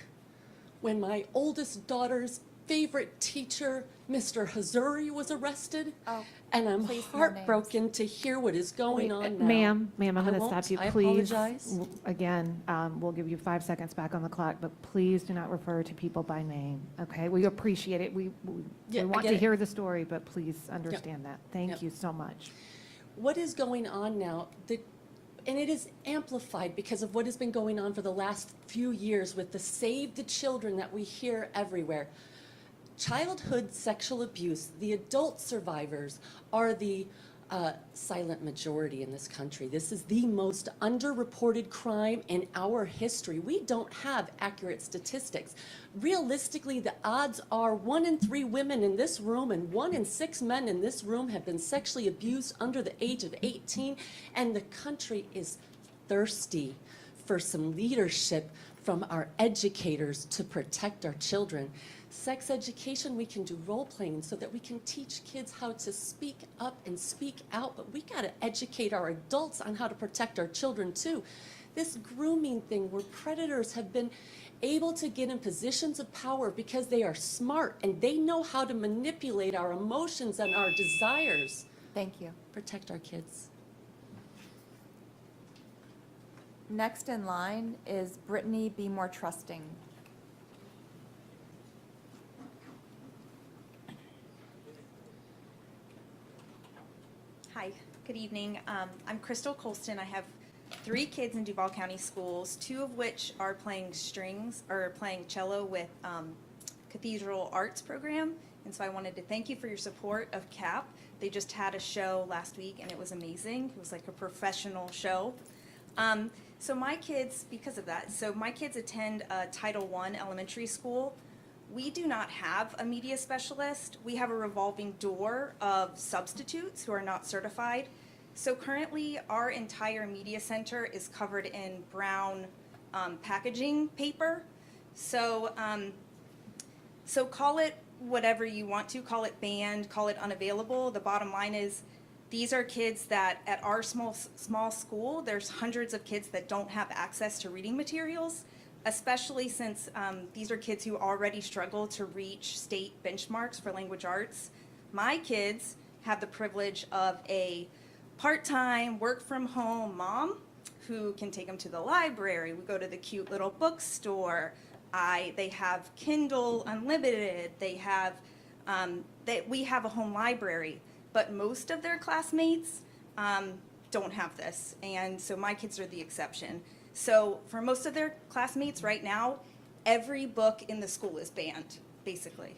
when my oldest daughter's favorite teacher, Mr. Hazuri, was arrested. Oh, and I'm please, no heartbroken to hear what is going on now. Ma'am, I'm I going to won't. stop you, I please. apologize. Again, we'll give you 5 seconds back on the clock, but please do not refer to people by name, okay? We appreciate it. We Yeah, I want get to it. hear the story, but please understand that. Thank Yep. you so much. What is going on now, and it is amplified because of what has been going on for the last few years with the Save the Children that we hear everywhere. Childhood sexual abuse, the adult survivors are the silent majority in this country. This is the most underreported crime in our history. We don't have accurate statistics. Realistically, the odds are 1 in 3 women in this room and 1 in 6 men in this room have been sexually abused under the age of 18, and the country is thirsty for some leadership from our educators to protect our children. Sex education, we can do role playing so that we can teach kids how to speak up and speak out, but we got to educate our adults on how to protect our children too. This grooming thing where predators have been able to get in positions of power because they are smart and they know how to manipulate our emotions and our desires. Thank you. Protect our kids. Next in line is Brittany Be More Trusting. Hi, good evening. I'm Crystal Colston. I have 3 kids in Duval County Schools, 2 of which are playing strings or playing cello with Cathedral Arts Program. And so I wanted to thank you for your support of CAP. They just had a show last week and it was amazing. It was like a professional show. So my kids, because of that, my kids attend Title I elementary school. We do not have a media specialist. We have a revolving door of substitutes who are not certified. So currently, our entire media center is covered in brown packaging paper. So call it whatever you want to, call it banned, call it unavailable. The bottom line is, these are kids that at our small school, there's hundreds of kids that don't have access to reading materials, especially since these are kids who already struggle to reach state benchmarks for language arts. My kids have the privilege of a part-time, work-from-home mom who can take them to the library. We go to the cute little bookstore. They have Kindle Unlimited. They have, we have a home library. But most of their classmates don't have this, and so my kids are the exception. So for most of their classmates right now, every book in the school is banned, basically.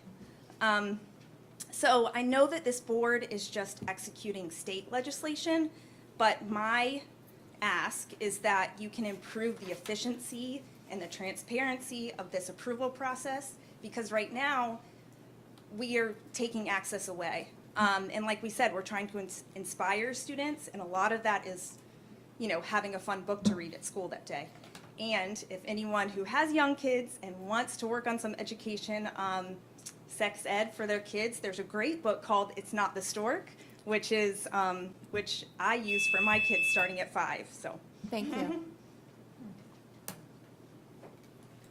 So I know that this board is just executing state legislation, but my ask is that you can improve the efficiency and the transparency of this approval process, because right now we are taking access away. And like we said, we're trying to inspire students, and a lot of that is, having a fun book to read at school that day. And if anyone who has young kids and wants to work on some education, sex ed for their kids, there's a great book called It's Not the Stork, which I use for my kids starting at 5. So Thank you.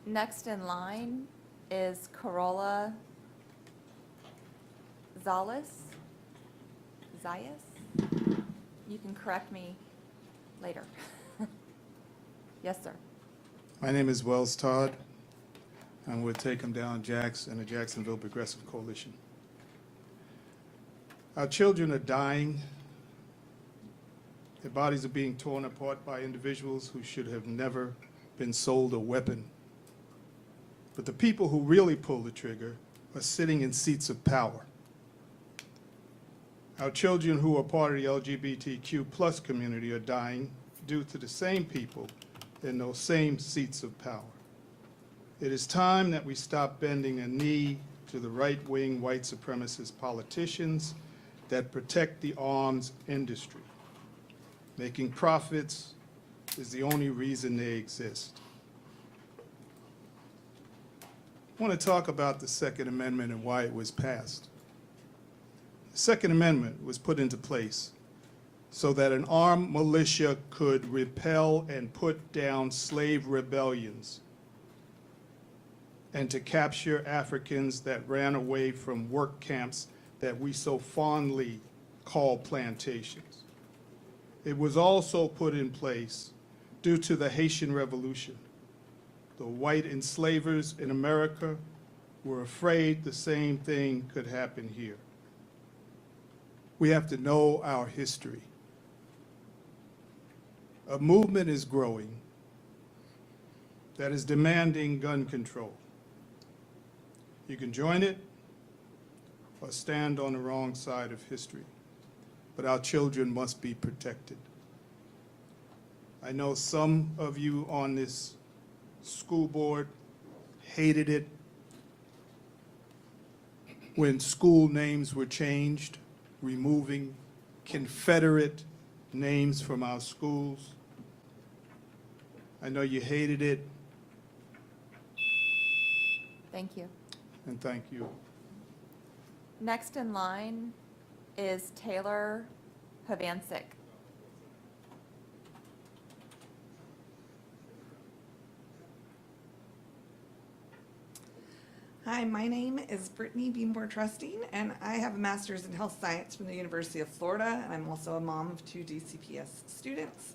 Next in line is Corolla Zayas. You can correct me later. Yes, sir. My name is Wells Todd. I'm with Take 'em Down Jacks and the Jacksonville Progressive Coalition. Our children are dying. Their bodies are being torn apart by individuals who should have never been sold a weapon. But the people who really pull the trigger are sitting in seats of power. Our children who are part of the LGBTQ+ community are dying due to the same people in those same seats of power. It is time that we stop bending a knee to the right-wing white supremacist politicians that protect the arms industry. Making profits is the only reason they exist. I want to talk about the Second Amendment and why it was passed. The Second Amendment was put into place so that an armed militia could repel and put down slave rebellions and to capture Africans that ran away from work camps that we so fondly call plantations. It was also put in place due to the Haitian Revolution. The white enslavers in America were afraid the same thing could happen here. We have to know our history. A movement is growing that is demanding gun control. You can join it or stand on the wrong side of history, but our children must be protected. I know some of you on this school board hated it when school names were changed, removing Confederate names from our schools. I know you hated it, Thank you. and thank you. Next in line is Taylor Hovansik. Hi, my name is Brittany Beanboard-Trusting, and I have a master's in health science from the University of Florida, and I'm also a mom of 2 DCPS students.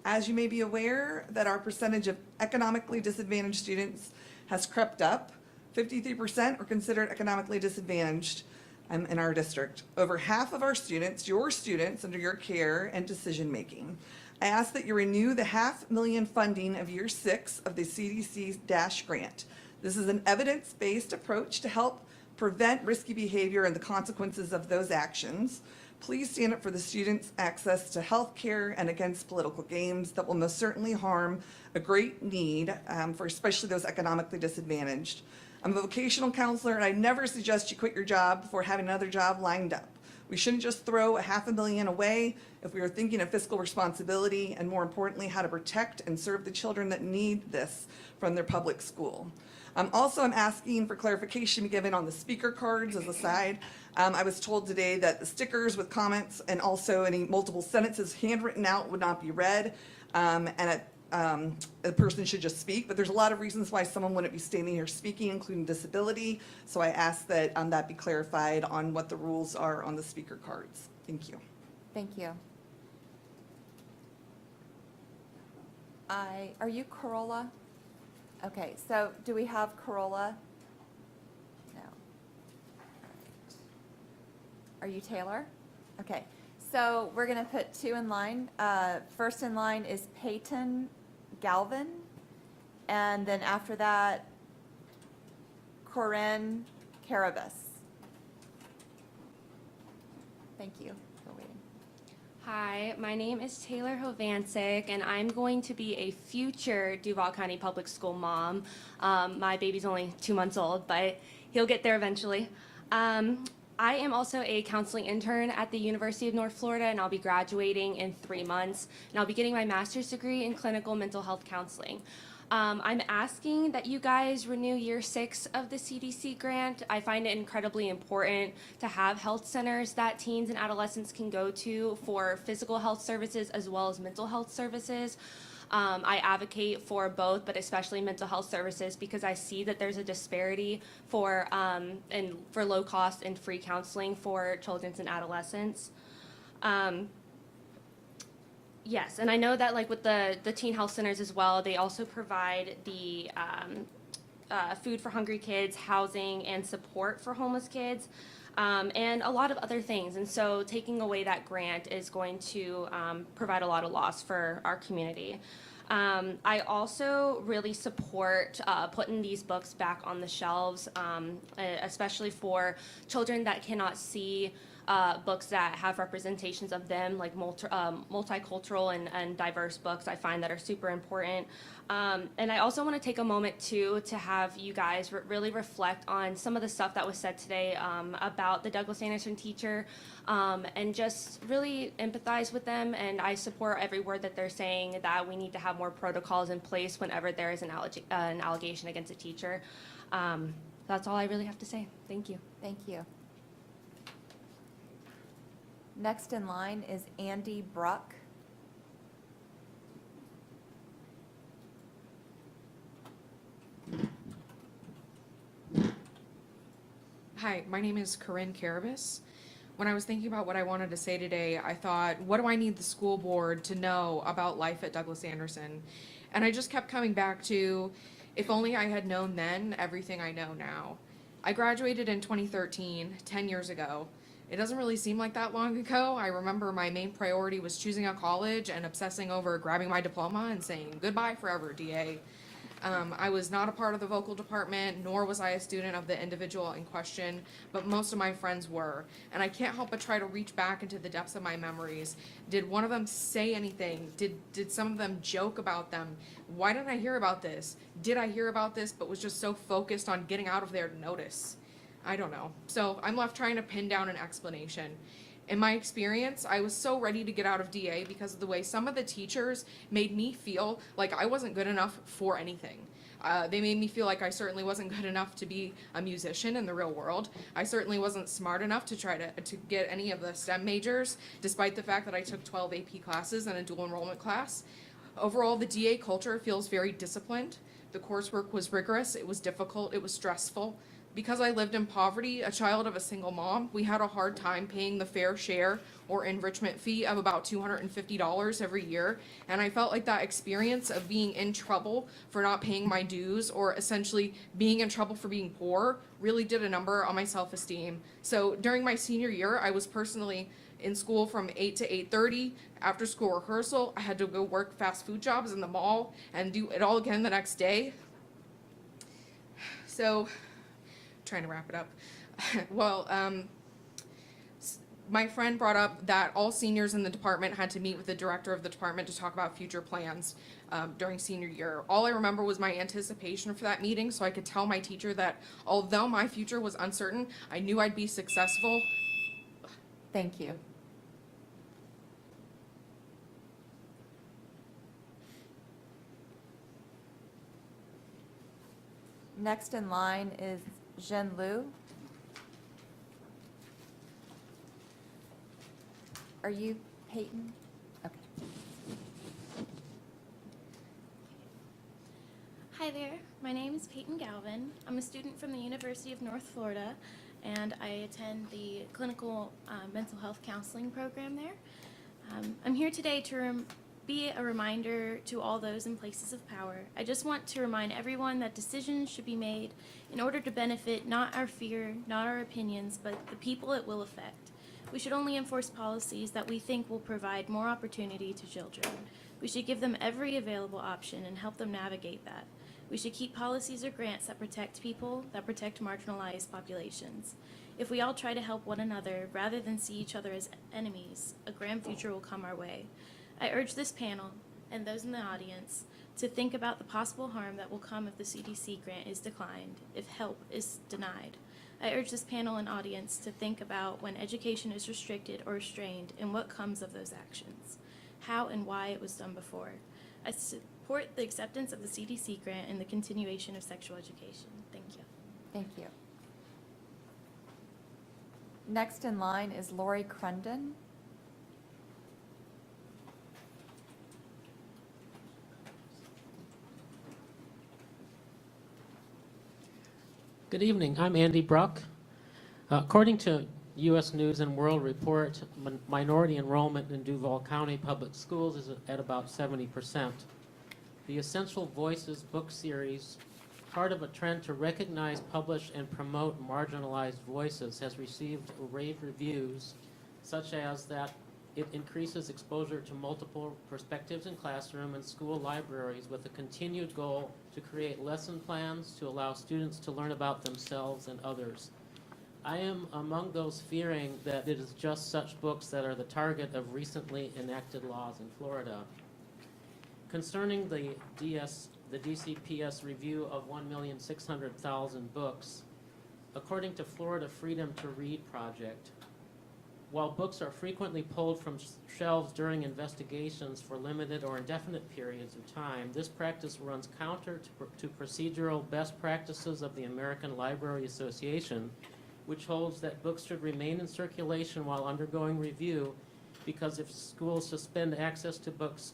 As you may be aware, that our percentage of economically disadvantaged students has crept up. 53% are considered economically disadvantaged in our district. Over half of our students, your students, under your care and decision-making. I ask that you renew the $500,000 funding of year 6 of the CDC DASH grant. This is an evidence-based approach to help prevent risky behavior and the consequences of those actions. Please stand up for the students' access to health care and against political games that will most certainly harm a great need for especially those economically disadvantaged. I'm a vocational counselor, and I never suggest you quit your job before having another job lined up. We shouldn't just throw $500,000 away if we are thinking of fiscal responsibility and, more importantly, how to protect and serve the children that need this from their public school. Also, I'm asking for clarification given on the speaker cards as a side. I was told today that the stickers with comments and also any multiple sentences handwritten out would not be read, and a person should just speak, but there's a lot of reasons why someone wouldn't be standing here speaking, including disability, so I ask that that be clarified on what the rules are on the speaker cards. Thank you. Thank you. Are you Corolla? Okay, so do we have Corolla? No. Are you Taylor? Okay, so we're going to put 2 in line. First in line is Peyton Galvin, and then after that, Corinne Carabas. Thank you for waiting. Hi, my name is Taylor Hovansik, and I'm going to be a future Duval County Public School mom. My baby's only 2 months old, but he'll get there eventually. I am also a counseling intern at the University of North Florida, and I'll be graduating in 3 months, and I'll be getting my master's degree in clinical mental health counseling. I'm asking that you guys renew year 6 of the CDC grant. I find it incredibly important to have health centers that teens and adolescents can go to for physical health services as well as mental health services. I advocate for both, but especially mental health services, because I see that there's a disparity for low cost and free counseling for children and adolescents. Yes, and I know that like with the teen health centers as well, they also provide the food for hungry kids, housing, and support for homeless kids, and a lot of other things. And so taking away that grant is going to provide a lot of loss for our community. I also really support putting these books back on the shelves, especially for children that cannot see books that have representations of them, like multicultural and diverse books. I find that are super important. And I also want to take a moment too to have you guys really reflect on some of the stuff that was said today about the Douglas Anderson teacher, and just really empathize with them. And I support every word that they're saying, that we need to have more protocols in place whenever there is an allegation against a teacher. That's all I really have to say. Thank you. Thank you. Next in line is Andy Bruck. Hi, my name is Corinne Carabas. When I was thinking about what I wanted to say today, I thought, what do I need the school board to know about life at Douglas Anderson? And I just kept coming back to, if only I had known then everything I know now. I graduated in 2013, 10 years ago. It doesn't really seem like that long ago. I remember my main priority was choosing a college and obsessing over grabbing my diploma and saying, goodbye forever, DA. I was not a part of the vocal department, nor was I a student of the individual in question, but most of my friends were. And I can't help but try to reach back into the depths of my memories. Did one of them say anything? Did some of them joke about them? Why didn't I hear about this? Did I hear about this but was just so focused on getting out of there to notice? I don't know. So I'm left trying to pin down an explanation. In my experience, I was so ready to get out of DA because of the way some of the teachers made me feel like I wasn't good enough for anything. They made me feel like I certainly wasn't good enough to be a musician in the real world. I certainly wasn't smart enough to try to get any of the STEM majors, despite the fact that I took 12 AP classes and a dual enrollment class. Overall, the DA culture feels very disciplined. The coursework was rigorous, it was difficult, it was stressful. Because I lived in poverty, a child of a single mom, we had a hard time paying the fair share or enrichment fee of about $250 every year. And I felt like that experience of being in trouble for not paying my dues, or essentially being in trouble for being poor, really did a number on my self-esteem. So during my senior year, I was personally in school from 8 to 8:30. After school rehearsal, I had to go work fast food jobs in the mall and do it all again the next day. So, trying to wrap it up. Well, my friend brought up that all seniors in the department had to meet with the director of the department to talk about future plans during senior year. All I remember was my anticipation for that meeting, so I could tell my teacher that although my future was uncertain, I knew I'd be successful. Thank you. Next in line is Zhen Lu. Are you Peyton? Okay. Hi there, my name is Peyton Galvin. I'm a student from the University of North Florida, and I attend the clinical mental health counseling program there. I'm here today to be a reminder to all those in places of power. I just want to remind everyone that decisions should be made in order to benefit not our fear, not our opinions, but the people it will affect. We should only enforce policies that we think will provide more opportunity to children. We should give them every available option and help them navigate that. We should keep policies or grants that protect people, that protect marginalized populations. If we all try to help one another rather than see each other as enemies, a grand future will come our way. I urge this panel and those in the audience to think about the possible harm that will come if the CDC grant is declined, if help is denied. I urge this panel and audience to think about when education is restricted or restrained and what comes of those actions, how and why it was done before. I support the acceptance of the CDC grant and the continuation of sexual education. Thank you. Thank you. Next in line is Lori Crunden. Good evening. I'm Andy Bruck. According to U.S. News and World Report, minority enrollment in Duval County Public Schools is at about 70%. The Essential Voices book series, part of a trend to recognize, publish, and promote marginalized voices, has received rave reviews, such as that it increases exposure to multiple perspectives in classroom and school libraries with a continued goal to create lesson plans to allow students to learn about themselves and others. I am among those fearing that it is just such books that are the target of recently enacted laws in Florida. Concerning the DCPS review of 1,600,000 books, according to Florida Freedom to Read Project, while books are frequently pulled from shelves during investigations for limited or indefinite periods of time, this practice runs counter to procedural best practices of the American Library Association, which holds that books should remain in circulation while undergoing review, because if schools suspend access to books,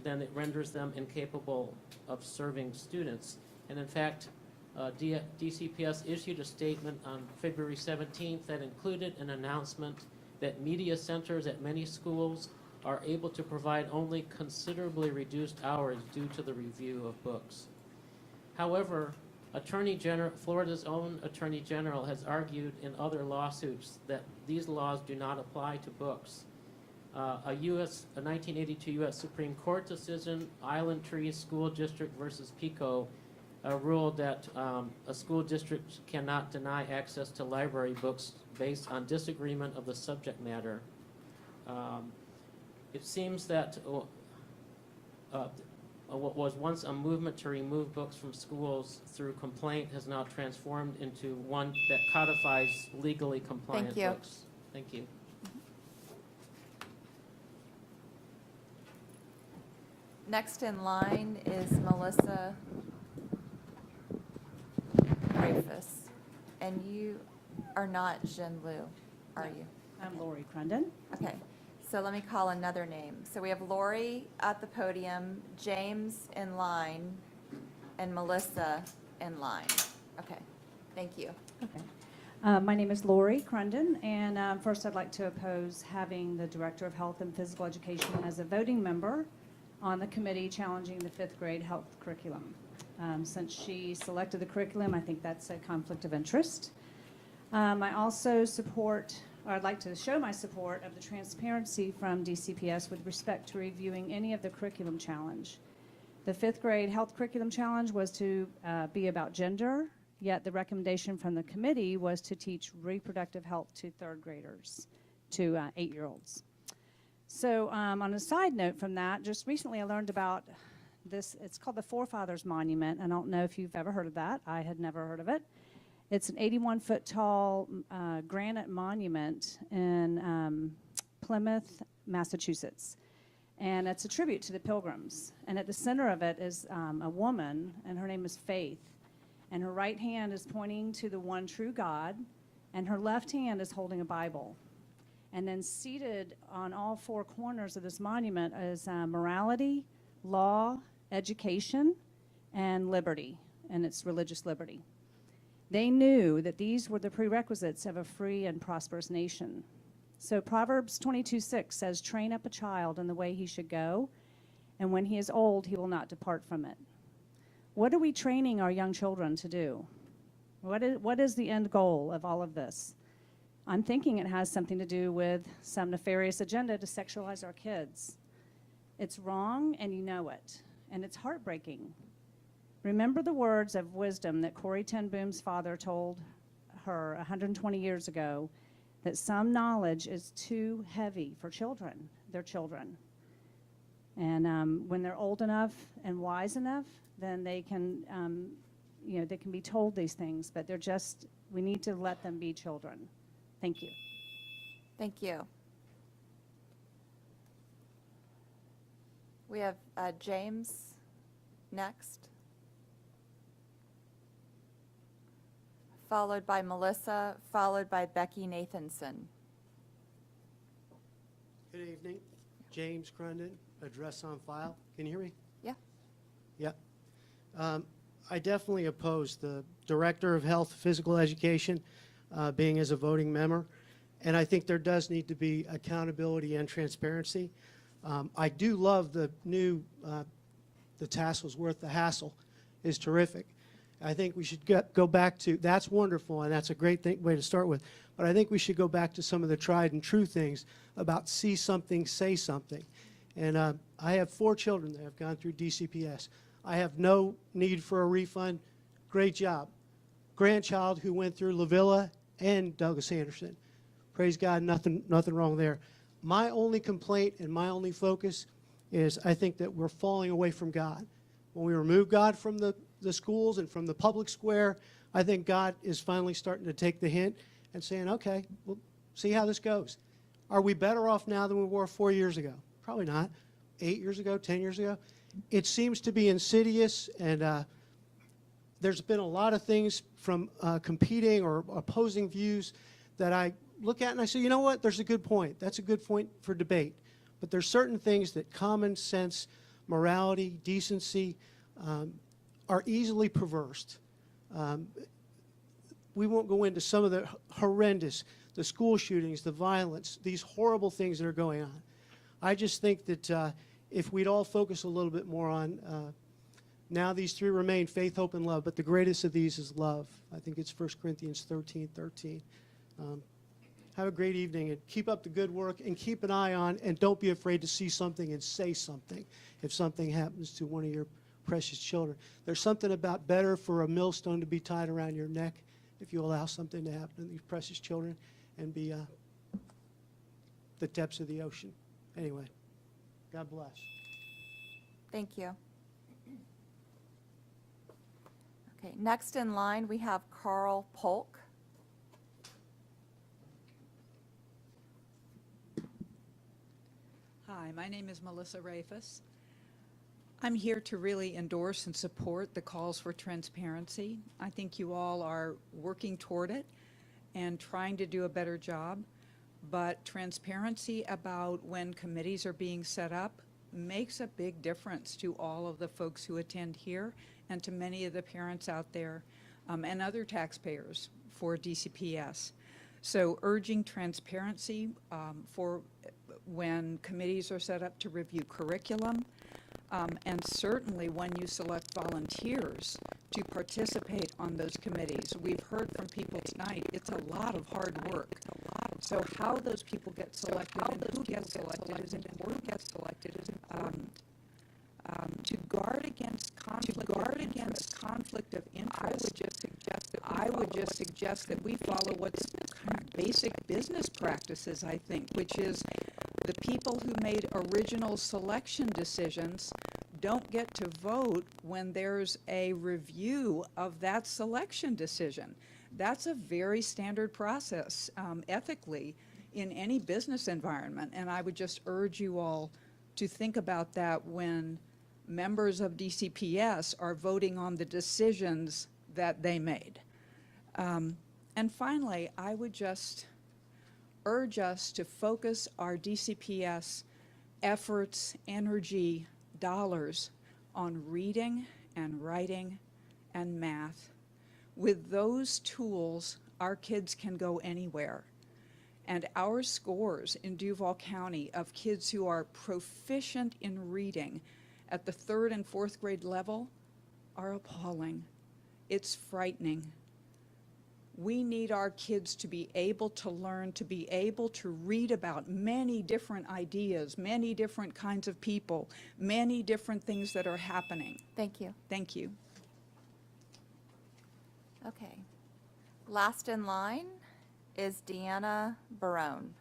then it renders them incapable of serving students. And in fact, DCPS issued a statement on February 17th that included an announcement that media centers at many schools are able to provide only considerably reduced hours due to the review of books. However, Florida's own Attorney General has argued in other lawsuits that these laws do not apply to books. A 1982 U.S. Supreme Court decision, Island Trees School District versus Pico, ruled that a school district cannot deny access to library books based on disagreement of the subject matter. It seems that what was once a movement to remove books from schools through complaint has now transformed into one that codifies legally compliant Thank you. books. Thank you. Next in line is Melissa Rafus. And you are not Jin Lu, are you? I'm Lori Crunden. Okay, so let me call another name. So we have Lori at the podium, James in line, and Melissa in line. Okay, thank you. Okay. My name is Lori Crunden, and first I'd like to oppose having the Director of Health and Physical Education as a voting member on the committee challenging the 5th grade health curriculum. Since she selected the curriculum, I think that's a conflict of interest. I also support, or I'd like to show my support of the transparency from DCPS with respect to reviewing any of the curriculum challenge. The 5th grade health curriculum challenge was to be about gender, yet the recommendation from the committee was to teach reproductive health to 3rd graders, to 8-year-olds. So on a side note from that, just recently I learned about this. It's called the Forefathers Monument. I don't know if you've ever heard of that. I had never heard of it. It's an 81-foot tall granite monument in Plymouth, Massachusetts. And it's a tribute to the Pilgrims. And at the center of it is a woman, and her name is Faith. And her right hand is pointing to the one true God, and her left hand is holding a Bible. And then seated on all 4 corners of this monument is morality, law, education, and liberty, and it's religious liberty. They knew that these were the prerequisites of a free and prosperous nation. So Proverbs 22:6 says, "Train up a child in the way he should go, and when he is old, he will not depart from it." What are we training our young children to do? What is the end goal of all of this? I'm thinking it has something to do with some nefarious agenda to sexualize our kids. It's wrong, and you know it, and it's heartbreaking. Remember the words of wisdom that Corrie ten Boom's father told her 120 years ago, that some knowledge is too heavy for children. They're children. And when they're old enough and wise enough, then they can, they can be told these things, but we need to let them be children. Thank you. Thank you. We have James next, followed by Melissa, followed by Becky Nathanson. Good evening. James Crunden, address on file. Can you hear me? Yeah. Yep. I definitely oppose the Director of Health Physical Education being as a voting member, and I think there does need to be accountability and transparency. I do love the new, the tassel's worth the hassle is terrific. I think we should go back to, that's wonderful, and that's a great way to start with, but I think we should go back to some of the tried and true things about see something, say something. And I have 4 children that have gone through DCPS. I have no need for a refund. Great job. Grandchild who went through La Villa and Douglas Anderson. Praise God, nothing wrong there. My only complaint and my only focus is I think that we're falling away from God. When we remove God from the schools and from the public square, I think God is finally starting to take the hint and saying, okay, we'll see how this goes. Are we better off now than we were 4 years ago? Probably not. 8 years ago, 10 years ago? It seems to be insidious, and there's been a lot of things from competing or opposing views that I look at and I say, you know what, there's a good point. That's a good point for debate. But there's certain things that common sense, morality, decency are easily perversed. We won't go into some of the horrendous, the school shootings, the violence, these horrible things that are going on. I just think that if we'd all focus a little bit more on, now these three remain, faith, hope, and love, but the greatest of these is love. I think it's 1 Corinthians 13:13. Have a great evening, and keep up the good work, and keep an eye on, and don't be afraid to see something and say something if something happens to one of your precious children. There's something about better for a millstone to be tied around your neck if you allow something to happen to these precious children and be the depths of the ocean. Anyway, God bless. Thank you. Okay, next in line, we have Carl Polk. Hi, my name is Melissa Rafus. I'm here to really endorse and support the calls for transparency. I think you all are working toward it and trying to do a better job, but transparency about when committees are being set up makes a big difference to all of the folks who attend here and to many of the parents out there and other taxpayers for DCPS. So urging transparency for when committees are set up to review curriculum, and certainly when you select volunteers to participate on those committees. We've heard from people tonight, it's a lot of hard work. So how those people get selected and who gets selected is important. To guard against conflict of interest, I would just suggest that we follow what's kind of basic business practices, I think, which is the people who made original selection decisions don't get to vote when there's a review of that selection decision. That's a very standard process ethically in any business environment, and I would just urge you all to think about that when members of DCPS are voting on the decisions that they made. And finally, I would just urge us to focus our DCPS efforts, energy, dollars on reading and writing and math. With those tools, our kids can go anywhere. And our scores in Duval County of kids who are proficient in reading at the 3rd and 4th grade level are appalling. It's frightening. We need our kids to be able to learn, to be able to read about many different ideas, many different kinds of people, many different things that are happening. Thank you. Thank you. Okay. Last in line is Deanna Barone.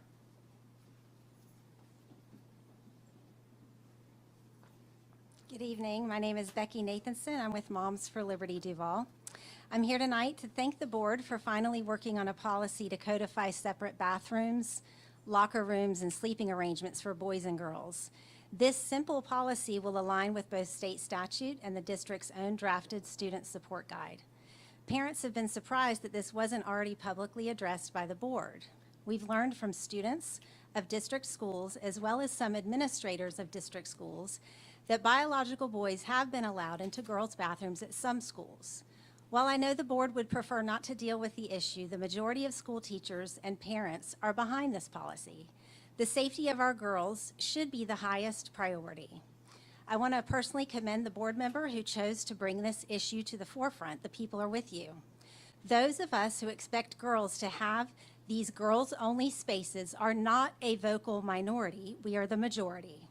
Good evening. My name is Becky Nathanson. I'm with Moms for Liberty Duval. I'm here tonight to thank the board for finally working on a policy to codify separate bathrooms, locker rooms, and sleeping arrangements for boys and girls. This simple policy will align with both state statute and the district's own drafted student support guide. Parents have been surprised that this wasn't already publicly addressed by the board. We've learned from students of district schools, as well as some administrators of district schools, that biological boys have been allowed into girls' bathrooms at some schools. While I know the board would prefer not to deal with the issue, the majority of school teachers and parents are behind this policy. The safety of our girls should be the highest priority. I want to personally commend the board member who chose to bring this issue to the forefront. The people are with you. Those of us who expect girls to have these girls-only spaces are not a vocal minority. We are the majority.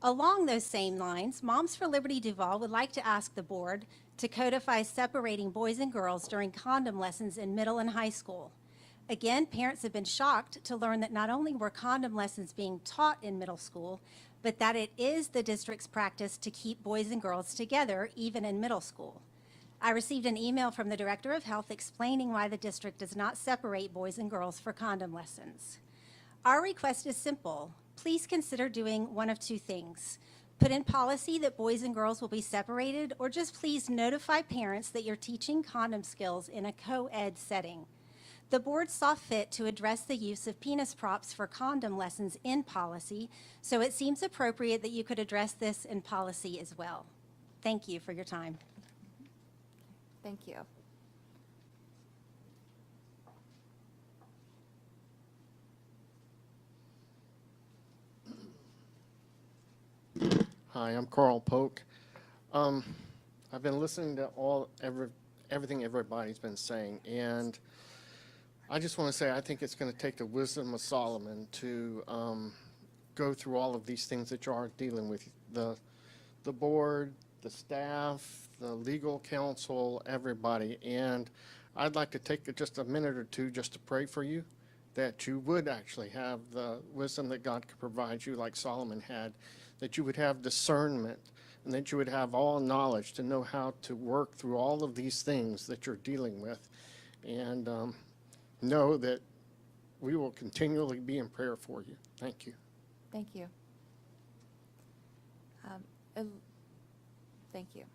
Along those same lines, Moms for Liberty Duval would like to ask the board to codify separating boys and girls during condom lessons in middle and high school. Again, parents have been shocked to learn that not only were condom lessons being taught in middle school, but that it is the district's practice to keep boys and girls together, even in middle school. I received an email from the Director of Health explaining why the district does not separate boys and girls for condom lessons. Our request is simple. Please consider doing one of two things. Put in policy that boys and girls will be separated, or just please notify parents that you're teaching condom skills in a co-ed setting. The board saw fit to address the use of penis props for condom lessons in policy, so it seems appropriate that you could address this in policy as well. Thank you for your time. Thank you. Hi, I'm Carl Polk. I've been listening to everything everybody's been saying, and I just want to say I think it's going to take the wisdom of Solomon to go through all of these things that you are dealing with. The board, the staff, the legal counsel, everybody. And I'd like to take just a minute or two just to pray for you, that you would actually have the wisdom that God could provide you like Solomon had, that you would have discernment, and that you would have all knowledge to know how to work through all of these things that you're dealing with. And know that we will continually be in prayer for you. Thank you. Thank you. Thank you.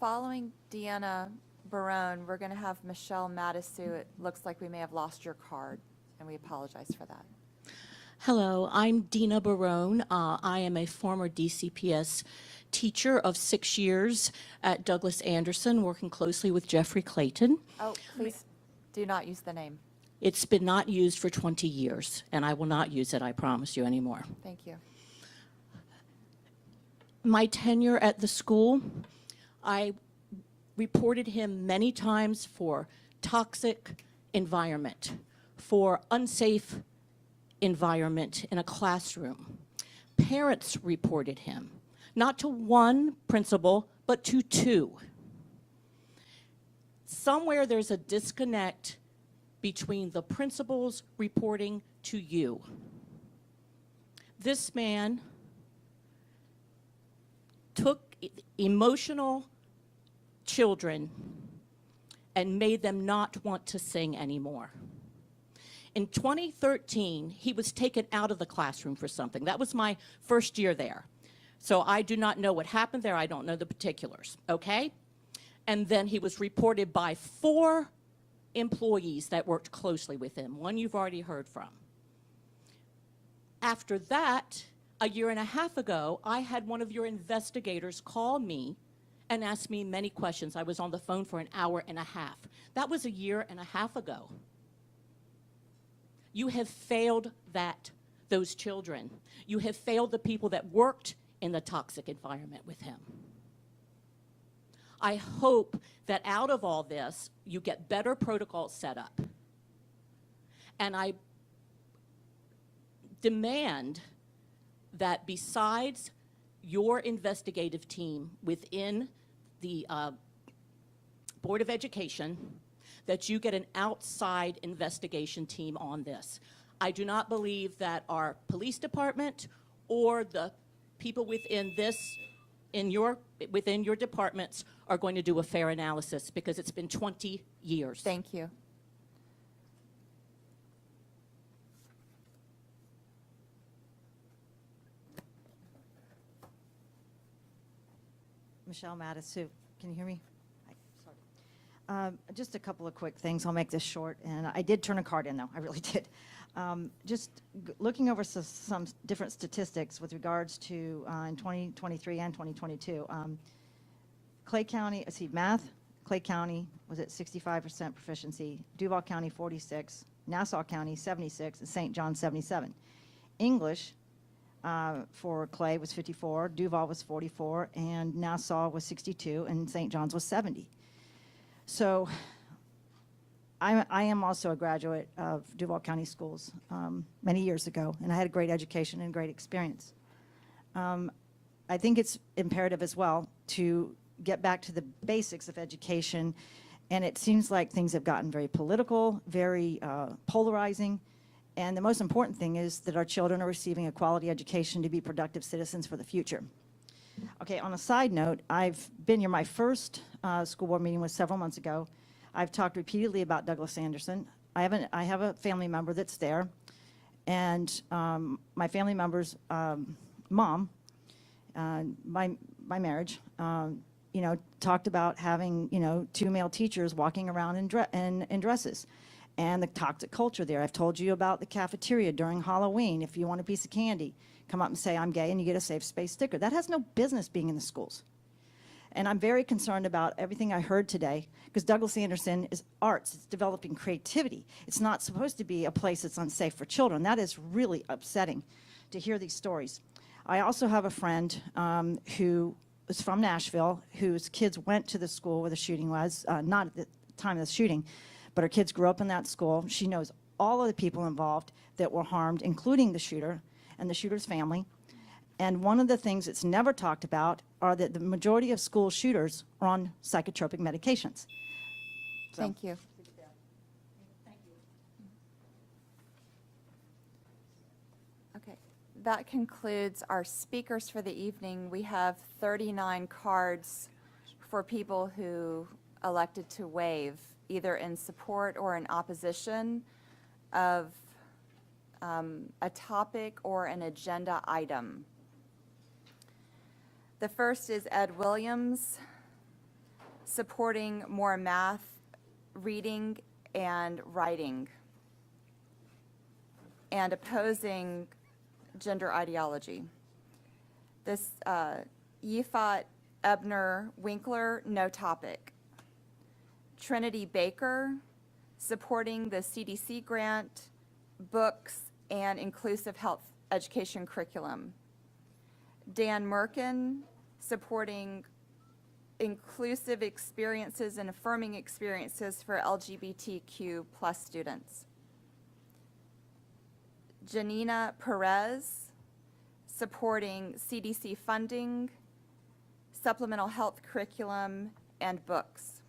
Following Deanna Barone, we're going to have Michelle Madisu. It looks like we may have lost your card, and we apologize for that. Hello, I'm Dina Barone. I am a former DCPS teacher of 6 years at Douglas Anderson, working closely with Jeffrey Clayton. Oh, please do not use the name. It's been not used for 20 years, and I will not use it, I promise you, anymore. Thank you. My tenure at the school, I reported him many times for toxic environment, for unsafe environment in a classroom. Parents reported him, not to one principal, but to two. Somewhere there's a disconnect between the principals reporting to you. This man took emotional children and made them not want to sing anymore. In 2013, he was taken out of the classroom for something. That was my first year there. So I do not know what happened there. I don't know the particulars, okay? And then he was reported by 4 employees that worked closely with him, one you've already heard from. After that, a year and a half ago, I had one of your investigators call me and ask me many questions. I was on the phone for an hour and a half. That was a year and a half ago. You have failed those children. You have failed the people that worked in the toxic environment with him. I hope that out of all this, you get better protocols set up. And I demand that besides your investigative team within the Board of Education, that you get an outside investigation team on this. I do not believe that our police department or the people within within your departments are going to do a fair analysis, because it's been 20 years. Thank you. Michelle Madisu, can you hear me? Hi, sorry. Just a couple of quick things. I'll make this short. And I did turn a card in, though. I really did. Looking over some different statistics with regards to in 2023 and 2022. Clay County, math, Clay County was at 65% proficiency, Duval County 46, Nassau County 76, and St. John 77. English for Clay was 54, Duval was 44, and Nassau was 62, and St. John's was 70. So I am also a graduate of Duval County Schools many years ago, and I had a great education and great experience. I think it's imperative as well to get back to the basics of education And it seems like things have gotten very political, very polarizing. And the most important thing is that our children are receiving a quality education to be productive citizens for the future. Okay, on a side note, I've been here. My first school board meeting was several months ago. I've talked repeatedly about Douglas Anderson. I have a family member that's there, and my family member's mom, my marriage, you know, talked about having, you know, 2 male teachers walking around in dresses, and the toxic culture there. I've told you about the cafeteria during Halloween. If you want a piece of candy, come up and say, I'm gay, and you get a safe space sticker. That has no business being in the schools. And I'm very concerned about everything I heard today, because Douglas Anderson is arts. It's developing creativity. It's not supposed to be a place that's unsafe for children. That is really upsetting to hear these stories. I also have a friend who is from Nashville, whose kids went to the school where the shooting was, not at the time of the shooting, but her kids grew up in that school. She knows all of the people involved that were harmed, including the shooter and the shooter's family. And one of the things that's never talked about are that the majority of school shooters are on psychotropic medications. So- Thank you. Okay, that concludes our speakers for the evening. We have 39 cards for people who elected to waive, either in support or in opposition of a topic or an agenda item. The first is Ed Williams, supporting more math, reading, and writing, and opposing gender ideology. This Yifat Ebner Winkler, no topic. Trinity Baker, supporting the CDC grant, books, and inclusive health education curriculum. Dan Merkin, supporting inclusive experiences and affirming experiences for LGBTQ plus students. Janina Perez, supporting CDC funding, supplemental health curriculum, and books.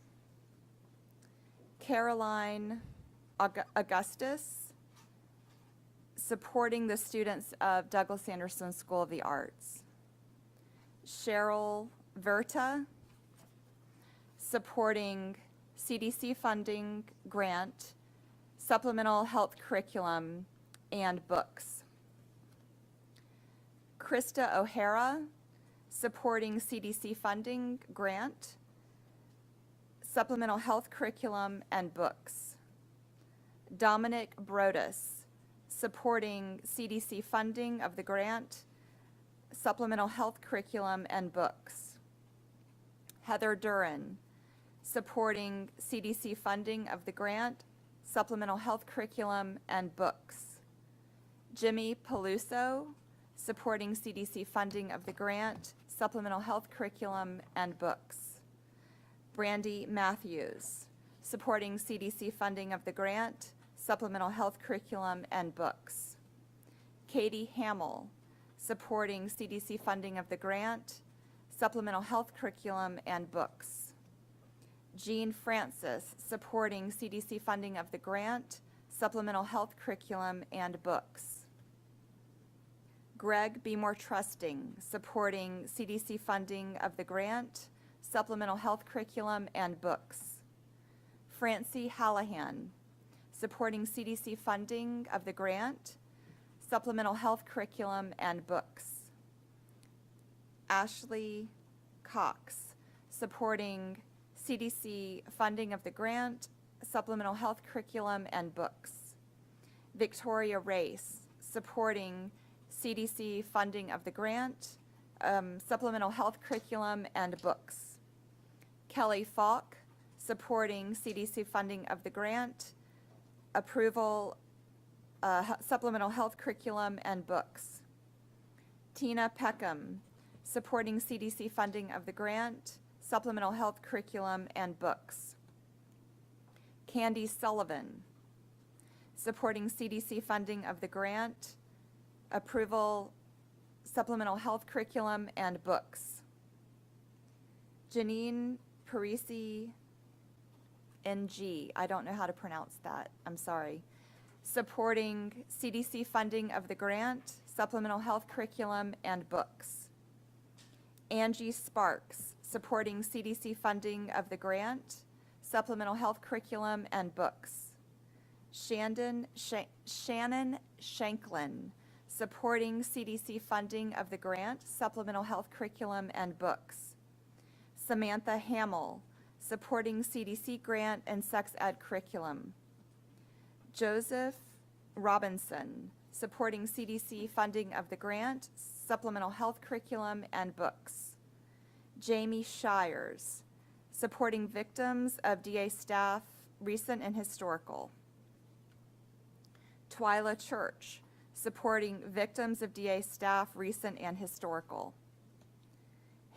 Caroline Augustus, supporting the students of Douglas Anderson School of the Arts. Cheryl Verta, supporting CDC funding, grant, supplemental health curriculum, and books. Krista O'Hara, supporting CDC funding, grant, supplemental health curriculum, and books. Dominic Brodus, supporting CDC funding of the grant, supplemental health curriculum, and books. Heather Duran, supporting CDC funding of the grant, supplemental health curriculum, and books. Jimmy Peluso, supporting CDC funding of the grant, supplemental health curriculum, and books. Brandy Matthews, supporting CDC funding of the grant, supplemental health curriculum, and books. Katie Hamill, supporting CDC funding of the grant, supplemental health curriculum, and books. Jean Francis, supporting CDC funding of the grant, supplemental health curriculum, and books. Greg Be More Trusting, supporting CDC funding of the grant, supplemental health curriculum, and books. Francie Hallahan, supporting CDC funding of the grant, supplemental health curriculum, and books. Ashley Cox, supporting CDC funding of the grant, supplemental health curriculum, and books. Victoria Race, supporting CDC funding of the grant, supplemental health curriculum, and books. Kelly Falk, supporting CDC funding of the grant, approval, supplemental health curriculum, and books. Tina Peckham, supporting CDC funding of the grant, supplemental health curriculum, and books. Candy Sullivan, supporting CDC funding of the grant, approval, supplemental health curriculum, and books. Janine Parisi NG. I don't know how to pronounce that. I'm sorry. Supporting CDC funding of the grant, supplemental health curriculum, and books. Angie Sparks, supporting CDC funding of the grant, supplemental health curriculum, and books. Shannon Shanklin, supporting CDC funding of the grant, supplemental health curriculum, and books. Samantha Hamill, supporting CDC grant and sex ed curriculum. Joseph Robinson, supporting CDC funding of the grant, supplemental health curriculum, and books. Jamie Shires, supporting victims of DA staff, recent and historical. Twyla Church, supporting victims of DA staff, recent and historical.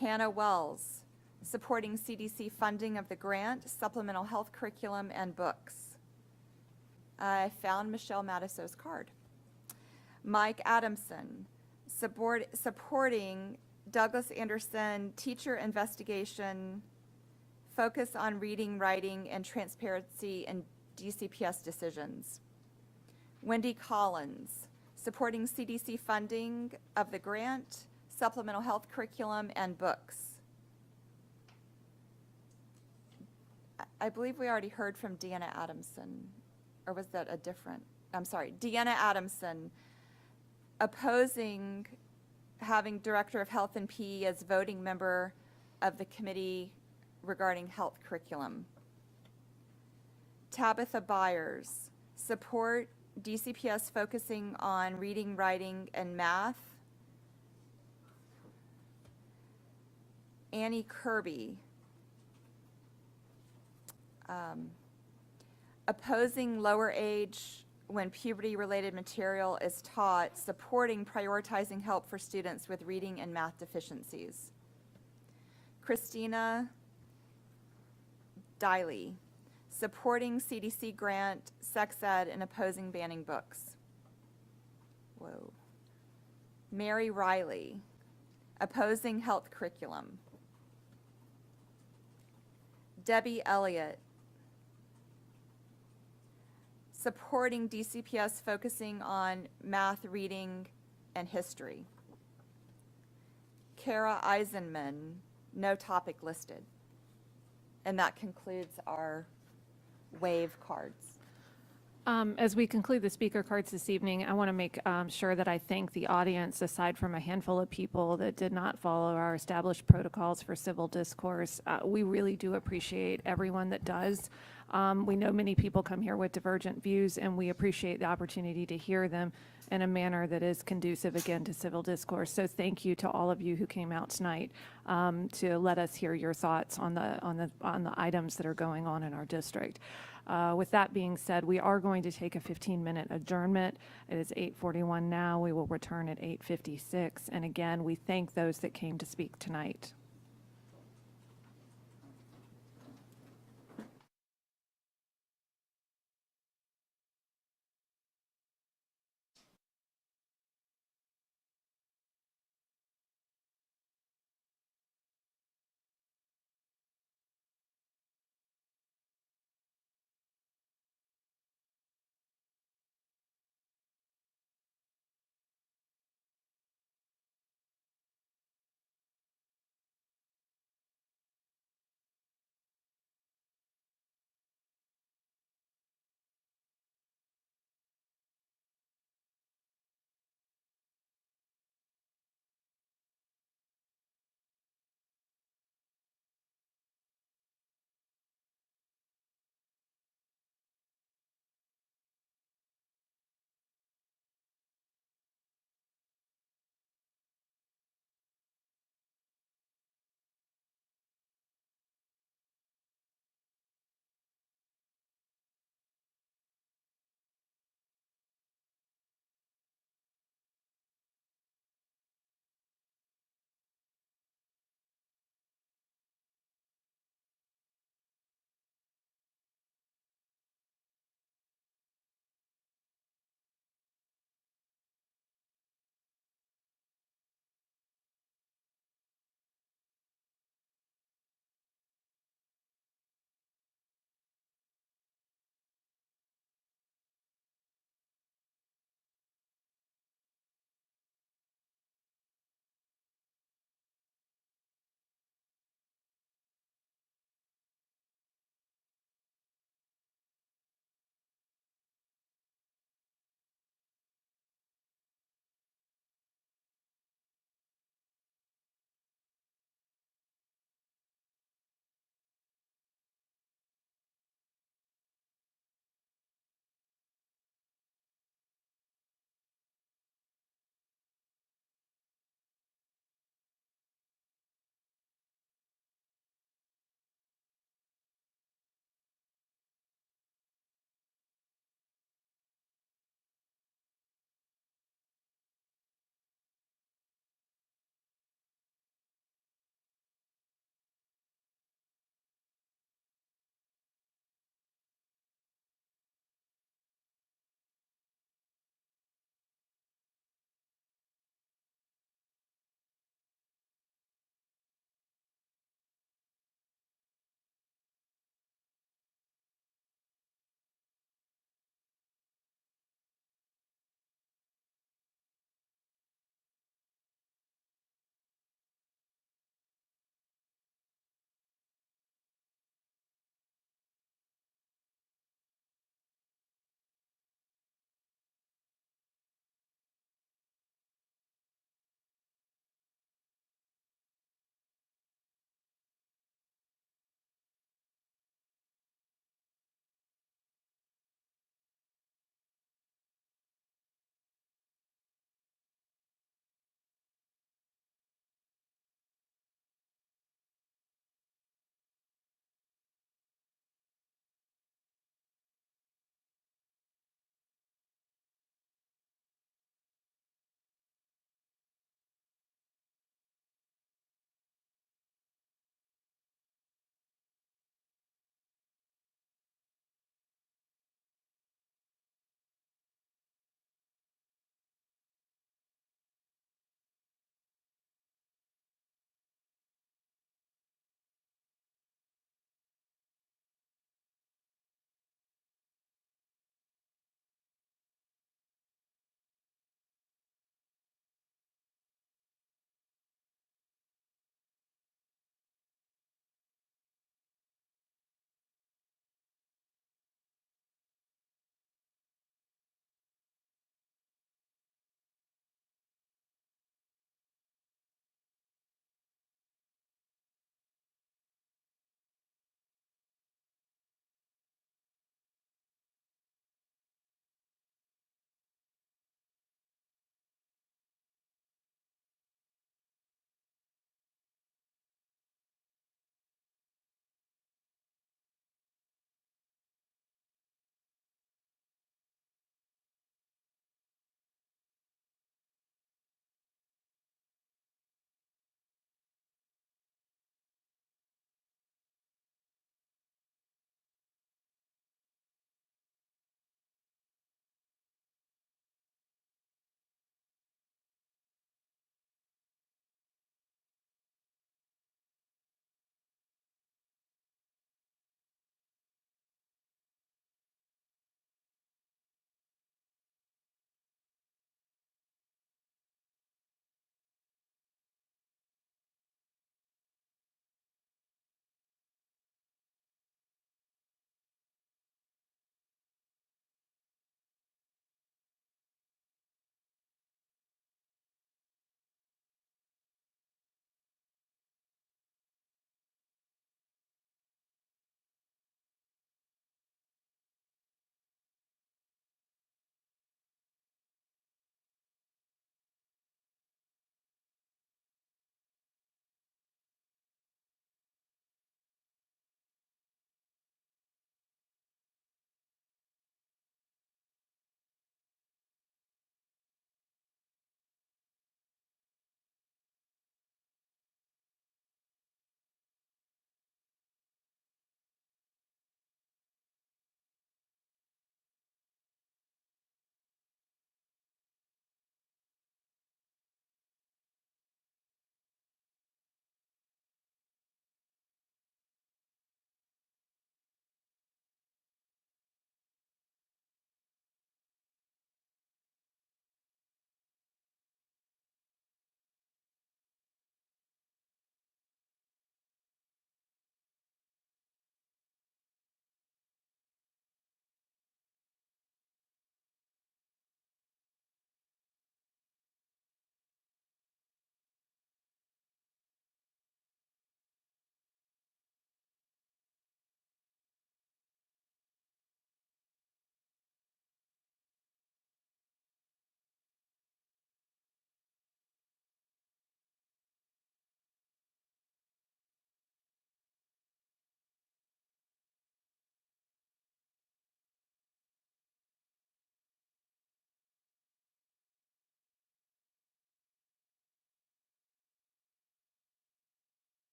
Hannah Wells, supporting CDC funding of the grant, supplemental health curriculum, and books. I found Michelle Matiso's card. Mike Adamson, supporting Douglas Anderson teacher investigation, focus on reading, writing, and transparency in DCPS decisions. Wendy Collins, supporting CDC funding of the grant, supplemental health curriculum, and books. I believe we already heard from Deanna Adamson, or was that a different? I'm sorry, Deanna Adamson, opposing having Director of Health and PE as voting member of the committee regarding health curriculum. Tabitha Byers, support DCPS focusing on reading, writing, and math. Annie Kirby, opposing lower age when puberty-related material is taught, supporting prioritizing help for students with reading and math deficiencies. Christina Diley, supporting CDC grant, sex ed, and opposing banning books. Whoa. Mary Riley, opposing health curriculum. Debbie Elliott, supporting DCPS focusing on math, reading, and history. Kara Eisenman, no topic listed. And that concludes our wave cards. As we conclude the speaker cards this evening, I want to make sure that I thank the audience, aside from a handful of people that did not follow our established protocols for civil discourse. We really do appreciate everyone that does. We know many people come here with divergent views, and we appreciate the opportunity to hear them in a manner that is conducive, again, to civil discourse. So thank you to all of you who came out tonight to let us hear your thoughts on the items that are going on in our district. With that being said, we are going to take a 15-minute adjournment. It is 8:41 now. We will return at 8:56. And again, we thank those that came to speak tonight.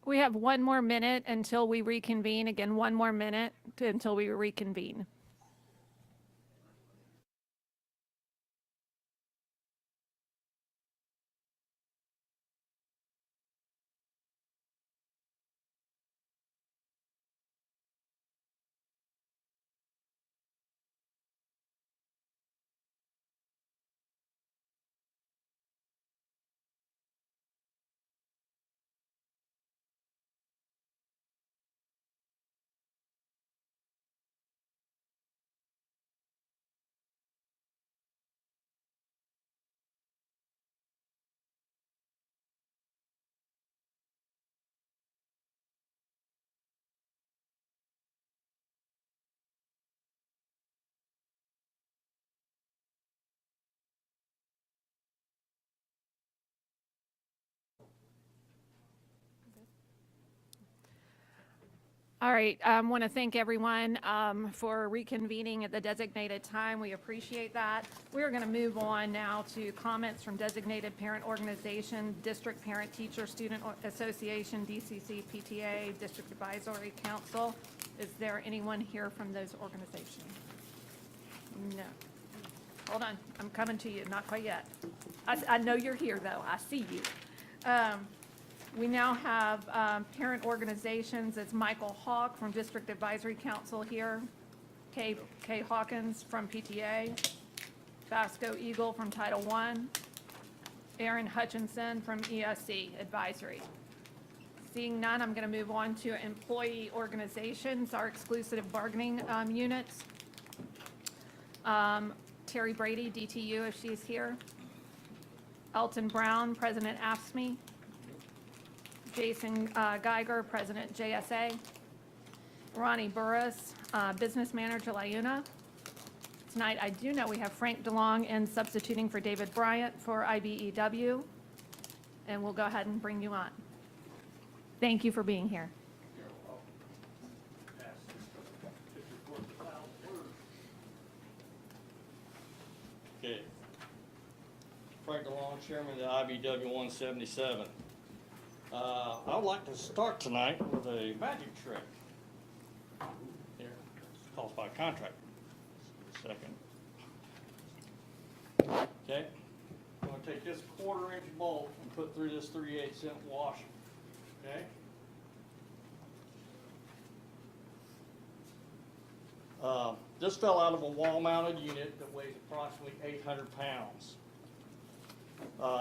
We have 1 more minute until we reconvene. Again, 1 more minute until we reconvene. All right, I want to thank everyone for reconvening at the designated time. We appreciate that. We're going to move on now to comments from designated parent organization, district parent teacher student association, DCC, PTA, district advisory council. Is there anyone here from those organizations? No. Hold on, I'm coming to you, not quite yet. I know you're here though, I see you. We now have parent organizations. It's Michael Hawk from District Advisory Council here, Kay Hawkins from PTA, Basco Eagle from Title I, Aaron Hutchinson from ESC Advisory. Seeing none, I'm going to move on to employee organizations, our exclusive bargaining units. Terry Brady, DTU, if she's here. Elton Brown, President AFSCME. Jason Geiger, President JSA. Ronnie Burris, Business Manager, LIUNA. Tonight, I do know we have Frank DeLong in substituting for David Bryant for IBEW. And we'll go ahead and bring you on. Thank you for being here. Okay. Frank DeLong, Chairman of the IBW 177. I would like to start tonight with a magic trick. Here, it's caused by a contractor. Second. Okay. I'm going to take this 1/4-inch bolt and put through this 3/8 washer. Okay. This fell out of a wall-mounted unit that weighs approximately 800 pounds.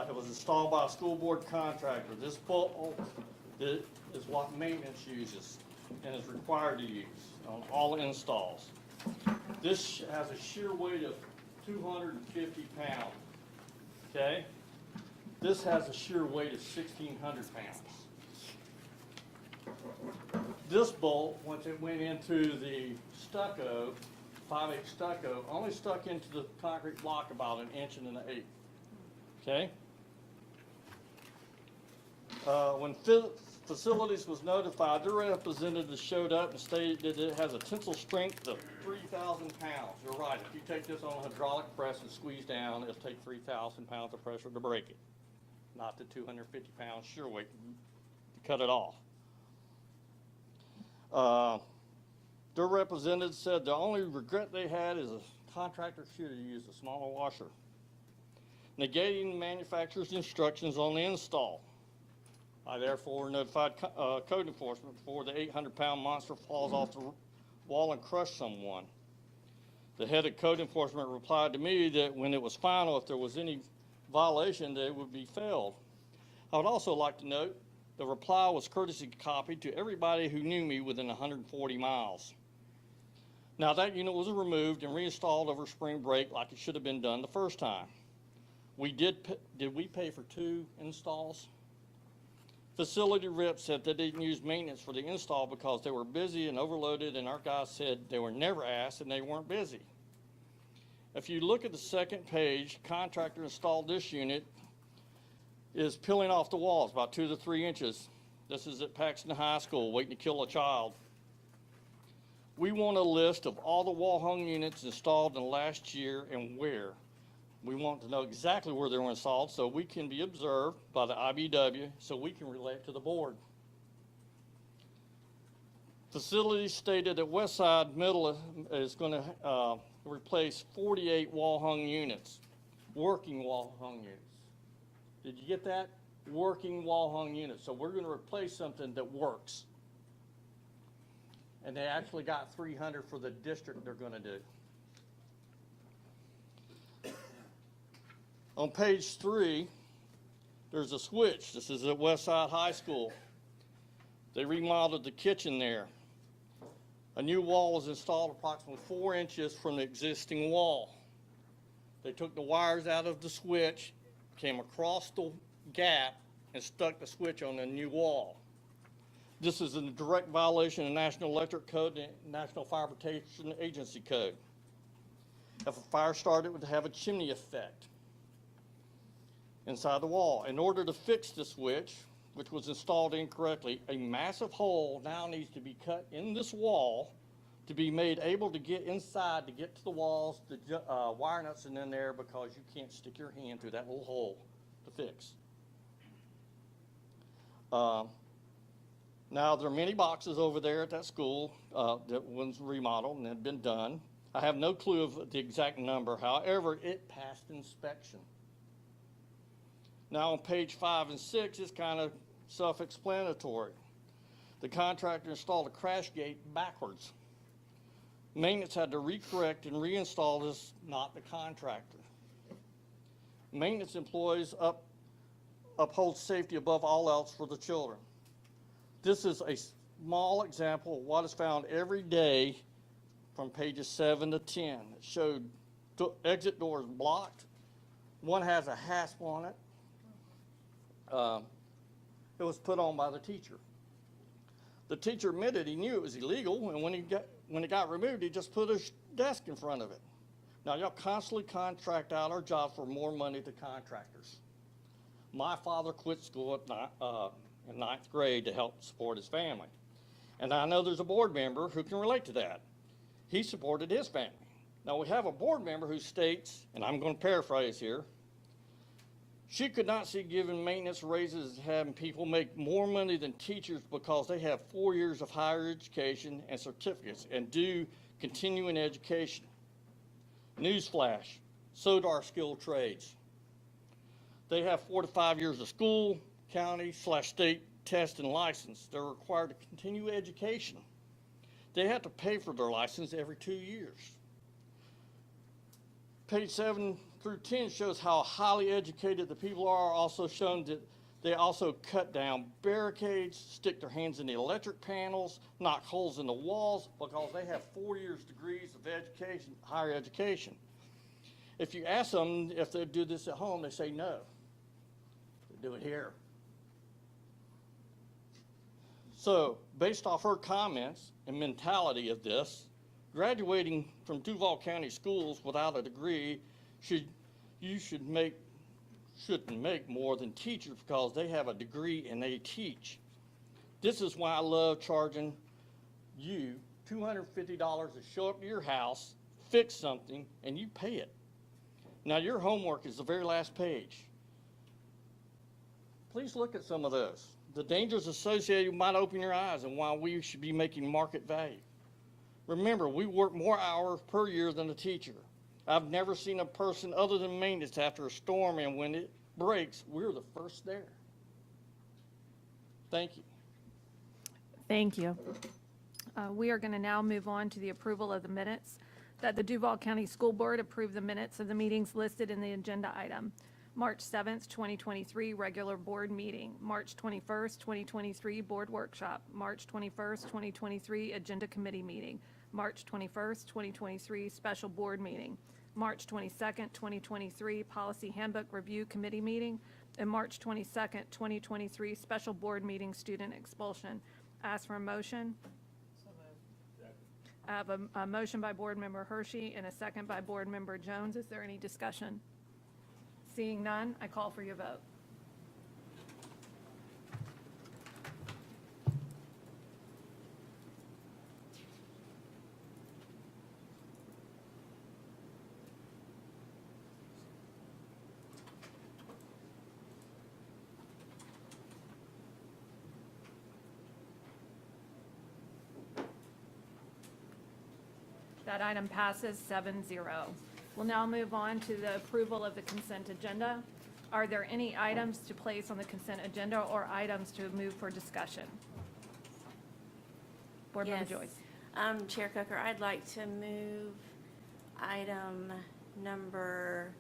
It was installed by a school board contractor. This bolt is what maintenance uses and is required to use on all installs. This has a shear weight of 250 pounds. Okay? This has a shear weight of 1,600 pounds. This bolt, once it went into the stucco, 5/8 stucco, only stuck into the concrete block about 1 1/8 inches. Okay? When facilities was notified, their representative showed up and stated that it has a tensile strength of 3,000 pounds. You're right. If you take this on a hydraulic press and squeeze down, it'll take 3,000 pounds of pressure to break it, not the 250 pounds shear weight to cut it off. Their representative said the only regret they had is a contractor should have used a smaller washer, negating the manufacturer's instructions on the install. I therefore notified code enforcement before the 800-pound monster falls off the wall and crush someone. The head of code enforcement replied to me that when it was final, if there was any violation, that it would be failed. I would also like to note the reply was courtesy copied to everybody who knew me within 140 miles. Now that unit was removed and reinstalled over spring break like it should have been done the first time. Did we pay for 2 installs? Facility rep said they didn't use maintenance for the install because they were busy and overloaded, and our guys said they were never asked and they weren't busy. If you look at the second page, contractor installed this unit is peeling off the walls about 2 to 3 inches. This is at Paxton High School, waiting to kill a child. We want a list of all the wall hung units installed in the last year and where. We want to know exactly where they were installed so we can be observed by the IBW so we can relate to the board. Facilities stated that Westside Middle is going to replace 48 wall-hung units, working wall-hung units. Did you get that? Working wall-hung units. So we're going to replace something that works. And they actually got 300 for the district they're going to do. On page 3, there's a switch. This is at Westside High School. They remodeled the kitchen there. A new wall was installed approximately 4 inches from the existing wall. They took the wires out of the switch, came across the gap, and stuck the switch on the new wall. This is in direct violation of National Electric Code and National Fire Protection Agency Code. If a fire started, it would have a chimney effect inside the wall. In order to fix the switch, which was installed incorrectly, a massive hole now needs to be cut in this wall to be made able to get inside, to get to the walls. The wire nuts are in there because you can't stick your hand through that little hole to fix. Now, there are many boxes over there at that school that was remodeled and had been done. I have no clue of the exact number. However, it passed inspection. Now, on page 5 and 6, it's kind of self-explanatory. The contractor installed a crash gate backwards. Maintenance had to recorrect and reinstall this, not the contractor. Maintenance employees uphold safety above all else for the children. This is a small example of what is found every day from pages 7 to 10. It showed exit doors blocked. One has a hasp on it. It was put on by the teacher. The teacher admitted he knew it was illegal, and when it got removed, he just put his desk in front of it. Now, y'all constantly contract out our job for more money to contractors. My father quit school in 9th grade to help support his family. And I know there's a board member who can relate to that. He supported his family. Now, we have a board member who states, and I'm going to paraphrase here, she could not see giving maintenance raises and having people make more money than teachers because they have 4 years of higher education and certificates and do continuing education. Newsflash, so do our skilled trades. They have 4 to 5 years of school, county/state test and license. They're required to continue education. They have to pay for their license every 2 years. Page 7 through 10 shows how highly educated the people are, also shown that they also cut down barricades, stick their hands in the electric panels, knock holes in the walls because they have 4 years degrees of education, higher education. If you ask them if they do this at home, they say no. They do it here. So, based off her comments and mentality of this, graduating from Duval County schools without a degree shouldn't make more than teachers because they have a degree and they teach. This is why I love charging you $250 to show up to your house, fix something, and you pay it. Now, your homework is the very last page. Please look at some of those. The dangers associated might open your eyes and why we should be making market value. Remember, we work more hours per year than a teacher. I've never seen a person other than maintenance after a storm, and when it breaks, we're the first there. Thank you. Thank you. We are going to now move on to the approval of the minutes. That the Duval County School Board approve the minutes of the meetings listed in the agenda item. March 7th, 2023, regular board meeting. March 21st, 2023, board workshop. March 21st, 2023, agenda committee meeting. March 21st, 2023, special board meeting. March 22nd, 2023, policy handbook review committee meeting. And March 22nd, 2023, special board meeting, student expulsion. Ask for a motion. I have a motion by Board Member Hershey and a second by Board Member Jones. Is there any discussion? Seeing none, I call for your vote. That item passes 7-0. We'll now move on to the approval of the consent agenda. Are there any items to place on the consent agenda or items to move for discussion? Board Member Yes. Joyce. Chair Cooker, I'd like to move item number,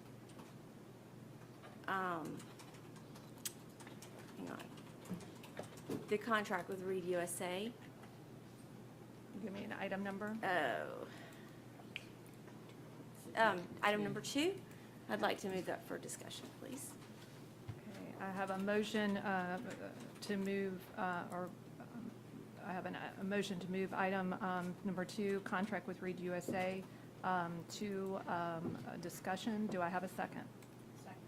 hang on, the contract with Read USA. Give me an item number. Item number 2, I'd like to move that for discussion, please. Okay, I have a motion to move, I have a motion to move item number 2, contract with Read USA, to discussion. Do I have a second? Second.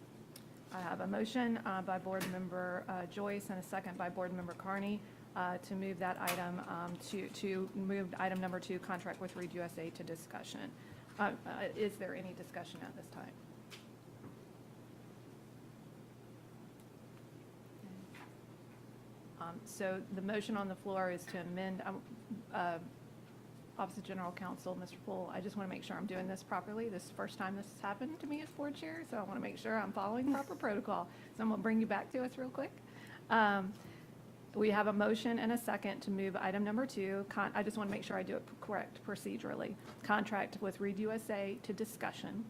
I have a motion by Board Member Joyce and a second by Board Member Carney to move that item to move item number 2, contract with Read USA, to discussion. Is there any discussion at this time? So the motion on the floor is to amend, Office of General Counsel, Mr. Poole, I just want to make sure I'm doing this properly. This is the first time this has happened to me as board chair, so I want to make sure I'm following proper protocol. So I'm going to bring you back to us real quick. We have a motion and a second to move item number 2. I just want to make sure I do it correct procedurally. Contract with Read USA to discussion.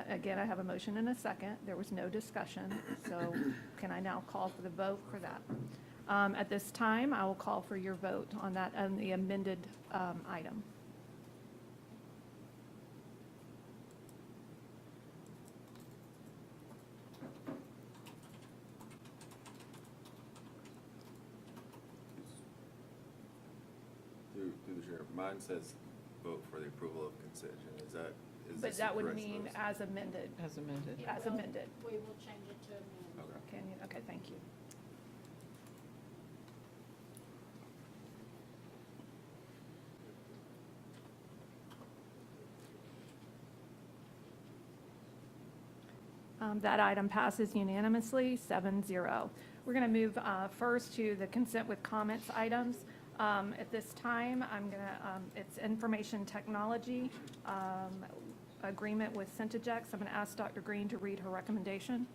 Again, I have a motion and a second. There was no discussion, so can I now call for the vote for that? At this time, I will call for your vote on that, on the amended item. Through the chair, mine says vote for the approval of consent agenda. Is But this that would correct mean vote? as amended. As amended. As amended. We will change it to amend. Okay. Can you, okay, thank you. That item passes unanimously, 7-0. We're going to move first to the consent with comments items. At this time, I'm going to, it's information technology agreement with Centegex. I'm going to ask Dr. Green to read her recommendation.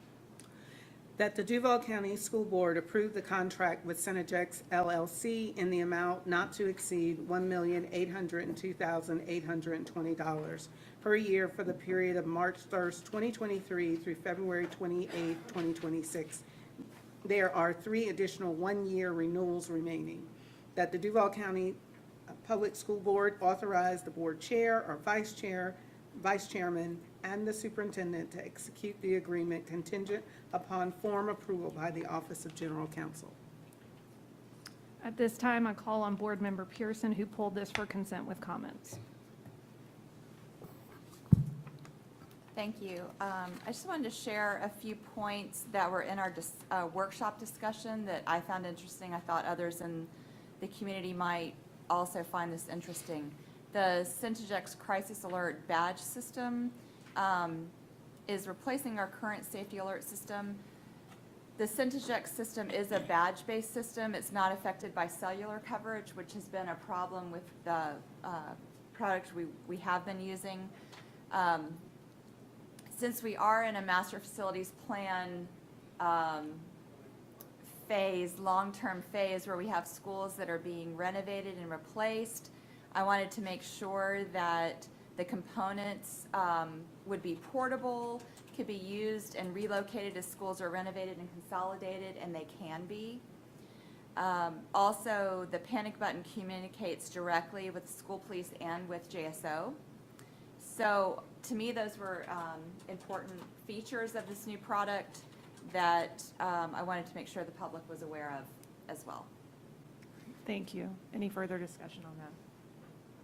That the Duval County School Board approve the contract with Centegex LLC in the amount not to exceed $1,802,820 per year for the period of March 1st, 2023 through February 28th, 2026. There are 3 additional one-year renewals remaining. That the Duval County Public School Board authorize the board chair or vice chairman, and the superintendent to execute the agreement contingent upon form approval by the Office of General Counsel. At this time, I call on Board Member Pearson, who pulled this for consent with comments. Thank you. I just wanted to share a few points that were in our workshop discussion that I found interesting. I thought others in the community might also find this interesting. The Centegex Crisis Alert Badge System is replacing our current safety alert system. The Centegex system is a badge-based system. It's not affected by cellular coverage, which has been a problem with the product we have been using. Since we are in a master facilities plan phase, long-term phase, where we have schools that are being renovated and replaced, I wanted to make sure that the components would be portable, could be used and relocated as schools are renovated and consolidated, and they can be. Also, the panic button communicates directly with the school police and with JSO. So to me, those were important features of this new product that I wanted to make sure the public was aware of as well. Thank you. Any further discussion on that?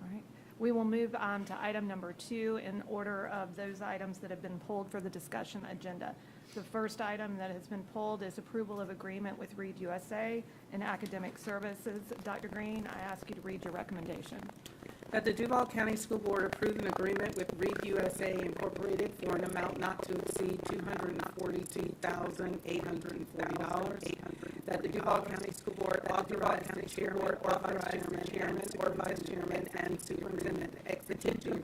All right. We will move on to item number 2 in order of those items that have been pulled for the discussion agenda. The first item that has been pulled is approval of agreement with Read USA and academic services. Dr. Green, I ask you to read your recommendation. That the Duval County School Board approve an agreement with Read USA Incorporated for an amount not to exceed $242,840. That the Duval County School Board authorize the chairman or vice chairman and superintendent to contingent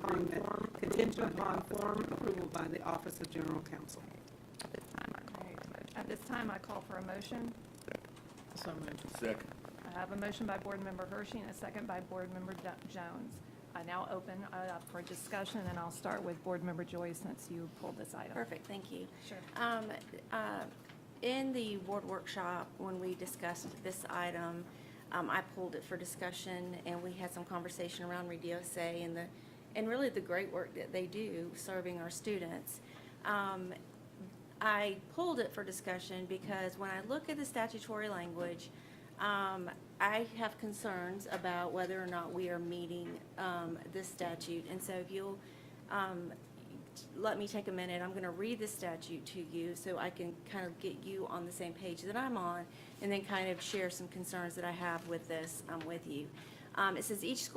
upon form approval by the Office of General Counsel. At this time, I call for a motion. So moved. Second. I have a motion by Board Member Hershey and a second by Board Member Jones. I now open it up for discussion, and I'll start with Board Member Joy since you pulled this item. Perfect, thank you. Sure. In the board workshop, when we discussed this item, I pulled it for discussion, and we had some conversation around REDUSA and really the great work that they do serving our students. I pulled it for discussion because when I look at the statutory language, I have concerns about whether or not we are meeting this statute. And so if you'll let me take a minute, I'm going to read the statute to you so I can kind of get you on the same page that I'm on, and then kind of share some concerns that I have with this with you. It says each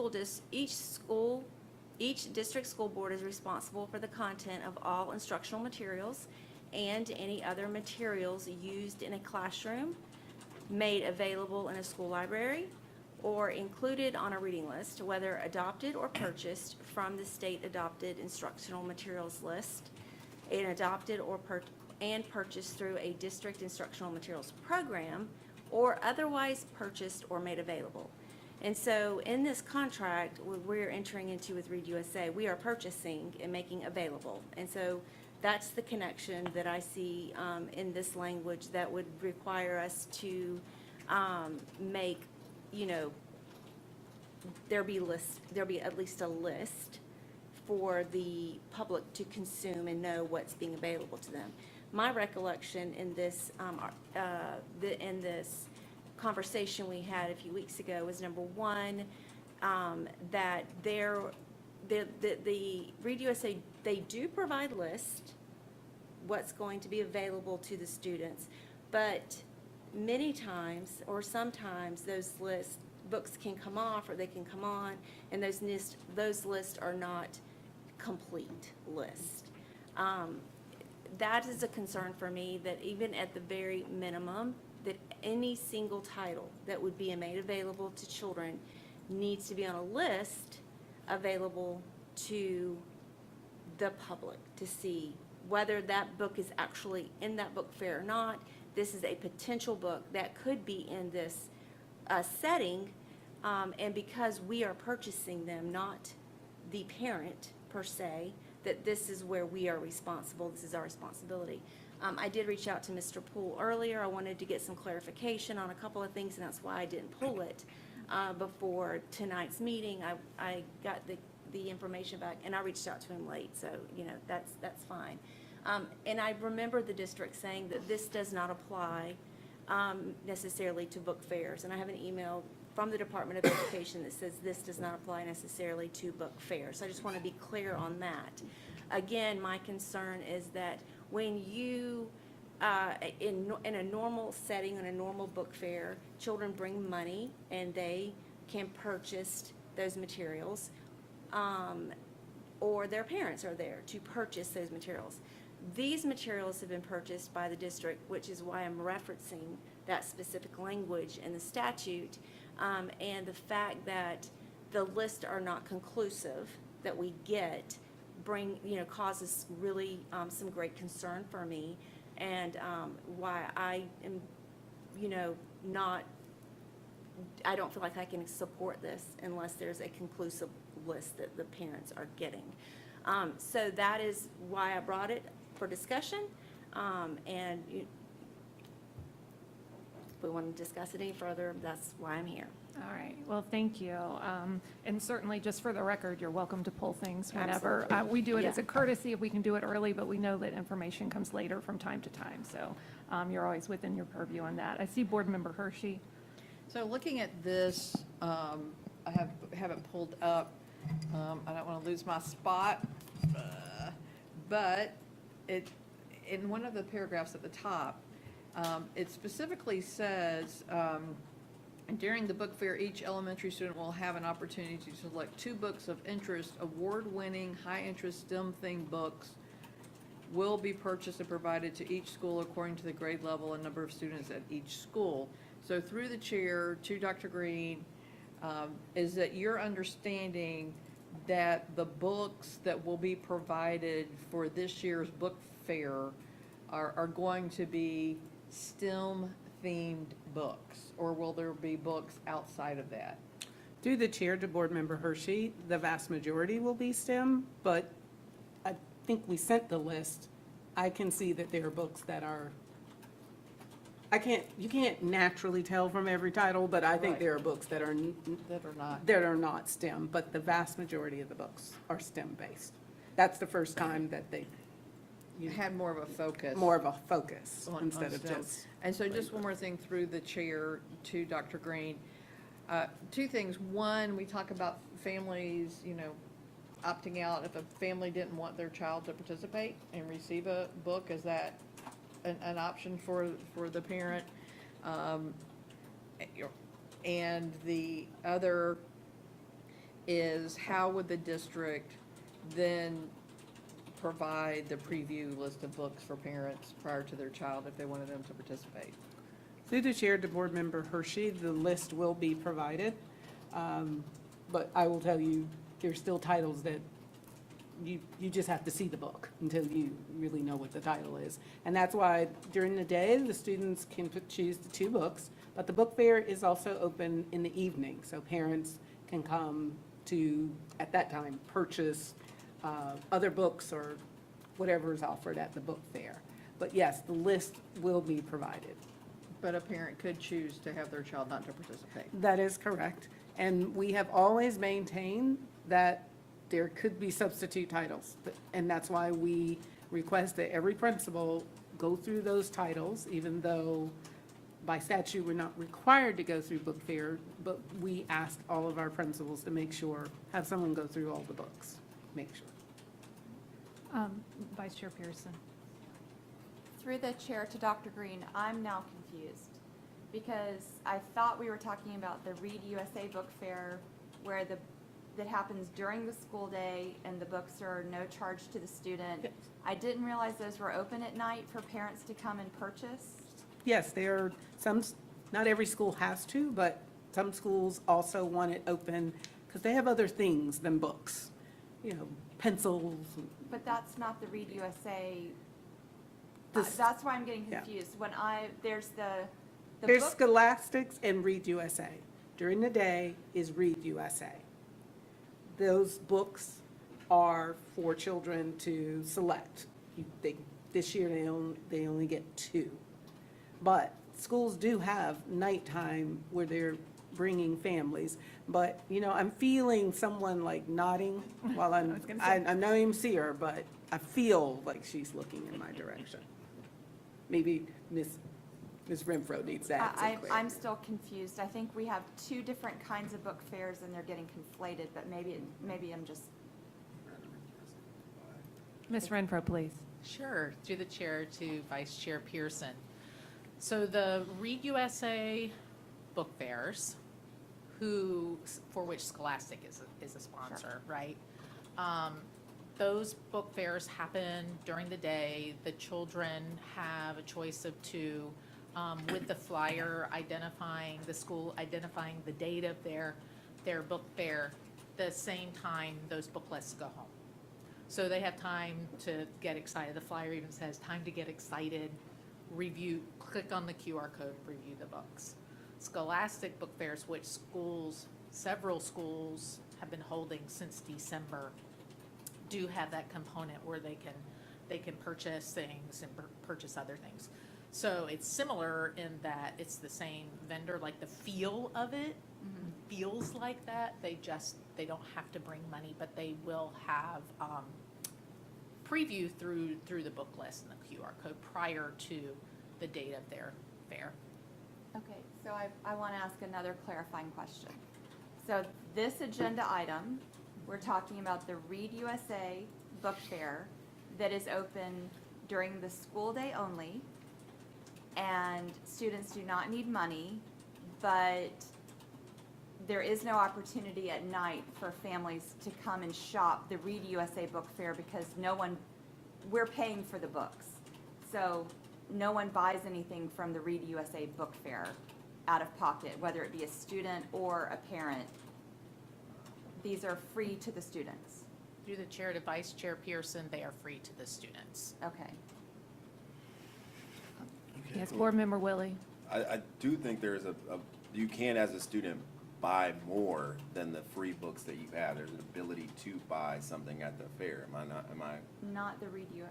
district school board is responsible for the content of all instructional materials and any other materials used in a classroom, made available in a school library, or included on a reading list, whether adopted or purchased from the state adopted instructional materials list, and adopted or purchased through a district instructional materials program, or otherwise purchased or made available. And so in this contract we're entering into with REDUSA, we are purchasing and making available. And so that's the connection that I see in this language that would require us to make, there be at least a list for the public to consume and know what's being available to them. My recollection in this conversation we had a few weeks ago was, number one, that the REDUSA, they do provide lists what's going to be available to the students, but many times or sometimes those books can come off or they can come on, and those lists are not complete lists. That is a concern for me, that even at the very minimum, that any single title that would be made available to children needs to be on a list available to the public to see whether that book is actually in that book fair or not. This is a potential book that could be in this setting, and because we are purchasing them, not the parent per se, that this is where we are responsible, this is our responsibility. I did reach out to Mr. Poole earlier. I wanted to get some clarification on a couple of things, and that's why I didn't pull it before tonight's meeting. I got the information back, and I reached out to him late, so that's fine. And I remember the district saying that this does not apply necessarily to book fairs, and I have an email from the Department of Education that says this does not apply necessarily to book fairs. So I just want to be clear on that. Again, my concern is that when you, in a normal setting, in a normal book fair, children bring money and they can purchase those materials, or their parents are there to purchase those materials. These materials have been purchased by the district, which is why I'm referencing that specific language in the statute, and the fact that the lists are not conclusive that we get causes really some great concern for me, and why I am, I don't feel like I can support this unless there's a conclusive list that the parents are getting. So that is why I brought it for discussion, and if we want to discuss it any further, that's why I'm here. All right, well, thank you. And certainly, just for the record, you're welcome to pull things whenever. We do it as a courtesy if we can do it early, but we know that information comes later from time to time. So you're always within your purview on that. I see Board Member Hershey. So looking at this, I haven't pulled up. I don't want to lose my spot, but in one of the paragraphs at the top, it specifically says, during the book fair, each elementary student will have an opportunity to select 2 books of interest. Award-winning, high-interest STEM-themed books will be purchased and provided to each school according to the grade level and number of students at each school. So through the chair to Dr. Green, is that your understanding that the books that will be provided for this year's book fair are going to be STEM-themed books, or will there be books outside of that? Through the chair to Board Member Hershey, the vast majority will be STEM, but I think we sent the list. I can see that there are books that are, you can't naturally tell from every title, but I think Right. there are books that are not STEM, but the vast majority of the books are STEM-based. That's the first time that they Had more of a focus. more of a focus on instead of STEM. just. And so just one more thing through the chair to Dr. Green. Two things. One, we talk about families, opting out if a family didn't want their child to participate and receive a book. Is that an option for the parent? And the other is, how would the district then provide the preview list of books for parents prior to their child if they wanted them to participate? Through the chair to Board Member Hershey, the list will be provided. But I will tell you, there's still titles that you just have to see the book until you really know what the title is. And that's why during the day, the students can choose the 2 books, but the book fair is also open in the evening. So parents can come to, at that time, purchase other books or whatever is offered at the book fair. But yes, the list will be provided. But a parent could choose to have their child not to participate. That is correct. And we have always maintained that there could be substitute titles. And that's why we request that every principal go through those titles, even though by statute, we're not required to go through book fair, but we ask all of our principals to make sure, have someone go through all the books, make sure. Vice Chair Pearson. Through the chair to Dr. Green, I'm now confused because I thought we were talking about the Read USA Book Fair where that happens during the school day and the books are no charge to the student. Yes. I didn't realize those were open at night for parents to come and purchase. Yes, there are some, not every school has to, but some schools also want it open because they have other things than books, pencils. But that's not the Read USA. This- That's why I'm getting Yeah. confused. When there's the There's book. Scholastics and Read USA. During the day is Read USA. Those books are for children to select. This year, they only get 2. But schools do have nighttime where they're bringing families. But, I'm feeling someone like nodding while I know you see her, but I feel like she's looking in my direction. Maybe Ms. Renfro needs to add some I'm clarity. still confused. I think we have 2 different kinds of book fairs and they're getting conflated, but maybe I'm just. Ms. Renfro, please. Sure, through the chair to Vice Chair Pearson. So the Read USA book fairs, for which Scholastic is a sponsor, right? Those book fairs happen during the day. The children have a choice of 2, with the flyer identifying, the school identifying the date of their book fair, the same time those book lists go home. So they have time to get excited. The flyer even says, time to get excited, review, click on the QR code, review the books. Scholastic book fairs, which several schools have been holding since December, do have that component where they can purchase things and purchase other things. So it's similar in that it's the same vendor, like the feel of it feels like that. They don't have to bring money, but they will have preview through the book list and the QR code prior to the date of their fair. Okay, so I want to ask another clarifying question. So this agenda item, we're talking about the Read USA Book Fair that is open during the school day only, and students do not need money, but there is no opportunity at night for families to come and shop the Read USA Book Fair because we're paying for the books. So no one buys anything from the Read USA Book Fair out of pocket, whether it be a student or a parent. these are free to the students? Through the chair to Vice Chair Pearson, they are free to the students. Okay. Yes, Board Member Willie. I do think there's you can, as a student, buy more than the free books that you have. There's an ability to buy something at the fair. Am I? Not the read you.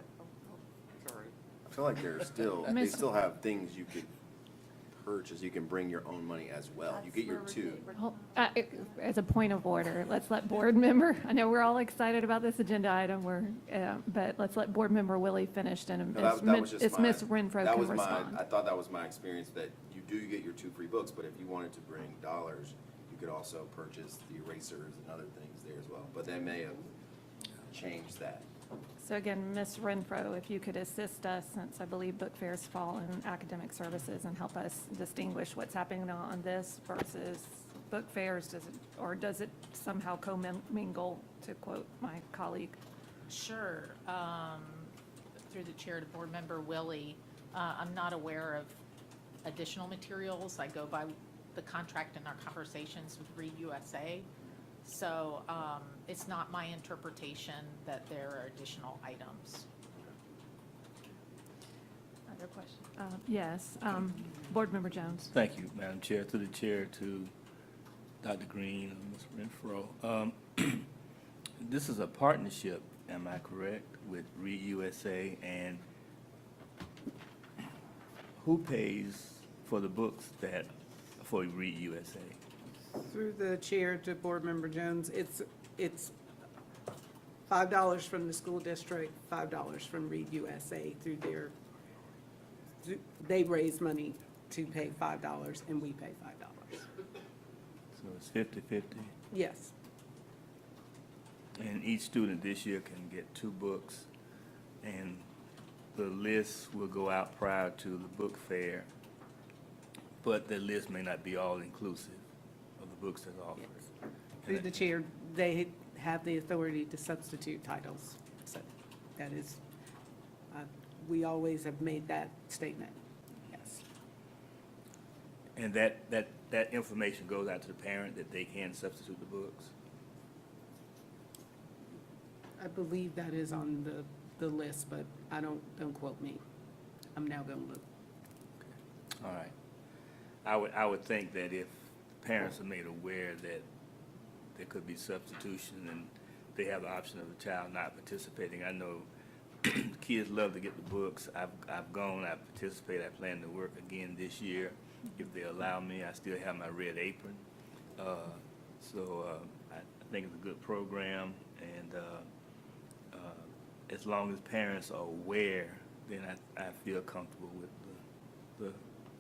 Sorry. I feel like there's still, they Miss- still have things you could purchase. You can bring your own money as well. You get your two. As a point of order, let's let Board Member, I know we're all excited about this agenda item, but let's let Board Member Willie finish, and No, that was just it's my- Ms. Renfro that can was respond. I thought that was my experience, that you do get your two free books, but if you wanted to bring dollars, you could also purchase the erasers and other things there as well. But they may have changed that. So again, Ms. Renfro, if you could assist us, since I believe book fairs fall in academic services, and help us distinguish what's happening on this versus book fairs, does it somehow commingle, to quote my colleague? Sure. Through the chair to Board Member Willie, I'm not aware of additional materials. I go by the contract and our conversations with Read USA. So it's not my interpretation that there are additional items. Other questions? Yes. Board Member Jones. Thank you, Madam Chair. Through the chair to Dr. Green and Ms. Renfro. This is a partnership, am I correct, with Read USA, and who pays for the books for Read USA? Through the chair to Board Member Jones, it's $5 from the school district, $5 from Read USA they raise money to pay $5 and we pay $5. So it's 50-50? Yes. And each student this year can get 2 books, and the list will go out prior to the book fair, but the list may not be all-inclusive of the books that's offered. Through the chair, they have the authority to substitute titles. So that is, we always have made that statement, yes. And that information goes out to the parent that they can substitute the books? I believe that is on the list, but don't quote me. I'm now going to look. All right. I would think that if parents are made aware that there could be substitution and they have the option of the child not participating. I know kids love to get the books. I've gone, I've participated, I plan to work again this year. If they allow me, I still have my red apron. I think it's a good program, and as long as parents are aware, then I feel comfortable with the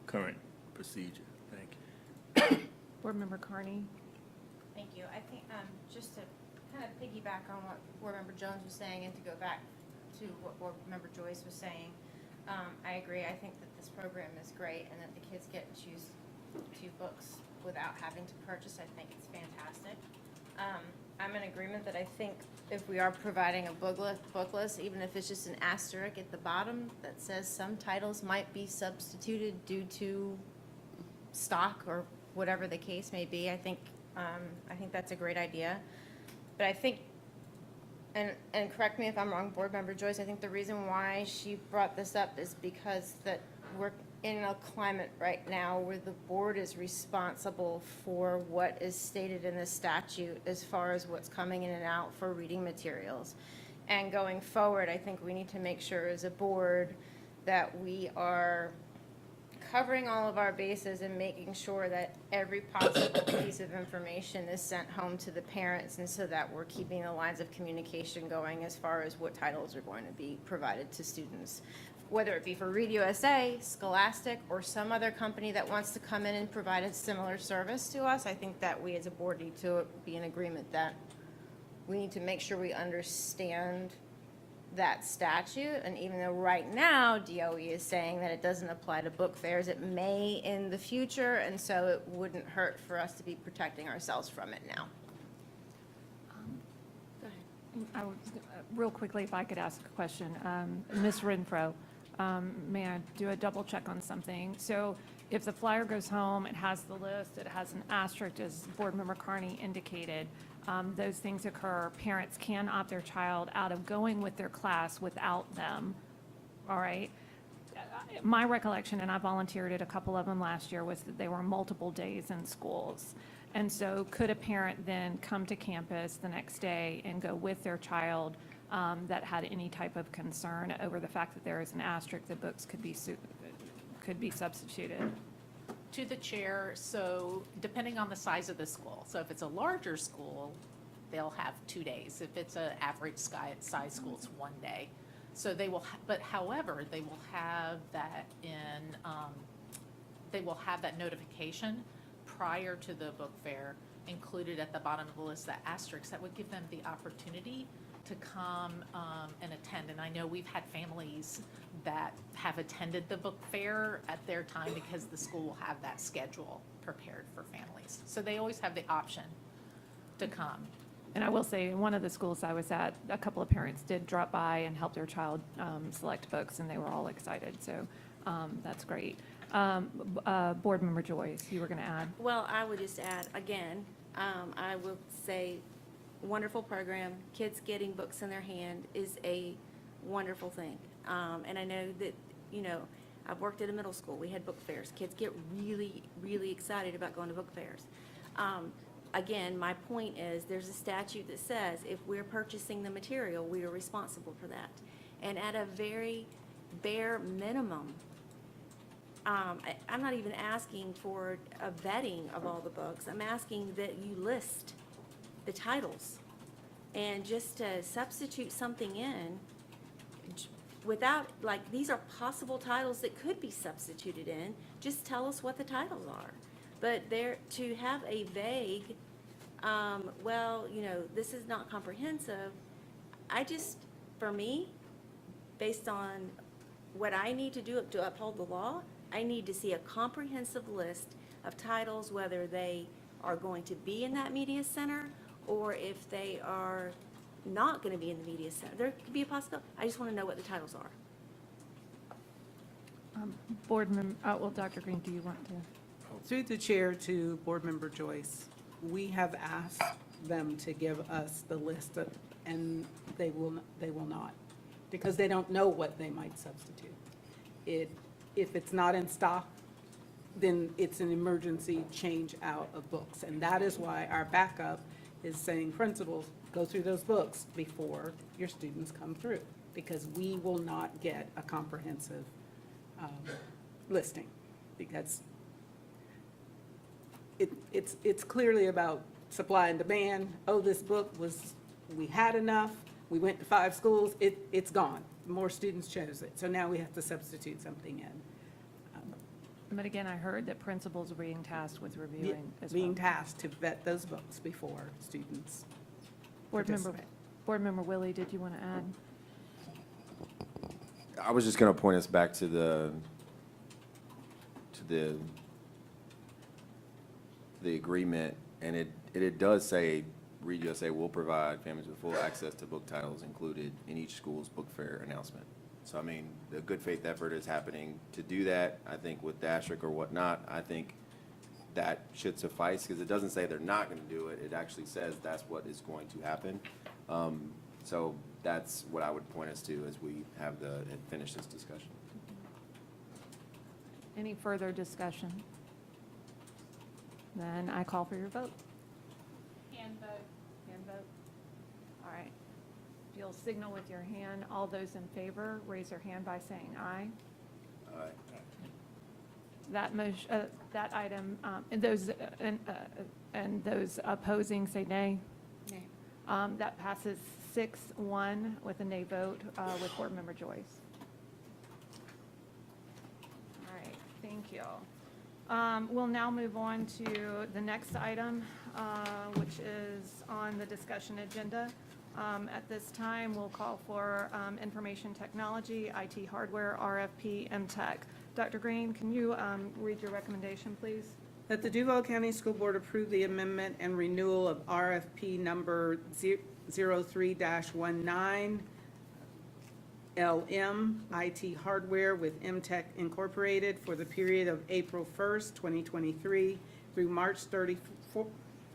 current procedure. Thank you. Board Member Carney. Thank you. I think, just to kind of piggyback on what Board Member Jones was saying, and to go back to what Board Member Joyce was saying, I agree. I think that this program is great, and that the kids get to choose 2 books without having to purchase. I think it's fantastic. I'm in agreement that I think if we are providing a book list, even if it's just an asterisk at the bottom that says some titles might be substituted due to stock or whatever the case may be, I think that's a great idea. But I think, and correct me if I'm wrong, Board Member Joyce, I think the reason why she brought this up is because that we're in a climate right now where the board is responsible for what is stated in the statute as far as what's coming in and out for reading materials. And going forward, I think we need to make sure as a board that we are covering all of our bases and making sure that every possible piece of information is sent home to the parents, and so that we're keeping the lines of communication going as far as what titles are going to be provided to students. Whether it be for Read USA, Scholastic, or some other company that wants to come in and provide a similar service to us, I think that we as a board need to be in agreement that we need to make sure we understand that statute. And even though right now DOE is saying that it doesn't apply to book fairs, it may in the future, and so it wouldn't hurt for us to be protecting ourselves from it now. Go ahead. Real quickly, if I could ask a question. Ms. Renfro, may I do a double check on something? So if the flyer goes home, it has the list, it has an asterisk, as Board Member Carney indicated, those things occur. Parents can opt their child out of going with their class without them, all right? My recollection, and I volunteered at a couple of them last year, was that they were multiple days in schools. And so could a parent then come to campus the next day and go with their child that had any type of concern over the fact that there is an asterisk that books could be substituted? To the chair, so depending on the size of the school. So if it's a larger school, they'll have 2 days. If it's an average size school, it's 1 day. So they will, but however, they will have that they will have that notification prior to the book fair included at the bottom of the list, that asterisk, that would give them the opportunity to come and attend. And I know we've had families that have attended the book fair at their time because the school will have that schedule prepared for families. So they always have the option to come. And I will say, in one of the schools I was at, a couple of parents did drop by and help their child select books, and they were all excited. So that's great. Board Member Joyce, you were going to add? Well, I would just add, again, I will say, wonderful program. Kids getting books in their hand is a wonderful thing. And I know that, I've worked at a middle school. We had book fairs. Kids get really, really excited about going to book fairs. Again, my point is, there's a statute that says if we're purchasing the material, we are responsible for that. And at a very bare minimum, I'm not even asking for a vetting of all the books. I'm asking that you list the titles. And just to substitute something in without, like, these are possible titles that could be substituted in, just tell us what the titles are. But to have a vague, this is not comprehensive, for me, based on what I need to do to uphold the law, I need to see a comprehensive list of titles, whether they are going to be in that media center or if they are not going to be in the media center. There could be a possibility. I just want to know what the titles are. Dr. Green, do you want to? Through the chair to Board Member Joyce, we have asked them to give us the list and they will not, because they don't know what they might substitute. If it's not in stock, then it's an emergency change out of books. And that is why our backup is saying, principals, go through those books before your students come through, because we will not get a comprehensive listing, because it's clearly about supply and demand. Oh, this book we had enough, we went to 5 schools, it's gone. More students chose it, so now we have to substitute something in. But again, I heard that principals are being tasked with reviewing as well. Being tasked to vet those books before students participate. Board Member Willie, did you want to add? I was just going to point us back to the agreement, and it does say Read USA will provide families with full access to book titles included in each school's book fair announcement. So, I mean, the good faith effort is happening to do that. I think with the asterisk or whatnot, I think that should suffice, because it doesn't say they're not going to do it. It actually says that's what is going to happen. So that's what I would point us to as we have finish this discussion. Any further discussion? Then I call for your vote. Hand vote. Hand vote. All right. If you'll signal with your hand, all those in favor, raise your hand by saying aye. Aye. That item, and those opposing say nay. Nay. That passes 6-1 with a nay vote with Board Member Joyce. All right, thank you. We'll now move on to the next item, which is on the discussion agenda. At this time, we'll call for information technology, IT hardware, RFP, MTech. Dr. Green, can you read your recommendation, please? That the Duval County School Board approve the amendment and renewal of RFP number 03-19 LM IT Hardware with MTech Incorporated for the period of April 1st, 2023 through March 31st,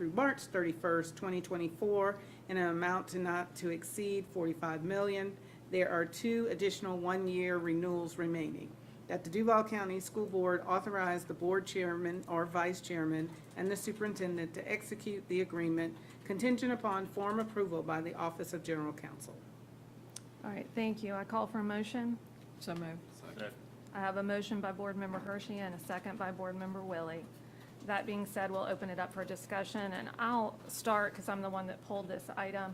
2024, in an amount to not to exceed $45 million. There are 2 additional one-year renewals remaining. That the Duval County School Board authorize the board chairman or vice chairman and the superintendent to execute the agreement contingent upon form approval by the Office of General Counsel. All right, thank you. I call for a motion. So moved. I have a motion by Board Member Hershey and a second by Board Member Willie. That being said, we'll open it up for discussion, and I'll start because I'm the one that pulled this item.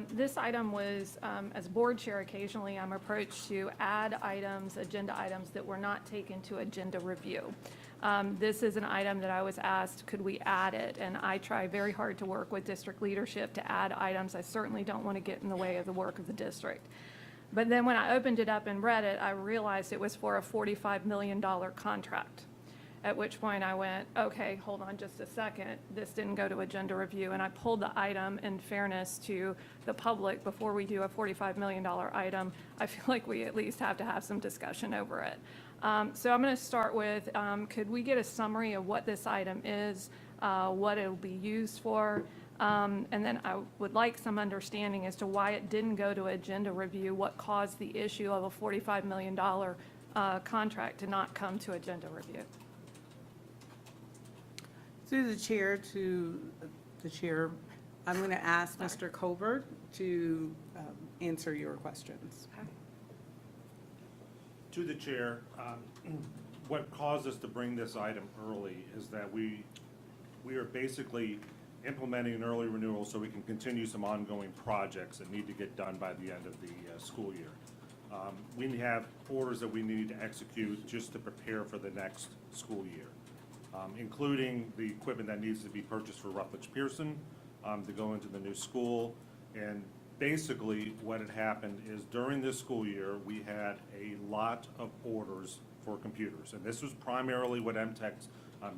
This item was, as board chair, occasionally I'm approached to add items, agenda items that were not taken to agenda review. This is an item that I was asked, could we add it? And I try very hard to work with district leadership to add items. I certainly don't want to get in the way of the work of the district. But then when I opened it up and read it, I realized it was for a $45 million contract. At which point I went, okay, hold on just a second. This didn't go to agenda review. And I pulled the item in fairness to the public before we do a $45 million item. I feel like we at least have to have some discussion over it. So I'm going to start with, could we get a summary of what this item is, what it will be used for? And then I would like some understanding as to why it didn't go to agenda review, what caused the issue of a $45 million contract to not come to agenda review. Through the chair to the chair, I'm going to ask Mr. Colbert to answer your questions. To the chair, what caused us to bring this item early is that we are basically implementing an early renewal so we can continue some ongoing projects that need to get done by the end of the school year. We have orders that we need to execute just to prepare for the next school year. Including the equipment that needs to be purchased for Rutledge Pearson to go into the new school. And basically what had happened is during this school year, we had a lot of orders for computers. And this was primarily what MTech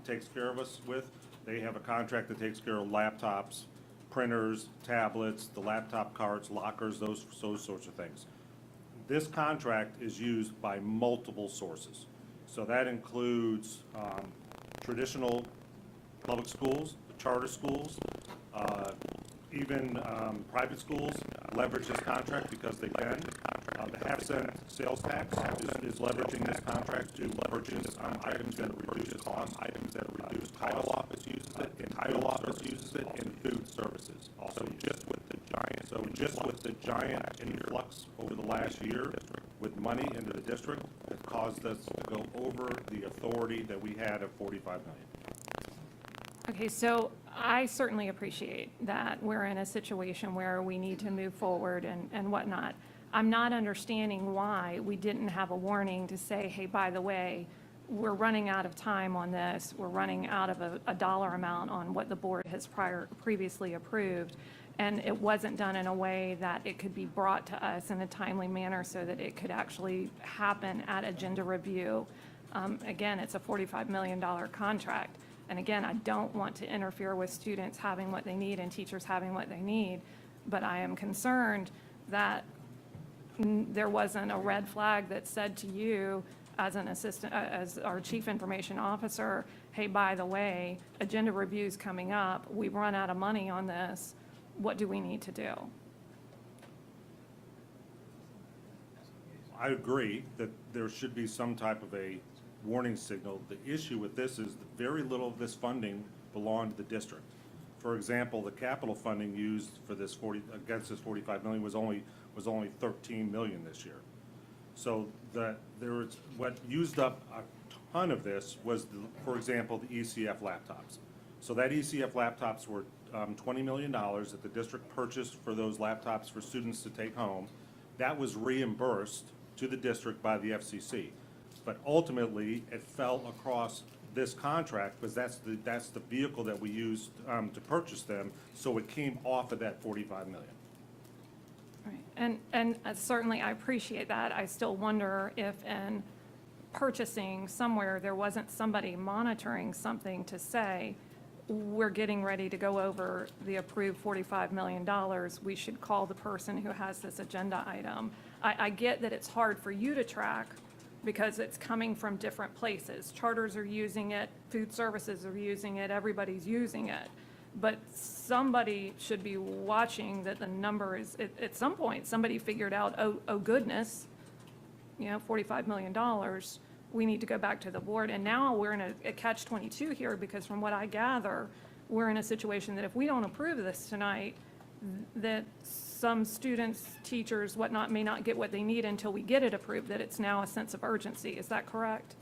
takes care of us with. They have a contract that takes care of laptops, printers, tablets, the laptop carts, lockers, those sorts of things. This contract is used by multiple sources. So that includes traditional public schools, charter schools, even private schools leverage this contract because they can. The half-cent sales tax is leveraging this contract to purchase items that reduce cost, items that reduce title office uses it, and title office uses it in food services. Also, just with the giant influx over the last year with money into the district, it caused us to go over the authority that we had of $45 million. Okay, so I certainly appreciate that we're in a situation where we need to move forward and whatnot. I'm not understanding why we didn't have a warning to say, hey, by the way, we're running out of time on this. We're running out of a dollar amount on what the board has previously approved. And it wasn't done in a way that it could be brought to us in a timely manner so that it could actually happen at agenda review. Again, it's a $45 million contract. And again, I don't want to interfere with students having what they need and teachers having what they need, but I am concerned that there wasn't a red flag that said to you as an assistant, as our chief information officer, hey, by the way, agenda review's coming up. We've run out of money on this. What do we need to do? I agree that there should be some type of a warning signal. The issue with this is that very little of this funding belonged to the district. For example, the capital funding used for this against this $45 million was only $13 million this year. So what used up a ton of this was, for example, the ECF laptops. So that ECF laptops were $20 million that the district purchased for those laptops for students to take home. That was reimbursed to the district by the FCC. But ultimately, it fell across this contract because that's the vehicle that we used to purchase them, so it came off of that $45 million. Right. And certainly I appreciate that. I still wonder if in purchasing somewhere there wasn't somebody monitoring something to say, we're getting ready to go over the approved $45 million, we should call the person who has this agenda item. I get that it's hard for you to track because it's coming from different places. Charters are using it, food services are using it, everybody's using it. But somebody should be watching that the number is, at some point, somebody figured out, oh goodness, you know, $45 million, we need to go back to the board. And now we're in a catch-22 here, because from what I gather, we're in a situation that if we don't approve this tonight, that some students, teachers, whatnot, may not get what they need until we get it approved, that it's now a sense of urgency. Is that correct?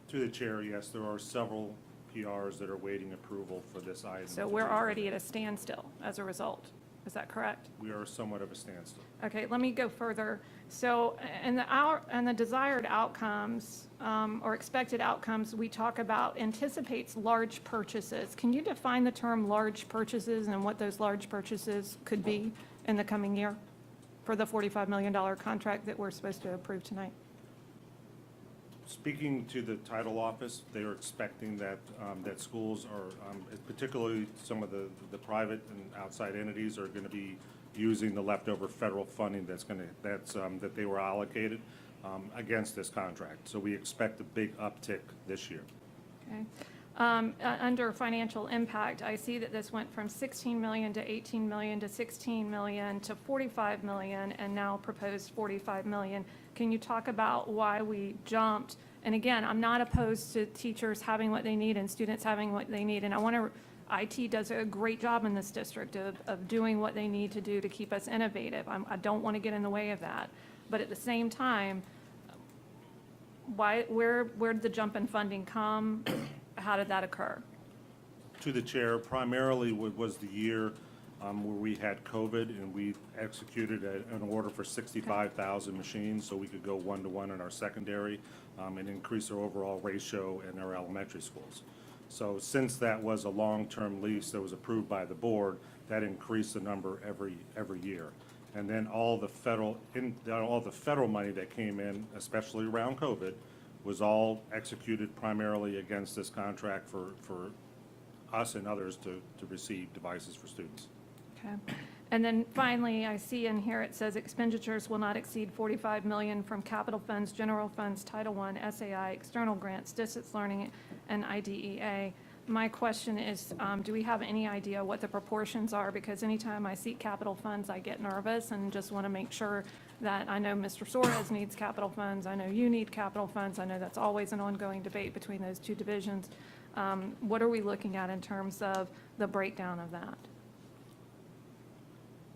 To the chair, yes, there are several PRs that are waiting approval for this item. So we're already at a standstill as a result. Is that correct? We are somewhat of a standstill. Okay, let me go further. So, and the desired outcomes, or expected outcomes, we talk about anticipates large purchases. Can you define the term large purchases and what those large purchases could be in the coming year for the $45 million contract that we're supposed to approve tonight? Speaking to the title office, they are expecting that, that schools are, particularly some of the private and outside entities are going to be using the leftover federal funding that they were allocated against this contract. So we expect a big uptick this year. Okay. Under financial impact, I see that this went from 16 million to 18 million to 16 million to 45 million and now proposed 45 million. Can you talk about why we jumped? And again, I'm not opposed to teachers having what they need and students having what they need. And I want to, IT does a great job in this district of doing what they need to do to keep us innovative. I don't want to get in the way of that. But at the same time, where did the jump in funding come? How did that occur? To the chair, primarily was the year where we had COVID and we executed an order for 65,000 machines so we could go one-to-one in our secondary and increase our overall ratio in our elementary schools. So since that was a long-term lease that was approved by the board, that increased the number every year. And then all the federal money that came in, especially around COVID, was all executed primarily against this contract for us and others to receive devices for students. Okay. And then finally, I see in here it says expenditures will not exceed 45 million from capital funds, general funds, Title I, SAI, external grants, distance learning, and IDEA. My question is, do we have any idea what the proportions are? Because anytime I see capital funds, I get nervous and just want to make sure that I know Mr. Suarez needs capital funds. I know you need capital funds. I know that's always an ongoing debate between those two divisions. What are we looking at in terms of the breakdown of that?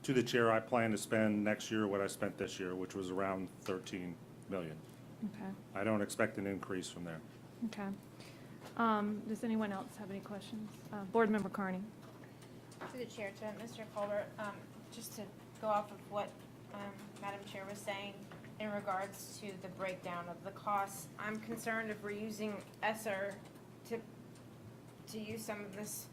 To the chair, I plan to spend next year what I spent this year, which was around 13 million. Okay. I don't expect an increase from there. Okay. Does anyone else have any questions? Board Member Carney. To the chair, to Mr. Colbert, just to go off of what Madam Chair was saying in regards to the breakdown of the costs, I'm concerned if we're using ESSER to use some of this,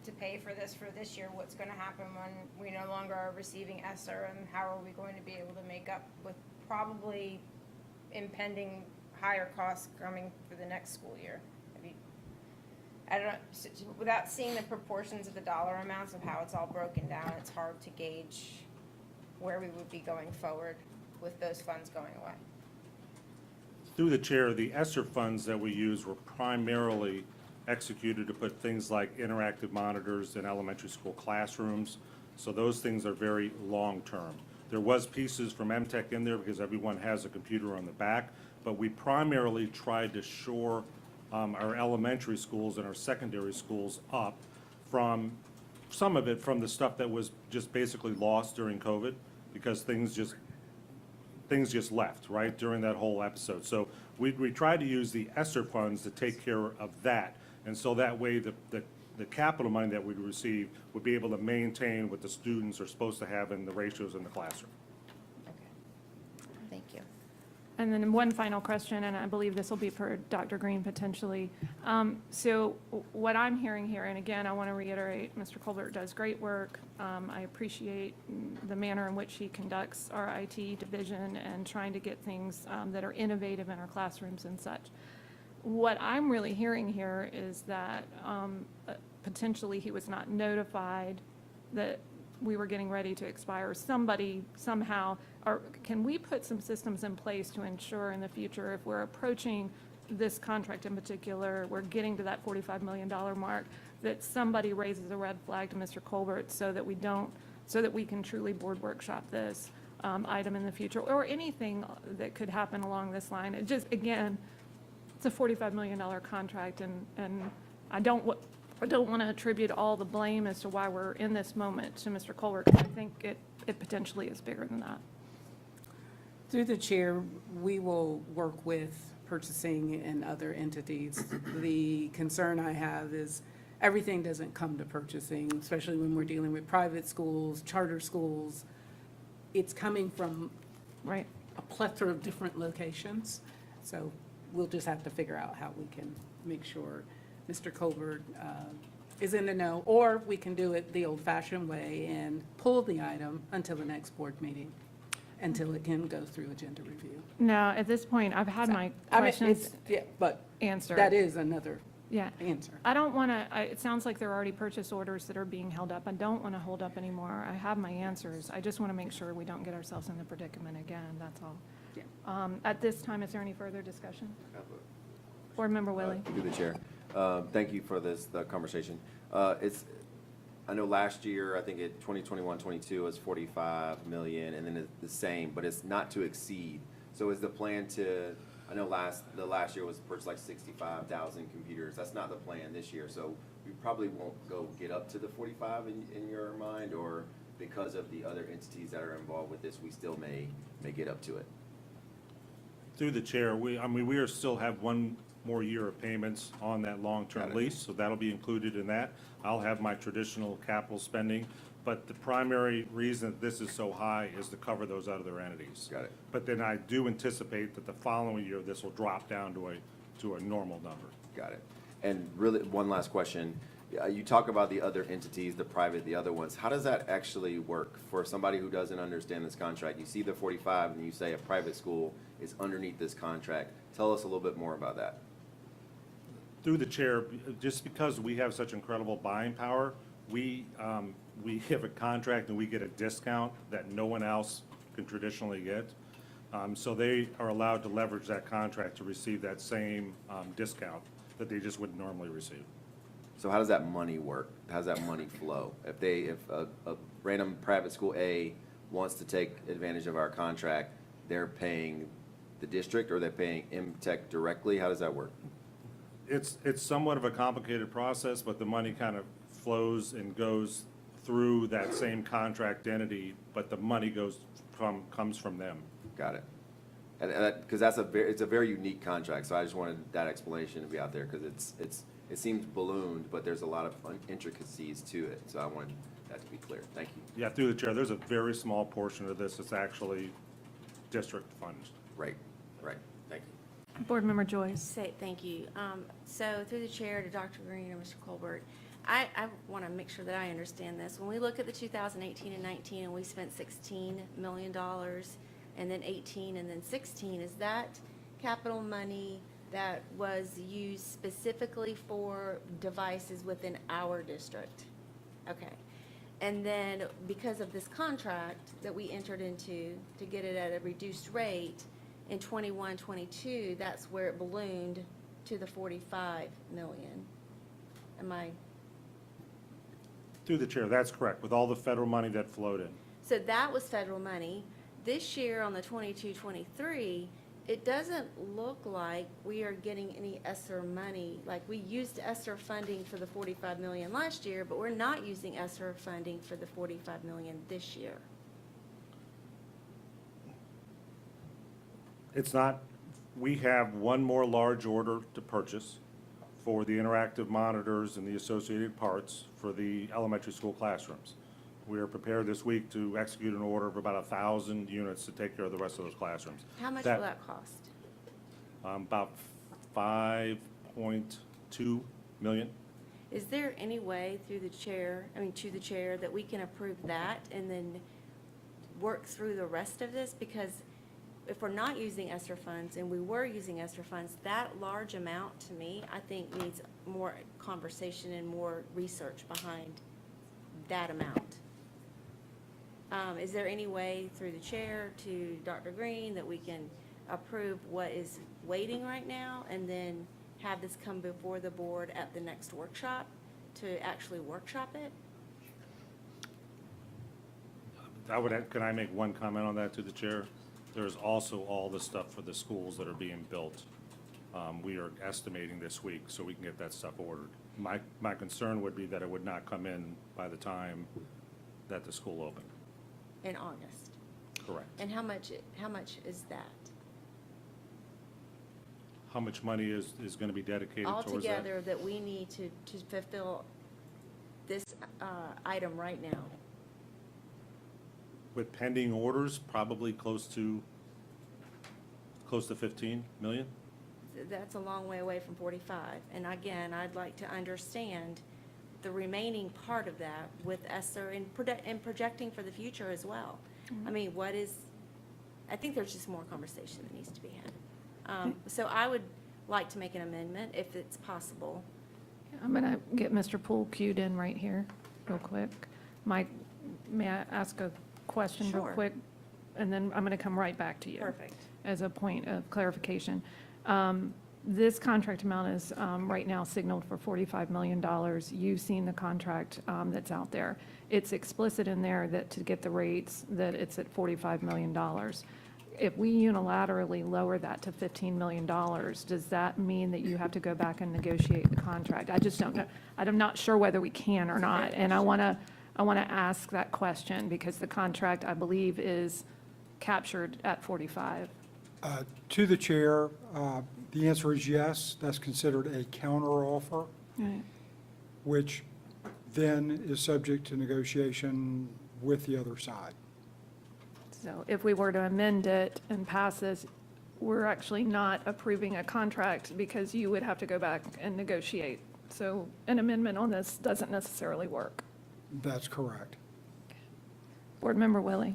to pay for this year, what's going to happen when we no longer are receiving ESSER, and how are we going to be able to make up with probably impending higher costs coming for the next school year? I don't know, without seeing the proportions of the dollar amounts of how it's all broken down, it's hard to gauge where we would be going forward with those funds going away. Through the chair, the ESSER funds that we use were primarily executed to put things like interactive monitors in elementary school classrooms. So those things are very long-term. There was pieces from MTech in there because everyone has a computer on the back, but we primarily tried to shore our elementary schools and our secondary schools up from some of it from the stuff that was just basically lost during COVID because things just left, right, during that whole episode. So we tried to use the ESSER funds to take care of that. And so that way the capital money that we'd receive would be able to maintain what the students are supposed to have in the ratios in the classroom. Thank you. And then one final question, and I believe this will be for Dr. Green potentially. So what I'm hearing here, and again, I want to reiterate, Mr. Colbert does great work. I appreciate the manner in which he conducts our IT division and trying to get things that are innovative in our classrooms and such. What I'm really hearing here is that potentially he was not notified that we were getting ready to expire. Somebody somehow, or can we put some systems in place to ensure in the future, if we're approaching this contract in particular, we're getting to that $45 million mark, that somebody raises a red flag to Mr. Colbert so that we don't, so that we can truly board workshop this item in the future, or anything that could happen along this line. It just, again, it's a $45 million contract, and I don't want to attribute all the blame as to why we're in this moment to Mr. Colbert, because I think it potentially is bigger than that. Through the chair, we will work with purchasing and other entities. The concern I have is everything doesn't come to purchasing, especially when we're dealing with private schools, charter schools. It's coming from Right. a plethora of different locations. So we'll just have to figure out how we can make sure Mr. Colbert is in the know, or we can do it the old-fashioned way and pull the item until the next board meeting, until it can go through agenda review. No, at this point, I've had my questions But answered. that is another Yeah. answer. I don't want to, it sounds like there are already purchase orders that are being held up. I don't want to hold up anymore. I have my answers. I just want to make sure we don't get ourselves in the predicament again, that's all. Yeah. At this time, is there any further discussion? Board Member Willie? Through the chair. Thank you for the conversation. I know last year, I think it 2021-22 was 45 million, and then it's the same, but it's not to exceed. So is the plan to, I know the last year was purchased like 65,000 computers. That's not the plan this year. So we probably won't go get up to the 45 in your mind, or because of the other entities that are involved with this, we still may get up to it. Through the chair, we are still have one more year of payments on that long-term lease, so that'll be included in that. I'll have my traditional capital spending, but the primary reason that this is so high is to cover those other entities. Got it. But then I do anticipate that the following year, this will drop down to a normal number. Got it. And really, one last question. You talk about the other entities, the private, the other ones. How does that actually work for somebody who doesn't understand this contract? You see the 45 and you say a private school is underneath this contract. Tell us a little bit more about that. Through the chair, just because we have such incredible buying power, we have a contract and we get a discount that no one else can traditionally get. So they are allowed to leverage that contract to receive that same discount that they just wouldn't normally receive. So how does that money work? How does that money flow? If a random private school A wants to take advantage of our contract, they're paying the district, or they're paying MTech directly? How does that work? It's somewhat of a complicated process, but the money kind of flows and goes through that same contract entity, but the money comes from them. Got it. And because it's a very unique contract, so I just wanted that explanation to be out there, because it seems ballooned, but there's a lot of intricacies to it, so I wanted that to be clear. Thank you. Yeah, through the chair, there's a very small portion of this that's actually district funds. Right. Thank you. Board Member Joyce? Thank you. So through the chair to Dr. Green and Mr. Colbert, I want to make sure that I understand this. When we look at the 2018 and 19, and we spent $16 million, and then 18, and then 16, is that capital money that was used specifically for devices within our district? Okay. And then because of this contract that we entered into to get it at a reduced rate, in 21-22, that's where it ballooned to the 45 million. Am I? Through the chair, that's correct, with all the federal money that flowed in. So that was federal money. This year on the 22-23, it doesn't look like we are getting any ESSER money. Like, we used ESSER funding for the 45 million last year, but we're not using ESSER funding for the 45 million this year. It's not, we have one more large order to purchase for the interactive monitors and the associated parts for the elementary school classrooms. We are prepared this week to execute an order of about 1,000 units to take care of the rest of those classrooms. How much will that cost? About 5.2 million. Is there any way through the chair, to the chair, that we can approve that and then work through the rest of this? Because if we're not using ESSER funds and we were using ESSER funds, that large amount to me, I think needs more conversation and more research behind that amount. Is there any way through the chair to Dr. Green that we can approve what is waiting right now and then have this come before the board at the next workshop to actually workshop it? Can I make one comment on that to the chair? There's also all the stuff for the schools that are being built. We are estimating this week, so we can get that stuff ordered. My concern would be that it would not come in by the time that the school opened. In August. Correct. And how much is that? How much money is going to be dedicated towards that? Altogether that we need to fulfill this item right now? With pending orders, probably close to 15 million? That's a long way away from 45. And again, I'd like to understand the remaining part of that with ESSER and projecting for the future as well. I mean, I think there's just more conversation that needs to be had. So I would like to make an amendment if it's possible. I'm going to get Mr. Poole queued in right here real quick. Mike, may I ask a question real Sure. quick? And then I'm going to come right back to you. Perfect. As a point of clarification. This contract amount is right now signaled for $45 million. You've seen the contract that's out there. It's explicit in there that to get the rates, that it's at $45 million. If we unilaterally lower that to $15 million, does that mean that you have to go back and negotiate the contract? I just don't know. I'm not sure whether we can or not. And I want to ask that question because the contract, I believe, is captured at 45. To the chair, the answer is yes. That's considered a counteroffer, Right. which then is subject to negotiation with the other side. So if we were to amend it and pass this, we're actually not approving a contract because you would have to go back and negotiate. So an amendment on this doesn't necessarily work. That's correct. Board Member Willie.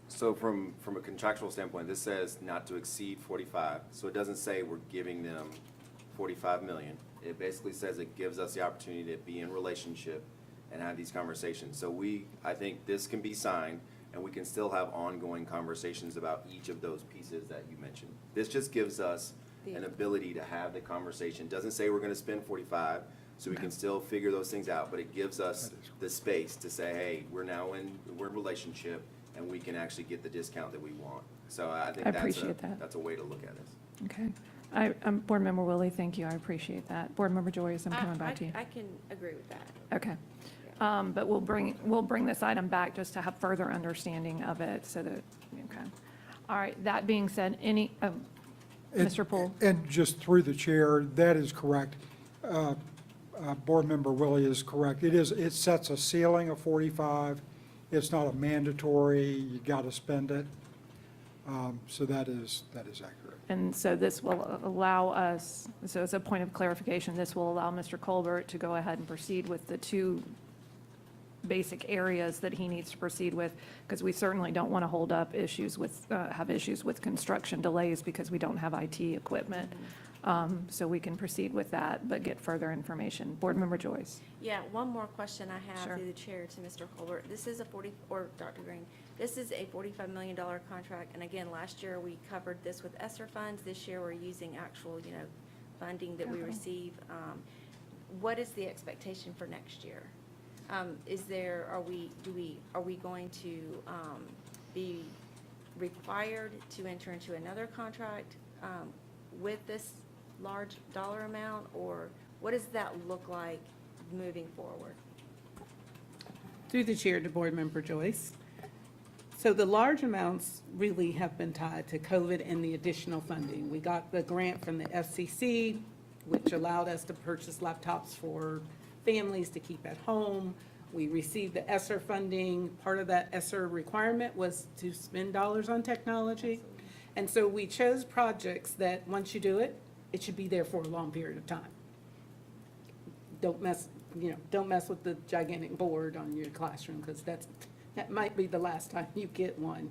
So from a contractual standpoint, this says not to exceed 45. So it doesn't say we're giving them 45 million. It basically says it gives us the opportunity to be in relationship and have these conversations. So I think this can be signed and we can still have ongoing conversations about each of those pieces that you mentioned. This just gives us an ability to have the conversation. Doesn't say we're gonna spend 45, so we can still figure those things out, but it gives us the space to say, hey, we're in relationship and we can actually get the discount that we want. So I think I appreciate that. that's a way to look at this. Okay. Board Member Willie, thank you. I appreciate that. Board Member Joyce, I'm coming back to you. I can agree with that. Okay. But we'll bring this item back just to have further understanding of it so that, okay. All right, that being said, Mr. Poole? And just through the chair, that is correct. Board Member Willie is correct. It sets a ceiling of 45. It's not a mandatory, you got to spend it. So that is accurate. And so this will allow us, so as a point of clarification, this will allow Mr. Colbert to go ahead and proceed with the two basic areas that he needs to proceed with, because we certainly don't want to hold up have issues with construction delays because we don't have IT equipment. So we can proceed with that, but get further information. Board Member Joyce. Yeah, one more question I have Sure. through the chair to Mr. Colbert. This is or Dr. Green, this is a $45 million contract, and again, last year we covered this with ESSER funds. This year we're using actual, funding that we Okay. receive. What is the expectation for next year? Are we going to be required to enter into another contract with this large dollar amount, or what does that look like moving forward? Through the chair to Board Member Joyce. So the large amounts really have been tied to COVID and the additional funding. We got the grant from the FCC, which allowed us to purchase laptops for families to keep at home. We received the ESSER funding. Part of that ESSER requirement was to spend dollars on technology. And so we chose projects that once you do it, it should be there for a long period of time. Don't mess with the gigantic board on your classroom, because that might be the last time you get one.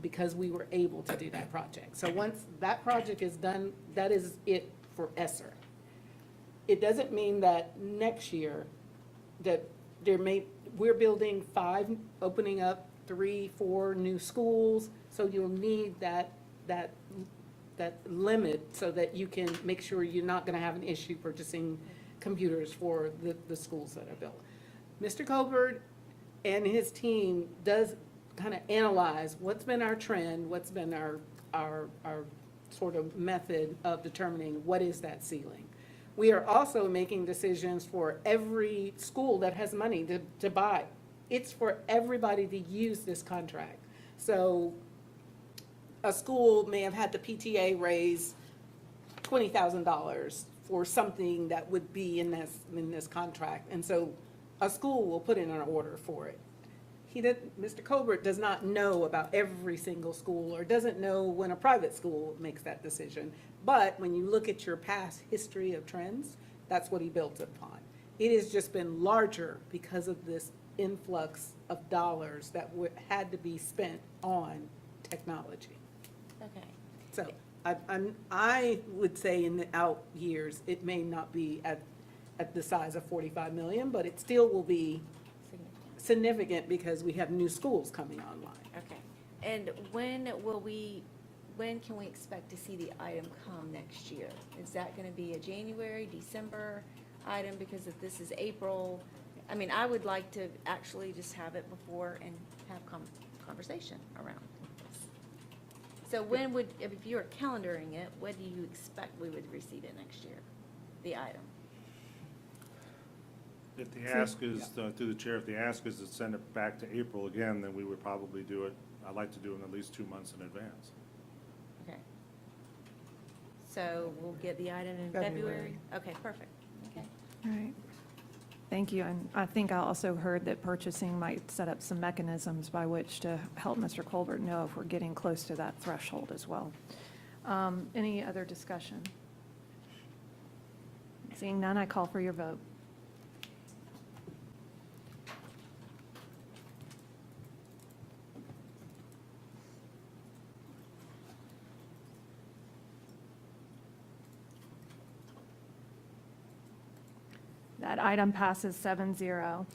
because we were able to do that project. So once that project is done, that is it for ESSER. It doesn't mean that next year, that we're building 5, opening up 3, 4 new schools, so you'll need that limit so that you can make sure you're not gonna have an issue purchasing computers for the schools that are built. Mr. Colbert and his team does kind of analyze what's been our trend, what's been our sort of method of determining what is that ceiling. We are also making decisions for every school that has money to buy. It's for everybody to use this contract. So a school may have had the PTA raise $20,000 for something that would be in this contract. And so a school will put in an order for it. Mr. Colbert does not know about every single school, or doesn't know when a private school makes that decision. But when you look at your past history of trends, that's what he built upon. It has just been larger because of this influx of dollars that had to be spent on technology. Okay. So I would say in the out years, it may not be at the size of 45 million, but it still will be significant because we have new schools coming online. Okay. And when can we expect to see the item come next year? Is that gonna be a January, December item? Because if this is April, I mean, I would like to actually just have it before and have conversation around this. So when if you were calendaring it, when do you expect we would receive it next year, the item? If the ask is, through the chair, if the ask is to send it back to April again, then we would probably do it, I'd like to do it at least 2 months in advance. Okay. So we'll get the item in February? Okay, perfect. Okay. All right. Thank you. And I think I also heard that purchasing might set up some mechanisms by which to help Mr. Colbert know if we're getting close to that threshold as well. Any other discussion? Seeing none, I call for your vote. That item passes 7-0.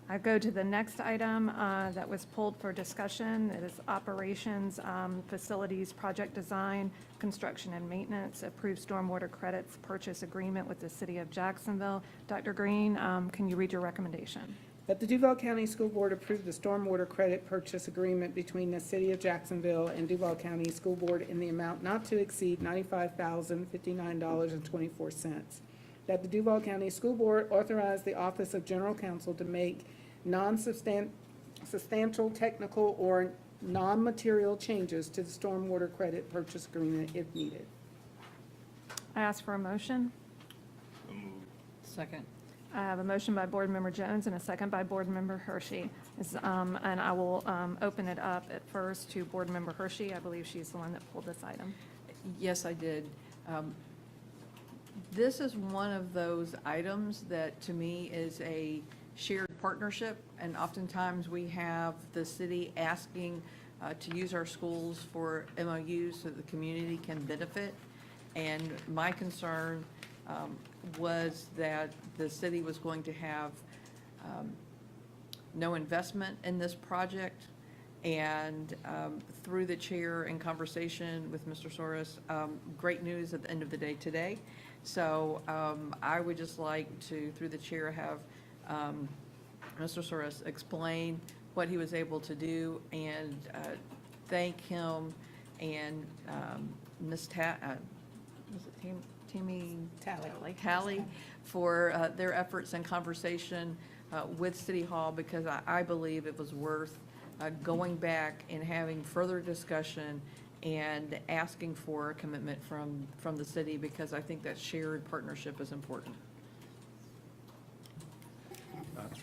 I go to the next item that was pulled for discussion. It is operations, facilities, project design, construction and maintenance, approved stormwater credits purchase agreement with the city of Jacksonville. Dr. Green, can you read your recommendation? That the Duval County School Board approve the stormwater credit purchase agreement between the city of Jacksonville and Duval County School Board in the amount not to exceed $95,059.24. That the Duval County School Board authorize the Office of General Counsel to make non-substantial technical or non-material changes to the stormwater credit purchase agreement if needed. I ask for a motion. Second. I have a motion by Board Member Jones and a second by Board Member Hershey. And I will open it up at first to Board Member Hershey. I believe she's the one that pulled this item. Yes, I did. This is one of those items that, to me, is a shared partnership, and oftentimes we have the city asking to use our schools for MOUs so the community can benefit. And my concern was that the city was going to have no investment in this project. And through the chair in conversation with Mr. Soros, great news at the end of the day today. So I would just like to, through the chair, have Mr. Soros explain what he was able to do and thank him and Ms. Tammy Talley for their efforts and conversation with City Hall, because I believe it was worth going back and having further discussion and asking for a commitment from the city, because I think that shared partnership is important.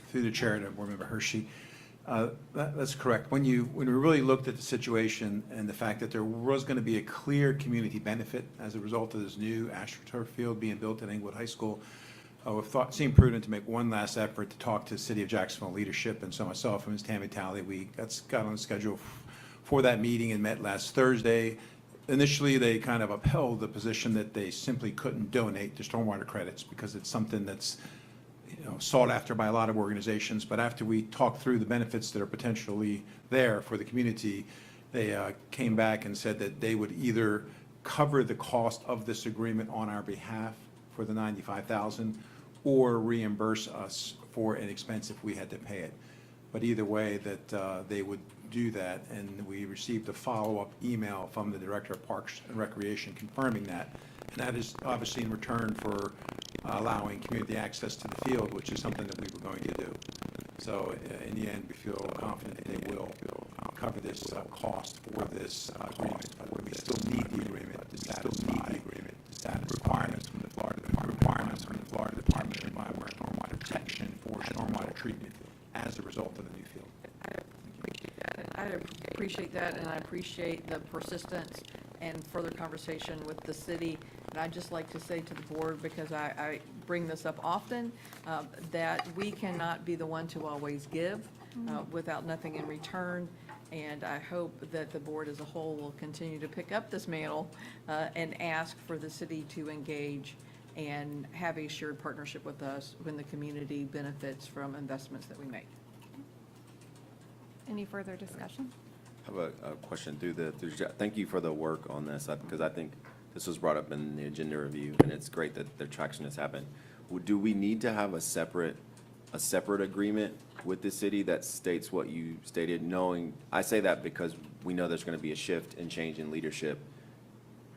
Through the chair to Board Member Hershey, that's correct. When we really looked at the situation and the fact that there was going to be a clear community benefit as a result of this new AstroTurf field being built at Englewood High School, we thought it seemed prudent to make one last effort to talk to the City of Jacksonville leadership, and so myself and Ms. Tammy Talley, we got on the schedule for that meeting and met last Thursday. Initially, they kind of upheld the position that they simply couldn't donate the stormwater credits because it's something that's, sought after by a lot of organizations. But after we talked through the benefits that are potentially there for the community, they came back and said that they would either cover the cost of this agreement on our behalf for the $95,000 or reimburse us for an expense if we had to pay it. But either way, that they would do that, and we received a follow-up email from the Director of Parks and Recreation confirming that. And that is obviously in return for allowing community access to the field, which is something that we were going to do. So in the end, we feel confident that they will cover this cost for this agreement. But we still need the agreement to satisfy requirements from the Florida Department of Environmental Stormwater Protection for stormwater treatment as a result of the new field. I appreciate that, and I appreciate the persistence and further conversation with the city. And I'd just like to say to the board, because I bring this up often, that we cannot be the one to always give without nothing in return. And I hope that the board as a whole will continue to pick up this mantle and ask for the city to engage and have a shared partnership with us when the community benefits from investments that we make. Any further discussion? I have a question thank you for the work on this, because I think this was brought up in the agenda review, and it's great that the traction has happened. Do we need to have a separate agreement with the city that states what you stated, knowing, I say that because we know there's going to be a shift and change in leadership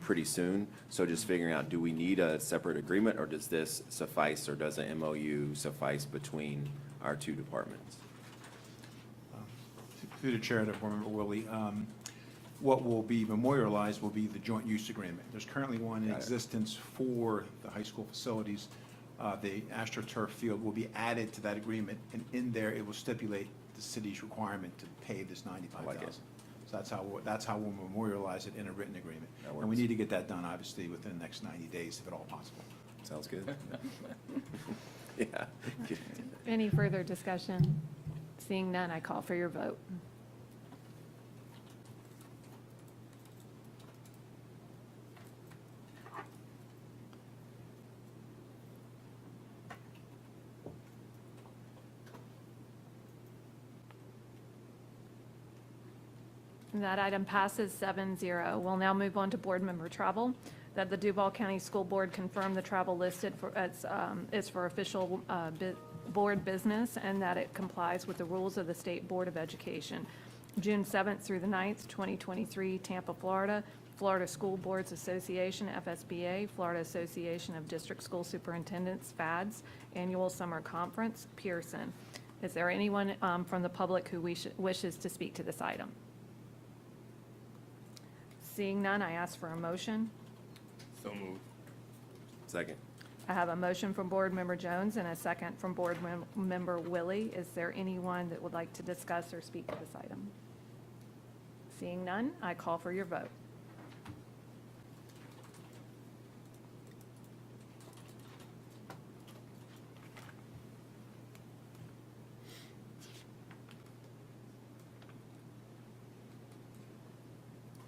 pretty soon, so just figuring out, do we need a separate agreement, or does this suffice, or does an MOU suffice between our two departments? Through the chair, to Board Member Willie, what will be memorialized will be the joint use agreement. There's currently one in existence for the high school facilities. The AstroTurf field will be added to that agreement, and in there, it will stipulate the city's requirement to pay this $95,000. So that's how we'll memorialize it in a written agreement. And we need to get that done, obviously, within the next 90 days, if at all possible. Sounds good. Yeah. Any further discussion? Seeing none, I call for your vote. That item passes 7-0. We'll now move on to board member travel. That the Duval County School Board confirm the travel listed is for official board business, and that it complies with the rules of the State Board of Education. June 7th through the 9th, 2023, Tampa, Florida. Florida School Boards Association, FSBA, Florida Association of District School Superintendents, FADS, Annual Summer Conference, Pearson. Is there anyone from the public who wishes to speak to this item? Seeing none, I ask for a motion. So moved. Second. I have a motion from Board Member Jones and a second from Board Member Willie. Is there anyone that would like to discuss or speak to this item? Seeing none, I call for your vote.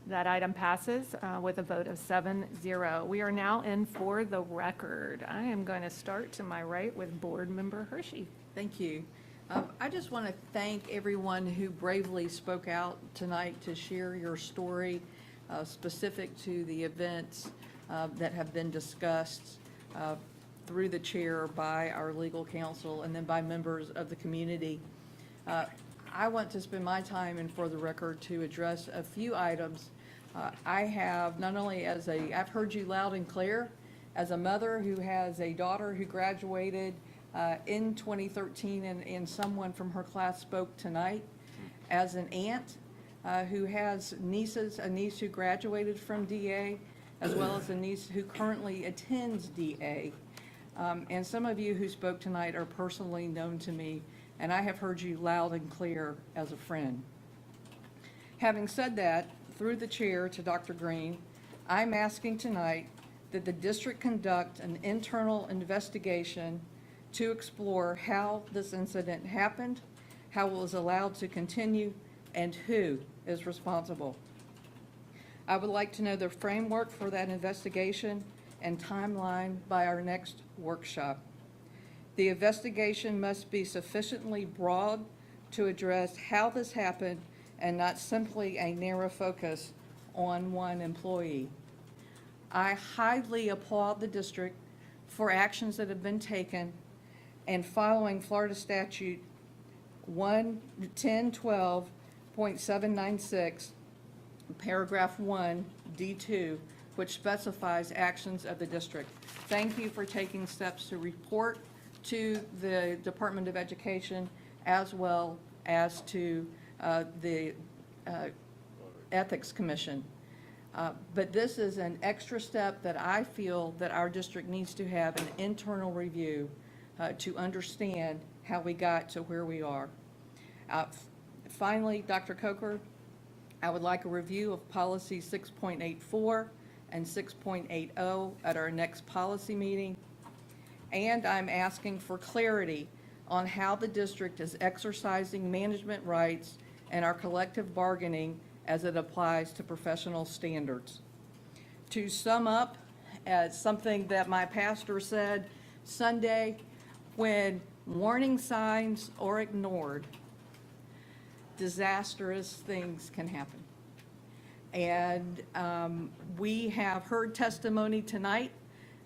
That item passes with a vote of 7-0. We are now in for the record. I am going to start to my right with Board Member Hershey. Thank you. I just want to thank everyone who bravely spoke out tonight to share your story specific to the events that have been discussed through the chair by our legal counsel and then by members of the community. I want to spend my time and for the record to address a few items. I have not only I've heard you loud and clear, as a mother who has a daughter who graduated in 2013 and someone from her class spoke tonight, as an aunt who has a niece who graduated from DA, as well as a niece who currently attends DA. And some of you who spoke tonight are personally known to me, and I have heard you loud and clear as a friend. Having said that, through the chair to Dr. Green, I'm asking tonight that the district conduct an internal investigation to explore how this incident happened, how it was allowed to continue, and who is responsible. I would like to know the framework for that investigation and timeline by our next workshop. The investigation must be sufficiently broad to address how this happened and not simply a narrow focus on one employee. I highly applaud the district for actions that have been taken and following Florida Statute 1012.796, paragraph 1, D2, which specifies actions of the district. Thank you for taking steps to report to the Department of Education as well as to the Ethics Commission. But this is an extra step that I feel that our district needs to have an internal review to understand how we got to where we are. Finally, Dr. Coker, I would like a review of policy 6.84 and 6.80 at our next policy meeting. And I'm asking for clarity on how the district is exercising management rights and our collective bargaining as it applies to professional standards. To sum up, as something that my pastor said Sunday, when warning signs are ignored, disastrous things can happen. And we have heard testimony tonight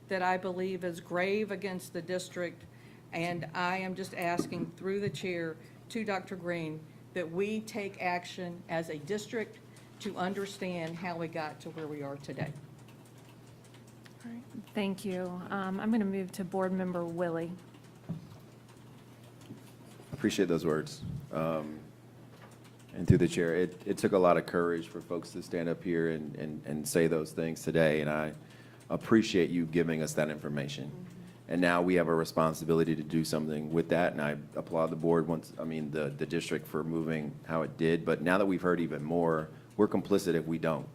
that I believe is grave against the district, and I am just asking through the chair to Dr. Green that we take action as a district to understand how we got to where we are today. All right, thank you. I'm going to move to Board Member Willie. Appreciate those words. And through the chair, it took a lot of courage for folks to stand up here and say those things today, and I appreciate you giving us that information. And now we have a responsibility to do something with that, and I applaud the board, the district for moving how it did, but now that we've heard even more, we're complicit if we don't.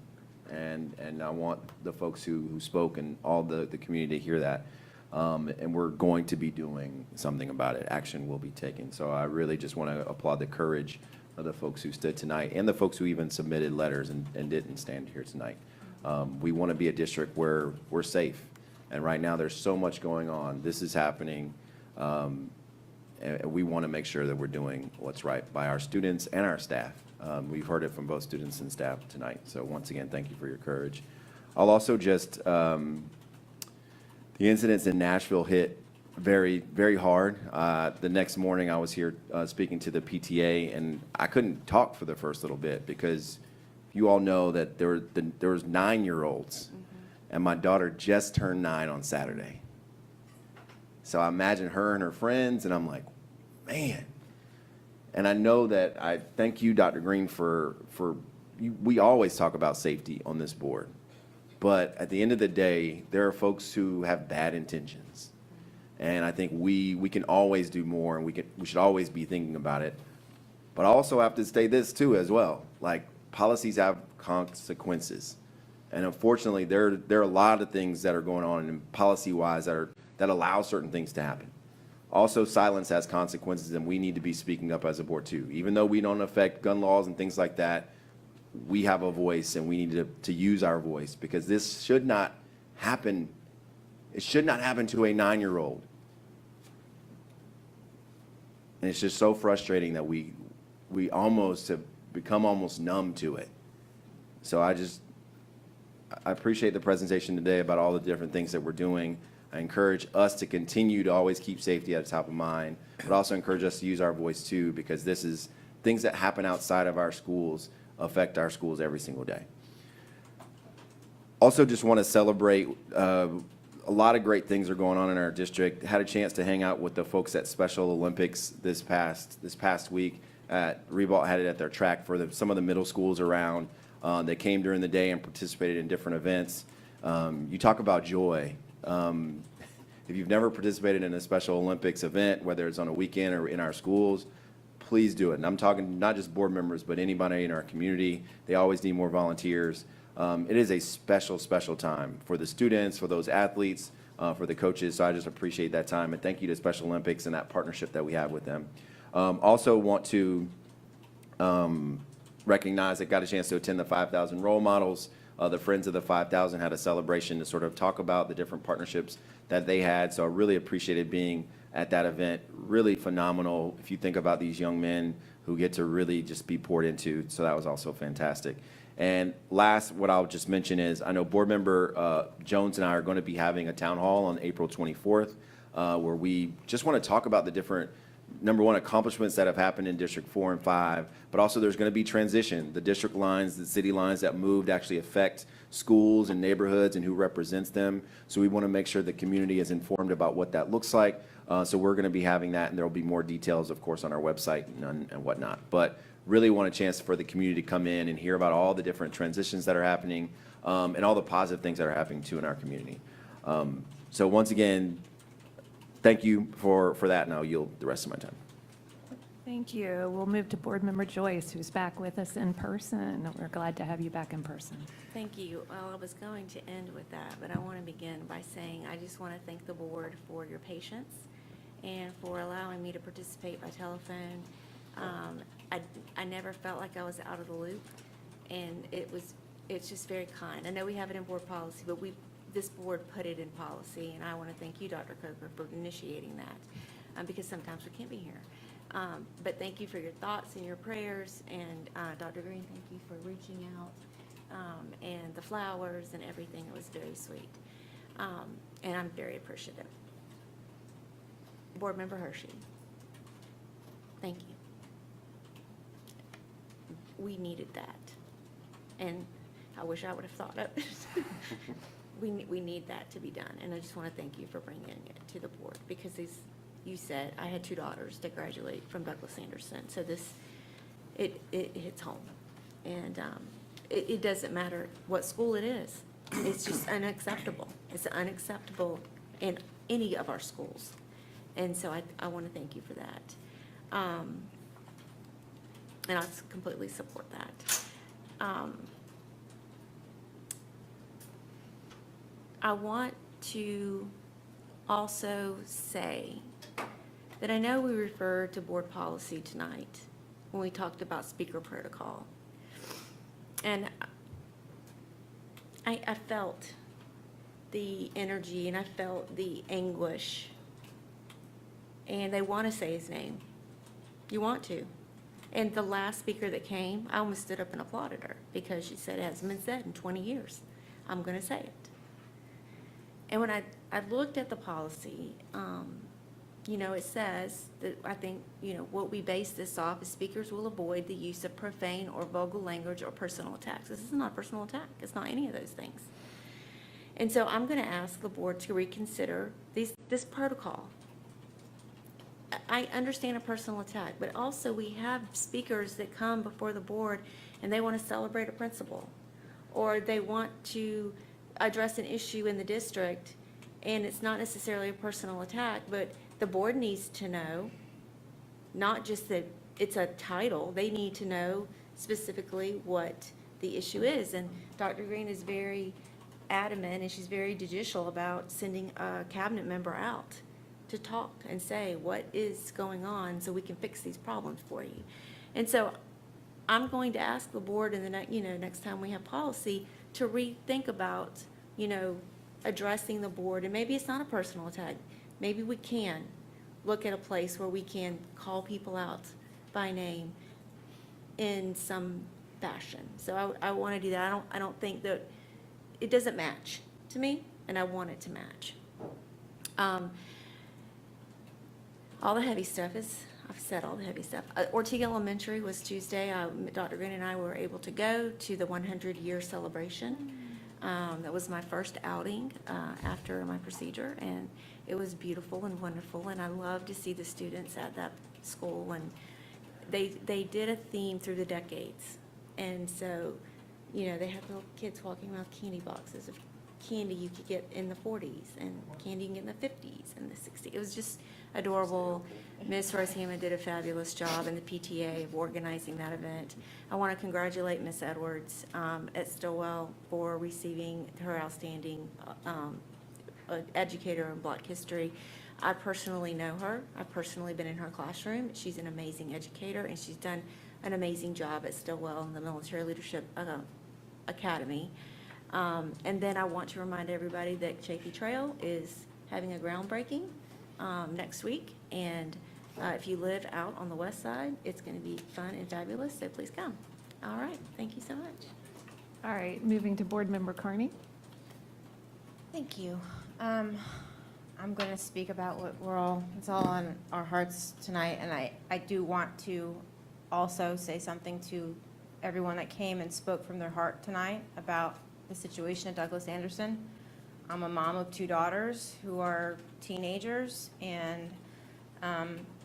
And I want the folks who spoke and all the community to hear that. And we're going to be doing something about it. Action will be taken. So I really just want to applaud the courage of the folks who stood tonight and the folks who even submitted letters and didn't stand here tonight. We want to be a district where we're safe. And right now, there's so much going on. This is happening. And we want to make sure that we're doing what's right by our students and our staff. We've heard it from both students and staff tonight. So once again, thank you for your courage. I'll also just, the incidents in Nashville hit very, very hard. The next morning, I was here speaking to the PTA, and I couldn't talk for the first little bit because you all know that there was 9-year-olds, and my daughter just turned 9 on Saturday. So I imagine her and her friends, and I'm like, man. And I know that I thank you, Dr. Green, for we always talk about safety on this board. But at the end of the day, there are folks who have bad intentions. And I think we can always do more, and we should always be thinking about it. But I also have to say this too as well. Like, policies have consequences. And unfortunately, there are a lot of things that are going on and policy-wise that allow certain things to happen. Also, silence has consequences, and we need to be speaking up as a board too. Even though we don't affect gun laws and things like that, we have a voice, and we need to use our voice, because this should not happen. It should not happen to a 9-year-old. And it's just so frustrating that we almost have become almost numb to it. So I appreciate the presentation today about all the different things that we're doing. I encourage us to continue to always keep safety at the top of mind, but also encourage us to use our voice too, because this is things that happen outside of our schools affect our schools every single day. Also, just want to celebrate a lot of great things are going on in our district. Had a chance to hang out with the folks at Special Olympics this past week. Ribault had it at their track for some of the middle schools around. They came during the day and participated in different events. You talk about joy. If you've never participated in a Special Olympics event, whether it's on a weekend or in our schools, please do it. And I'm talking not just board members, but anybody in our community. They always need more volunteers. It is a special, special time for the students, for those athletes, for the coaches. So I just appreciate that time. And thank you to Special Olympics and that partnership that we have with them. Also want to recognized that got a chance to attend the 5,000 Role Models. The Friends of the 5,000 had a celebration to sort of talk about the different partnerships that they had. So I really appreciated being at that event. Really phenomenal if you think about these young men who get to really just be poured into. So that was also fantastic. And last, what I'll just mention is I know Board Member Jones and I are going to be having a town hall on April 24th where we just want to talk about the different, number one, accomplishments that have happened in District 4 and 5, but also there's going to be transition. The district lines, the city lines that moved actually affect schools and neighborhoods and who represents them. So we want to make sure the community is informed about what that looks like. So we're going to be having that, and there will be more details, of course, on our website and whatnot. But really want a chance for the community to come in and hear about all the different transitions that are happening and all the positive things that are happening, too, in our community. So once again, thank you for that, and I'll yield the rest of my time. Thank you. We'll move to Board Member Joyce, who's back with us in person. We're glad to have you back in person. Thank you. Well, I was going to end with that, but I want to begin by saying I just want to thank the board for your patience and for allowing me to participate by telephone. I never felt like I was out of the loop, and it's just very kind. I know we have it in board policy, but this board put it in policy, and I want to thank you, Dr. Coker, for initiating that, because sometimes we can't be here. But thank you for your thoughts and your prayers, and Dr. Green, thank you for reaching out, and the flowers and everything. It was very sweet, and I'm very appreciative. Board Member Hershey, thank you. We needed that, and I wish I would have thought of it. We need that to be done, and I just want to thank you for bringing it to the board, because you said, I had 2 daughters that graduate from Douglas Anderson, so it hits home. And it doesn't matter what school it is. It's just unacceptable. It's unacceptable in any of our schools. And so I want to thank you for that. And I completely support that. I want to also say that I know we referred to board policy tonight when we talked about speaker protocol. And I felt the energy and I felt the anguish. And they want to say his name. You want to. And the last speaker that came, I almost stood up and applauded her because she said it hasn't been said in 20 years. I'm going to say it. And when I looked at the policy, it says that I think, what we base this off is speakers will avoid the use of profane or vulgar language or personal attacks. This is not a personal attack. It's not any of those things. And so I'm going to ask the board to reconsider this protocol. I understand a personal attack, but also we have speakers that come before the board and they want to celebrate a principal, or they want to address an issue in the district, and it's not necessarily a personal attack, but the board needs to know, not just that it's a title, they need to know specifically what the issue is. And Dr. Green is very adamant, and she's very judicial about sending a cabinet member out to talk and say what is going on so we can fix these problems for you. And so I'm going to ask the board in the next time we have policy to rethink about, addressing the board. And maybe it's not a personal attack. Maybe we can look at a place where we can call people out by name in some fashion. So I want to do that. I don't think that it doesn't match to me, and I want it to match. All the heavy stuff I've said all the heavy stuff. Ortega Elementary was Tuesday. Dr. Green and I were able to go to the 100-year celebration. That was my first outing after my procedure, and it was beautiful and wonderful, and I love to see the students at that school. And they did a theme through the decades, and so, they had little kids walking around with candy boxes of candy you could get in the 40s and candy you can get in the 50s and the 60s. It was just adorable. Ms. Rose Hammond did a fabulous job in the PTA of organizing that event. I want to congratulate Ms. Edwards at Stillwell for receiving her outstanding educator in Black history. I personally know her. I've personally been in her classroom. She's an amazing educator, and she's done an amazing job at Stillwell and the Military Leadership Academy. And then I want to remind everybody that Chafee Trail is having a groundbreaking next week. And if you live out on the west side, it's going to be fun and fabulous, so please come. All right, thank you so much. All right, moving to Board Member Carney. Thank you. I'm going to speak about what it's all on our hearts tonight, and I do want to also say something to everyone that came and spoke from their heart tonight about the situation at Douglas Anderson. I'm a mom of 2 daughters who are teenagers, and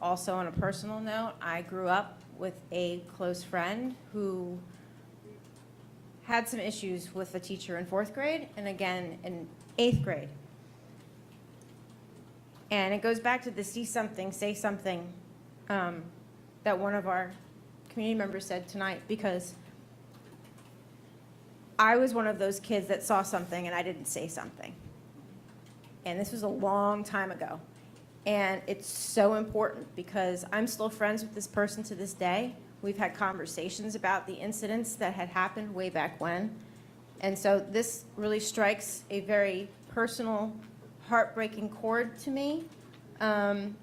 also on a personal note, I grew up with a close friend who had some issues with a teacher in 4th grade and again in 8th grade. And it goes back to the see something, say something that one of our community members said tonight, because I was one of those kids that saw something and I didn't say something. And this was a long time ago. And it's so important because I'm still friends with this person to this day. We've had conversations about the incidents that had happened way back when. And so this really strikes a very personal, heartbreaking chord to me. And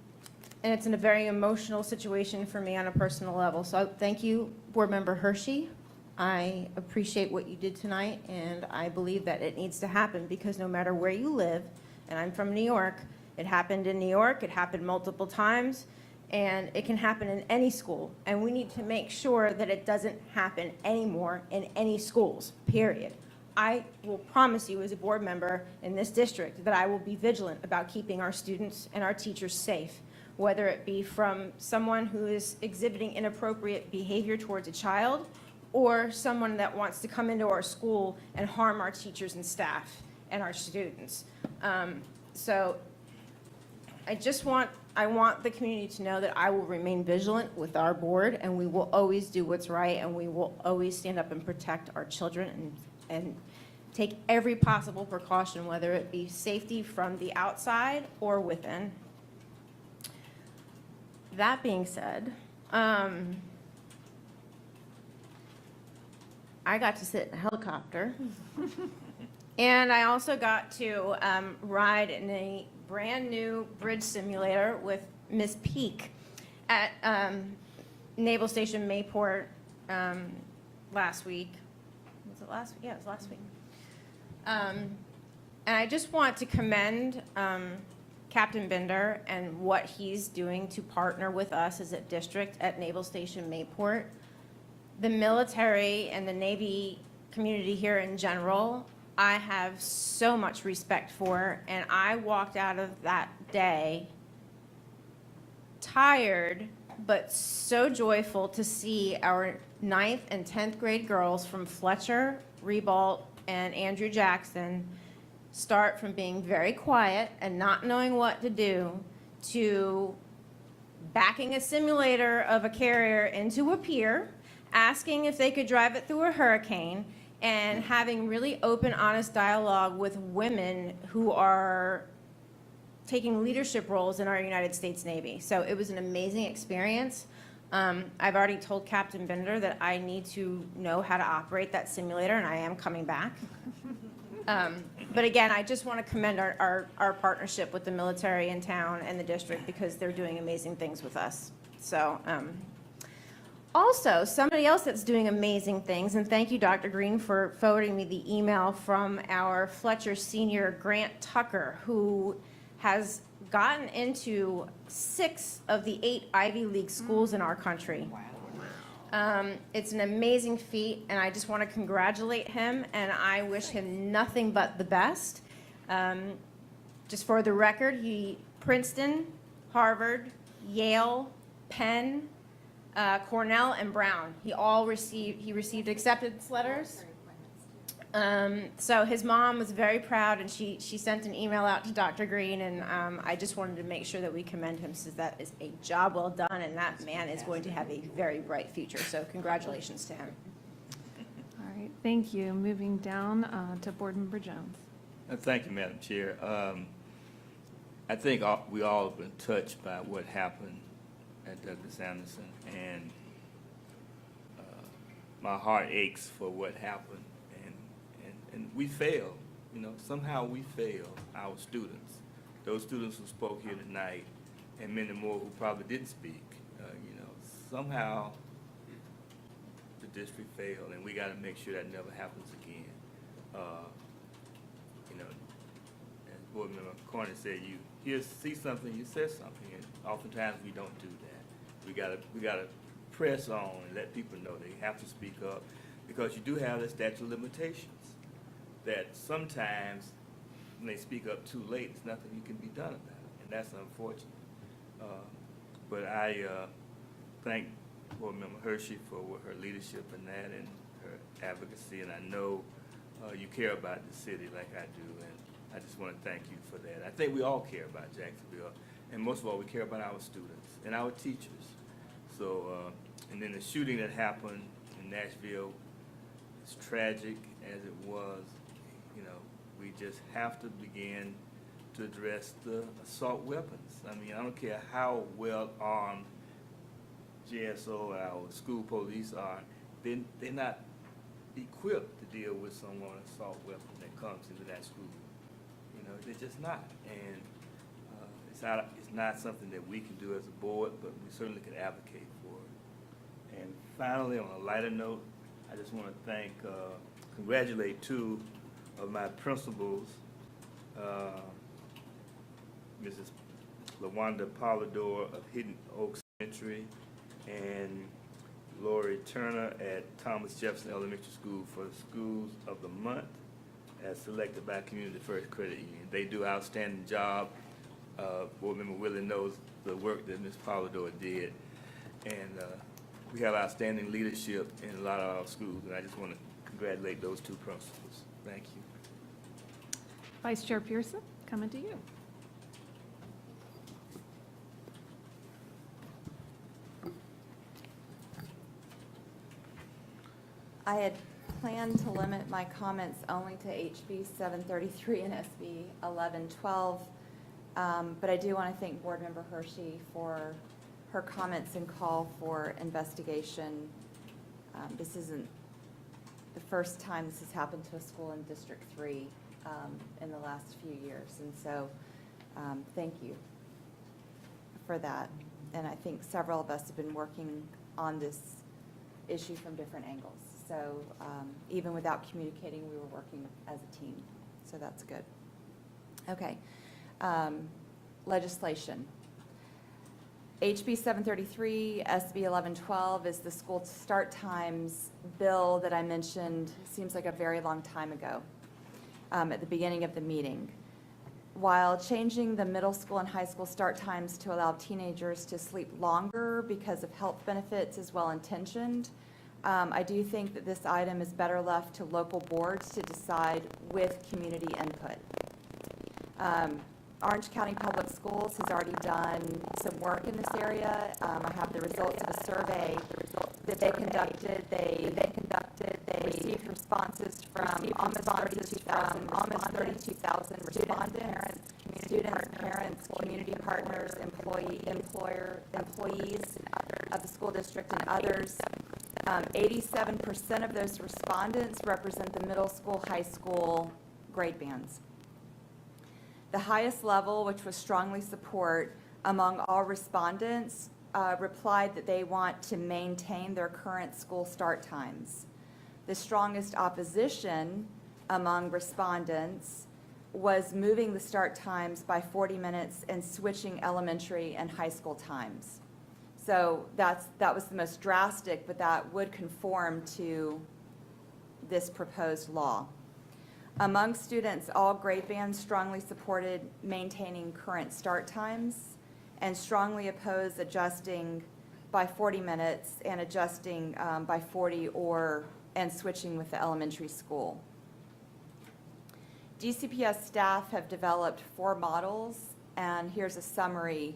it's in a very emotional situation for me on a personal level. So thank you, Board Member Hershey. I appreciate what you did tonight, and I believe that it needs to happen because no matter where you live, and I'm from New York, it happened in New York, it happened multiple times, and it can happen in any school. And we need to make sure that it doesn't happen anymore in any schools, period. I will promise you as a board member in this district that I will be vigilant about keeping our students and our teachers safe, whether it be from someone who is exhibiting inappropriate behavior towards a child or someone that wants to come into our school and harm our teachers and staff and our students. So I want the community to know that I will remain vigilant with our board, and we will always do what's right, and we will always stand up and protect our children and take every possible precaution, whether it be safety from the outside or within. That being said, I got to sit in a helicopter. And I also got to ride in a brand new bridge simulator with Miss Peak at Naval Station Mayport last week. Was it last week? Yeah, it was last week. And I just want to commend Captain Bender and what he's doing to partner with us as a district at Naval Station Mayport. The military and the Navy community here in general, I have so much respect for, and I walked out of that day tired, but so joyful to see our 9th and 10th grade girls from Fletcher, Ribault, and Andrew Jackson start from being very quiet and not knowing what to do to backing a simulator of a carrier into a pier, asking if they could drive it through a hurricane, and having really open, honest dialogue with women who are taking leadership roles in our United States Navy. So it was an amazing experience. I've already told Captain Bender that I need to know how to operate that simulator, and I am coming back. But again, I just want to commend our partnership with the military in town and the district because they're doing amazing things with us. So, also, somebody else that's doing amazing things, and thank you, Dr. Green, for forwarding me the email from our Fletcher senior, Grant Tucker, who has gotten into 6 of the 8 Ivy League schools in our country. It's an amazing feat, and I just want to congratulate him, and I wish him nothing but the best. Just for the record, Princeton, Harvard, Yale, Penn, Cornell, and Brown. He received acceptance letters. So his mom was very proud, and she sent an email out to Dr. Green, and I just wanted to make sure that we commend him, since that is a job well done, and that man is going to have a very bright future. So congratulations to him. All right, thank you. Moving down to Board Member Jones. Thank you, Madam Chair. I think we all have been touched by what happened at Douglas Anderson, and my heart aches for what happened, and we failed. You know, somehow we failed our students. Those students who spoke here tonight, and many more who probably didn't speak. You know, somehow the district failed, and we got to make sure that never happens again. You know, as Board Member Cornyn said, you see something, you say something, and oftentimes we don't do that. We gotta press on and let people know they have to speak up, because you do have the statute of limitations that sometimes when they speak up too late, there's nothing you can be done about it, and that's unfortunate. But I thank Board Member Hershey for her leadership in that and her advocacy, and I know you care about the city like I do, and I just want to thank you for that. I think we all care about Jacksonville, and most of all, we care about our students and our teachers. So, and then the shooting that happened in Nashville, as tragic as it was, you know, we just have to begin to address the assault weapons. I mean, I don't care how well armed JSO, our school police are, they're not equipped to deal with someone assault weapon that comes into that school. You know, they're just not. And it's not something that we can do as a board, but we certainly can advocate for it. And finally, on a lighter note, I just want to congratulate two of my principals, Mrs. LaWanda Polidor of Hidden Oaks Elementary and Lori Turner at Thomas Jefferson Elementary School for the Schools of the Month as selected by Community First Credit Union. They do an outstanding job. Board Member Willie knows the work that Ms. Polidor did. And we have outstanding leadership in a lot of our schools, and I just want to congratulate those two principals. Thank you. Vice Chair Pearson, coming to you. I had planned to limit my comments only to HB 733 and SB 1112, but I do want to thank Board Member Hershey for her comments and call for investigation. This isn't the first time this has happened to a school in District 3 in the last few years, and so thank you for that. And I think several of us have been working on this issue from different angles. So even without communicating, we were working as a team. So that's good. Okay. Legislation. HB 733, SB 1112 is the school start times bill that I mentioned, seems like a very long time ago, at the beginning of the meeting. While changing the middle school and high school start times to allow teenagers to sleep longer because of health benefits is well intentioned, I do think that this item is better left to local boards to decide with community input. Orange County Public Schools has already done some work in this area. I have the results of a survey that they conducted. They received responses from almost 32,000 respondents, students, parents, community partners, employees of the school district and others. 87% of those respondents represent the middle school, high school grade bands. The highest level, which was strongly support among all respondents, replied that they want to maintain their current school start times. The strongest opposition among respondents was moving the start times by 40 minutes and switching elementary and high school times. So that was the most drastic, but that would conform to this proposed law. Among students, all grade bands strongly supported maintaining current start times and strongly opposed adjusting by 40 minutes and adjusting by 40 and switching with the elementary school. DCPS staff have developed 4 models, and here's a summary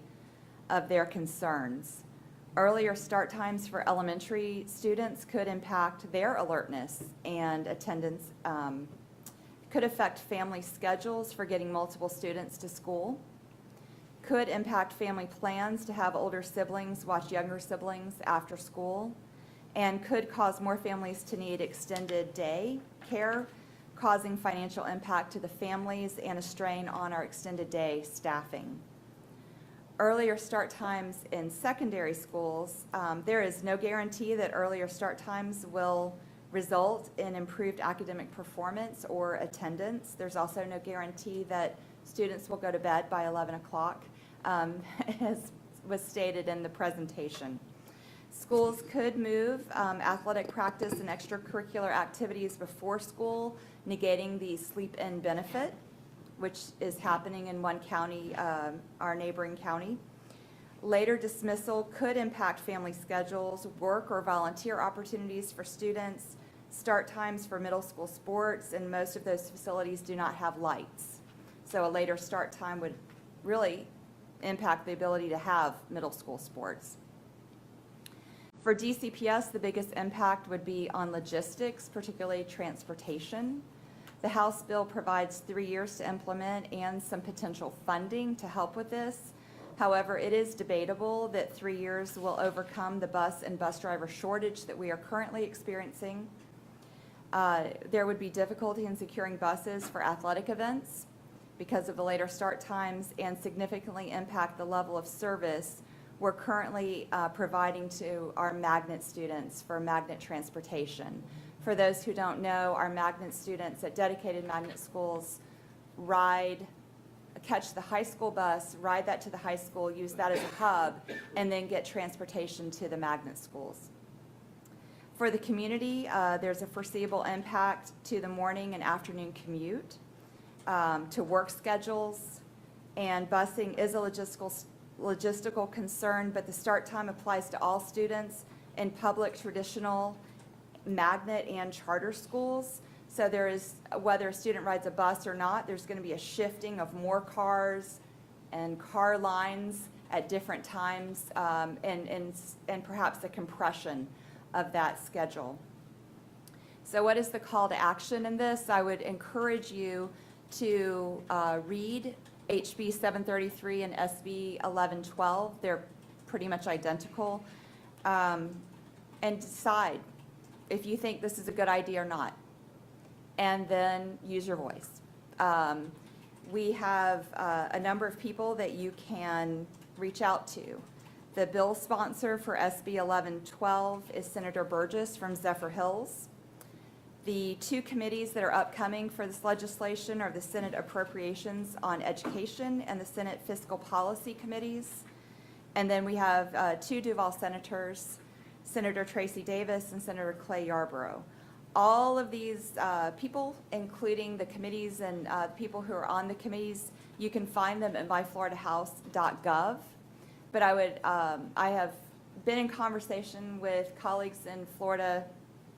of their concerns. Earlier start times for elementary students could impact their alertness and attendance, could affect family schedules for getting multiple students to school, could impact family plans to have older siblings watch younger siblings after school, and could cause more families to need extended day care, causing financial impact to the families and a strain on our extended day staffing. Earlier start times in secondary schools, there is no guarantee that earlier start times will result in improved academic performance or attendance. There's also no guarantee that students will go to bed by 11 o'clock, as was stated in the presentation. Schools could move athletic practice and extracurricular activities before school, negating the sleep-in benefit, which is happening in one county, our neighboring county. Later dismissal could impact family schedules, work or volunteer opportunities for students, start times for middle school sports, and most of those facilities do not have lights. So a later start time would really impact the ability to have middle school sports. For DCPS, the biggest impact would be on logistics, particularly transportation. The House bill provides 3 years to implement and some potential funding to help with this. However, it is debatable that 3 years will overcome the bus and bus driver shortage that we are currently experiencing. There would be difficulty in securing buses for athletic events because of the later start times, and significantly impact the level of service we're currently providing to our magnet students for magnet transportation. For those who don't know, our magnet students at dedicated magnet schools catch the high school bus, ride that to the high school, use that as a hub, and then get transportation to the magnet schools. For the community, there's a foreseeable impact to the morning and afternoon commute, to work schedules, and busing is a logistical concern, but the start time applies to all students in public, traditional, magnet, and charter schools. So there is, whether a student rides a bus or not, there's going to be a shifting of more cars and car lines at different times, and perhaps a compression of that schedule. So what is the call to action in this? I would encourage you to read HB 733 and SB 1112. They're pretty much identical, and decide if you think this is a good idea or not, and then use your voice. We have a number of people that you can reach out to. The bill sponsor for SB 1112 is Senator Burgess from Zephyr Hills. The two committees that are upcoming for this legislation are the Senate Appropriations on Education and the Senate Fiscal Policy Committees. And then we have two Duval senators, Senator Tracy Davis and Senator Clay Yarborough. All of these people, including the committees and people who are on the committees, you can find them at myfloridahouse.gov. But I have been in conversation with colleagues in Florida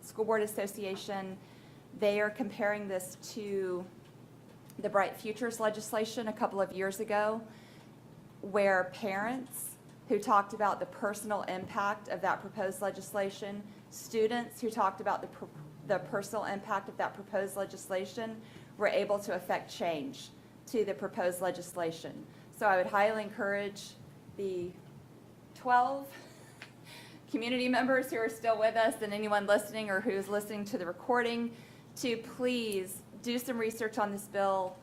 School Board Association. They are comparing this to the Bright Futures legislation a couple of years ago, where parents who talked about the personal impact of that proposed legislation, students who talked about the personal impact of that proposed legislation, were able to affect change to the proposed legislation. So I would highly encourage the 12 community members who are still with us and anyone listening or who's listening to the recording to please do some research on this bill,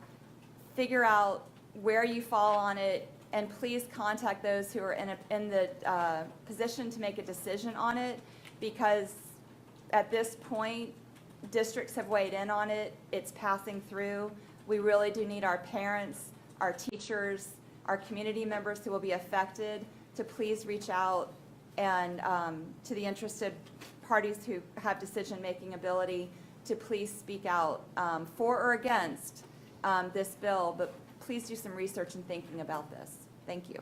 figure out where you fall on it, and please contact those who are in the position to make a decision on it, because at this point, districts have weighed in on it. It's passing through. We really do need our parents, our teachers, our community members who will be affected to please reach out and to the interested parties who have decision-making ability to please speak out for or against this bill, but please do some research and thinking about this. Thank you.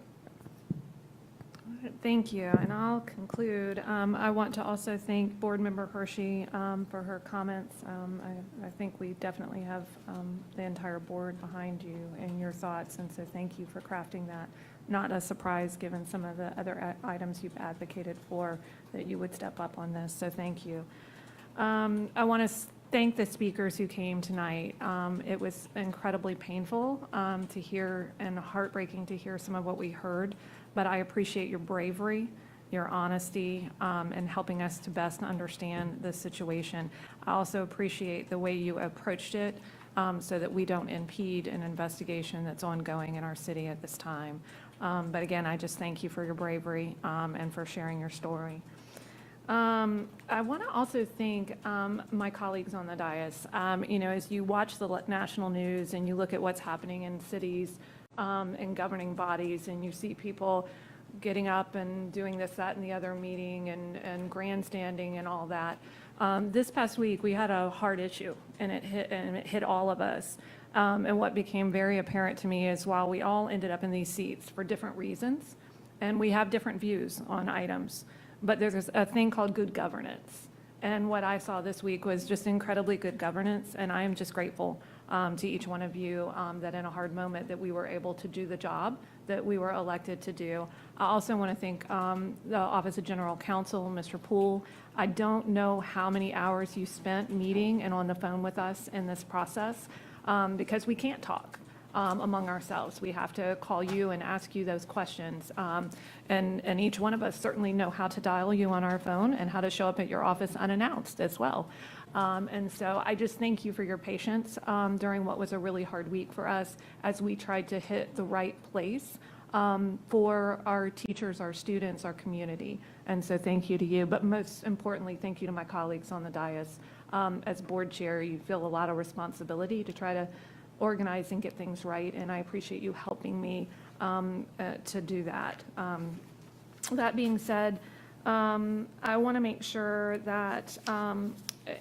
Thank you, and I'll conclude. I want to also thank Board Member Hershey for her comments. I think we definitely have the entire board behind you and your thoughts, and so thank you for crafting that. Not a surprise, given some of the other items you've advocated for, that you would step up on this, so thank you. I want to thank the speakers who came tonight. It was incredibly painful to hear and heartbreaking to hear some of what we heard, but I appreciate your bravery your honesty, and helping us to best understand the situation. I also appreciate the way you approached it, so that we don't impede an investigation that's ongoing in our city at this time. But again, I just thank you for your bravery, and for sharing your story. I want to also thank my colleagues on the dais. As you watch the national news and you look at what's happening in cities and governing bodies, and you see people getting up and doing this, that, and the other meeting and grandstanding and all that. This past week, we had a hard issue, and it hit all of us. And what became very apparent to me is while we all ended up in these seats for different reasons, and we have different views on items, but there's a thing called good governance. And what I saw this week was just incredibly good governance, and I am just grateful to each one of you that in a hard moment that we were able to do the job that we were elected to do. I also want to thank the Office of General Counsel, Mr. Poole. I don't know how many hours you spent meeting and on the phone with us in this process because we can't talk among ourselves. We have to call you and ask you those questions. And each one of us certainly know how to dial you on our phone and how to show up at your office unannounced as well. And so I just thank you for your patience during what was a really hard week for us as we tried to hit the right place for our teachers, our students, our community. And so thank you to you. But most importantly, thank you to my colleagues on the dais. As board chair, you feel a lot of responsibility to try to organize and get things right, and I appreciate you helping me to do that. That being said, I want to make sure that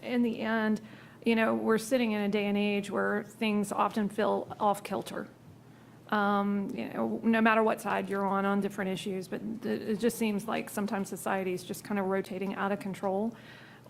in the end, we're sitting in a day and age where things often feel off kilter. No matter what side you're on different issues, but it just seems like sometimes society is just kind of rotating out of control.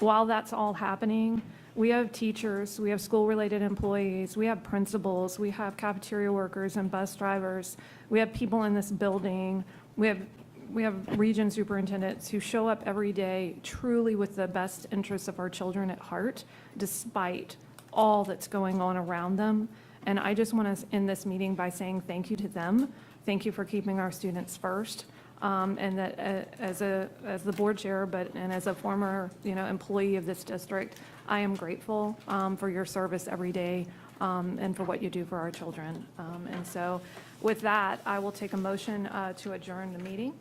While that's all happening, we have teachers, we have school-related employees, we have principals, we have cafeteria workers and bus drivers, we have people in this building, we have region superintendents who show up every day truly with the best interests of our children at heart, despite all that's going on around them. And I just want to end this meeting by saying thank you to them. Thank you for keeping our students first. And that as the board chair, and as a former employee of this district, I am grateful for your service every day and for what you do for our children. And so with that, I will take a motion to adjourn the meeting.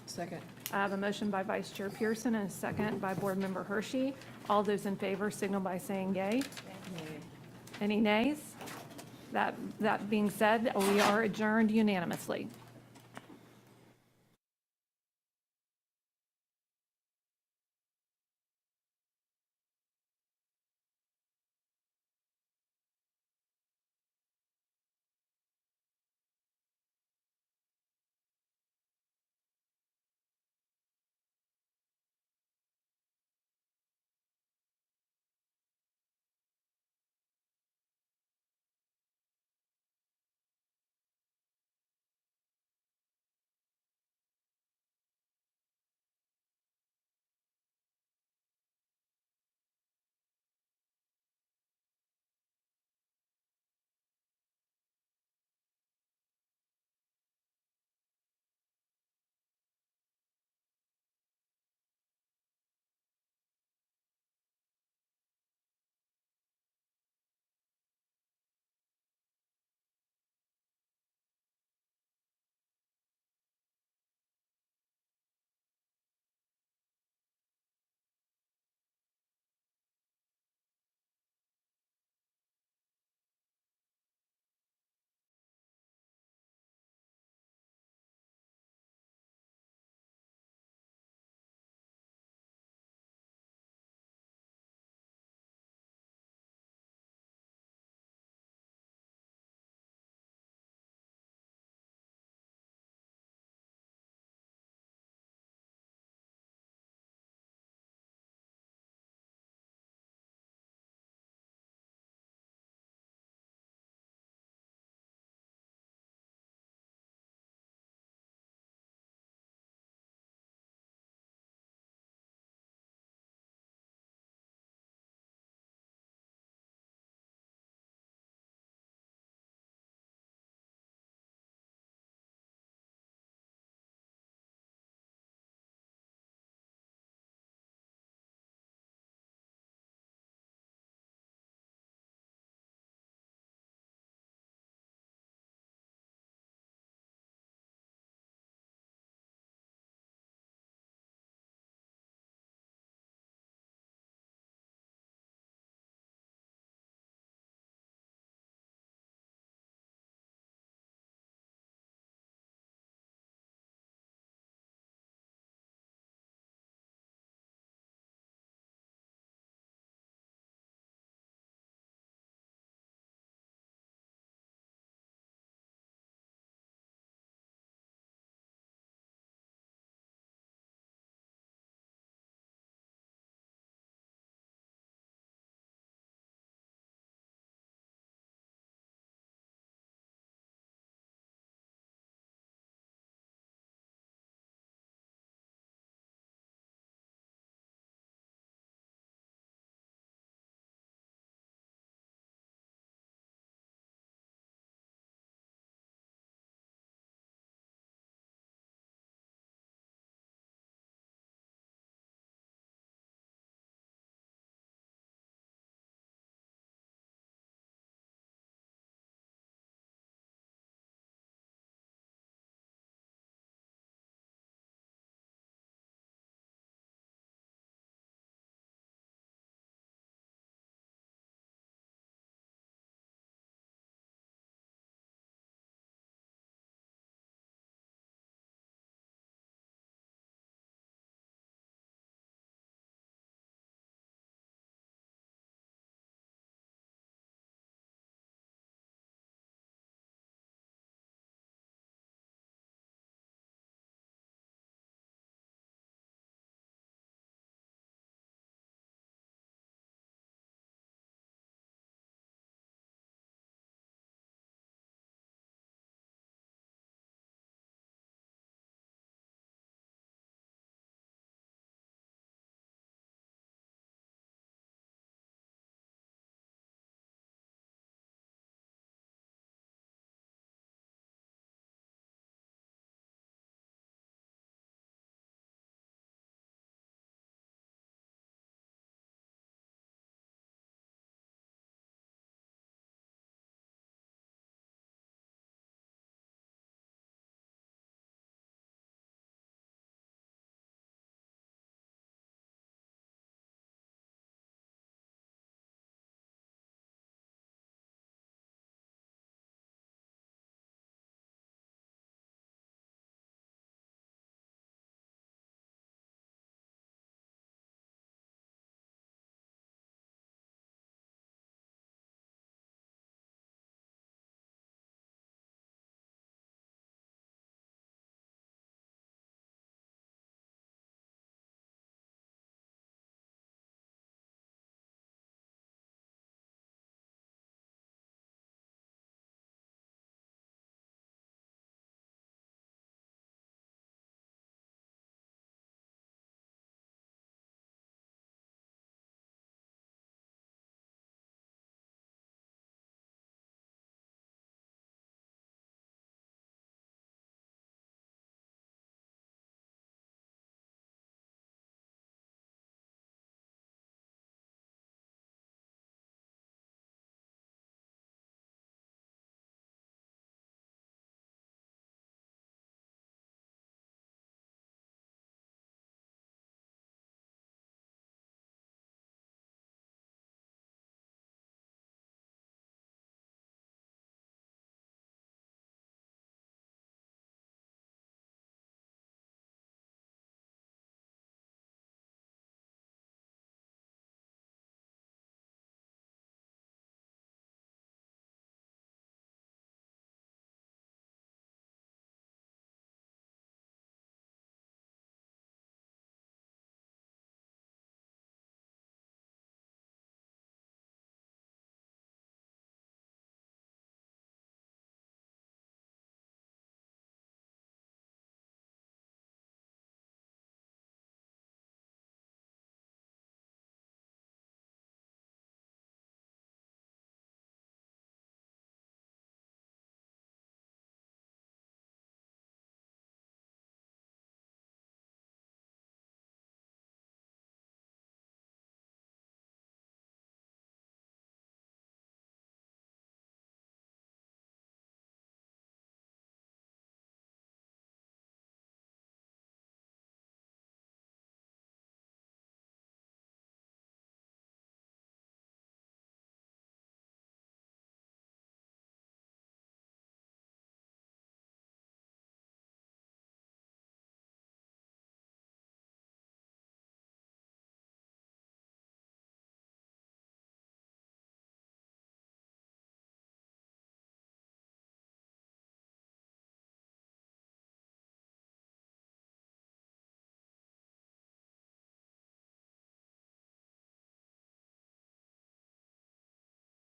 Second. I have a motion by Vice Chair Pearson and a second by Board Member Hershey. All those in favor signal by saying yay. Any nays? That being said, we are adjourned unanimously.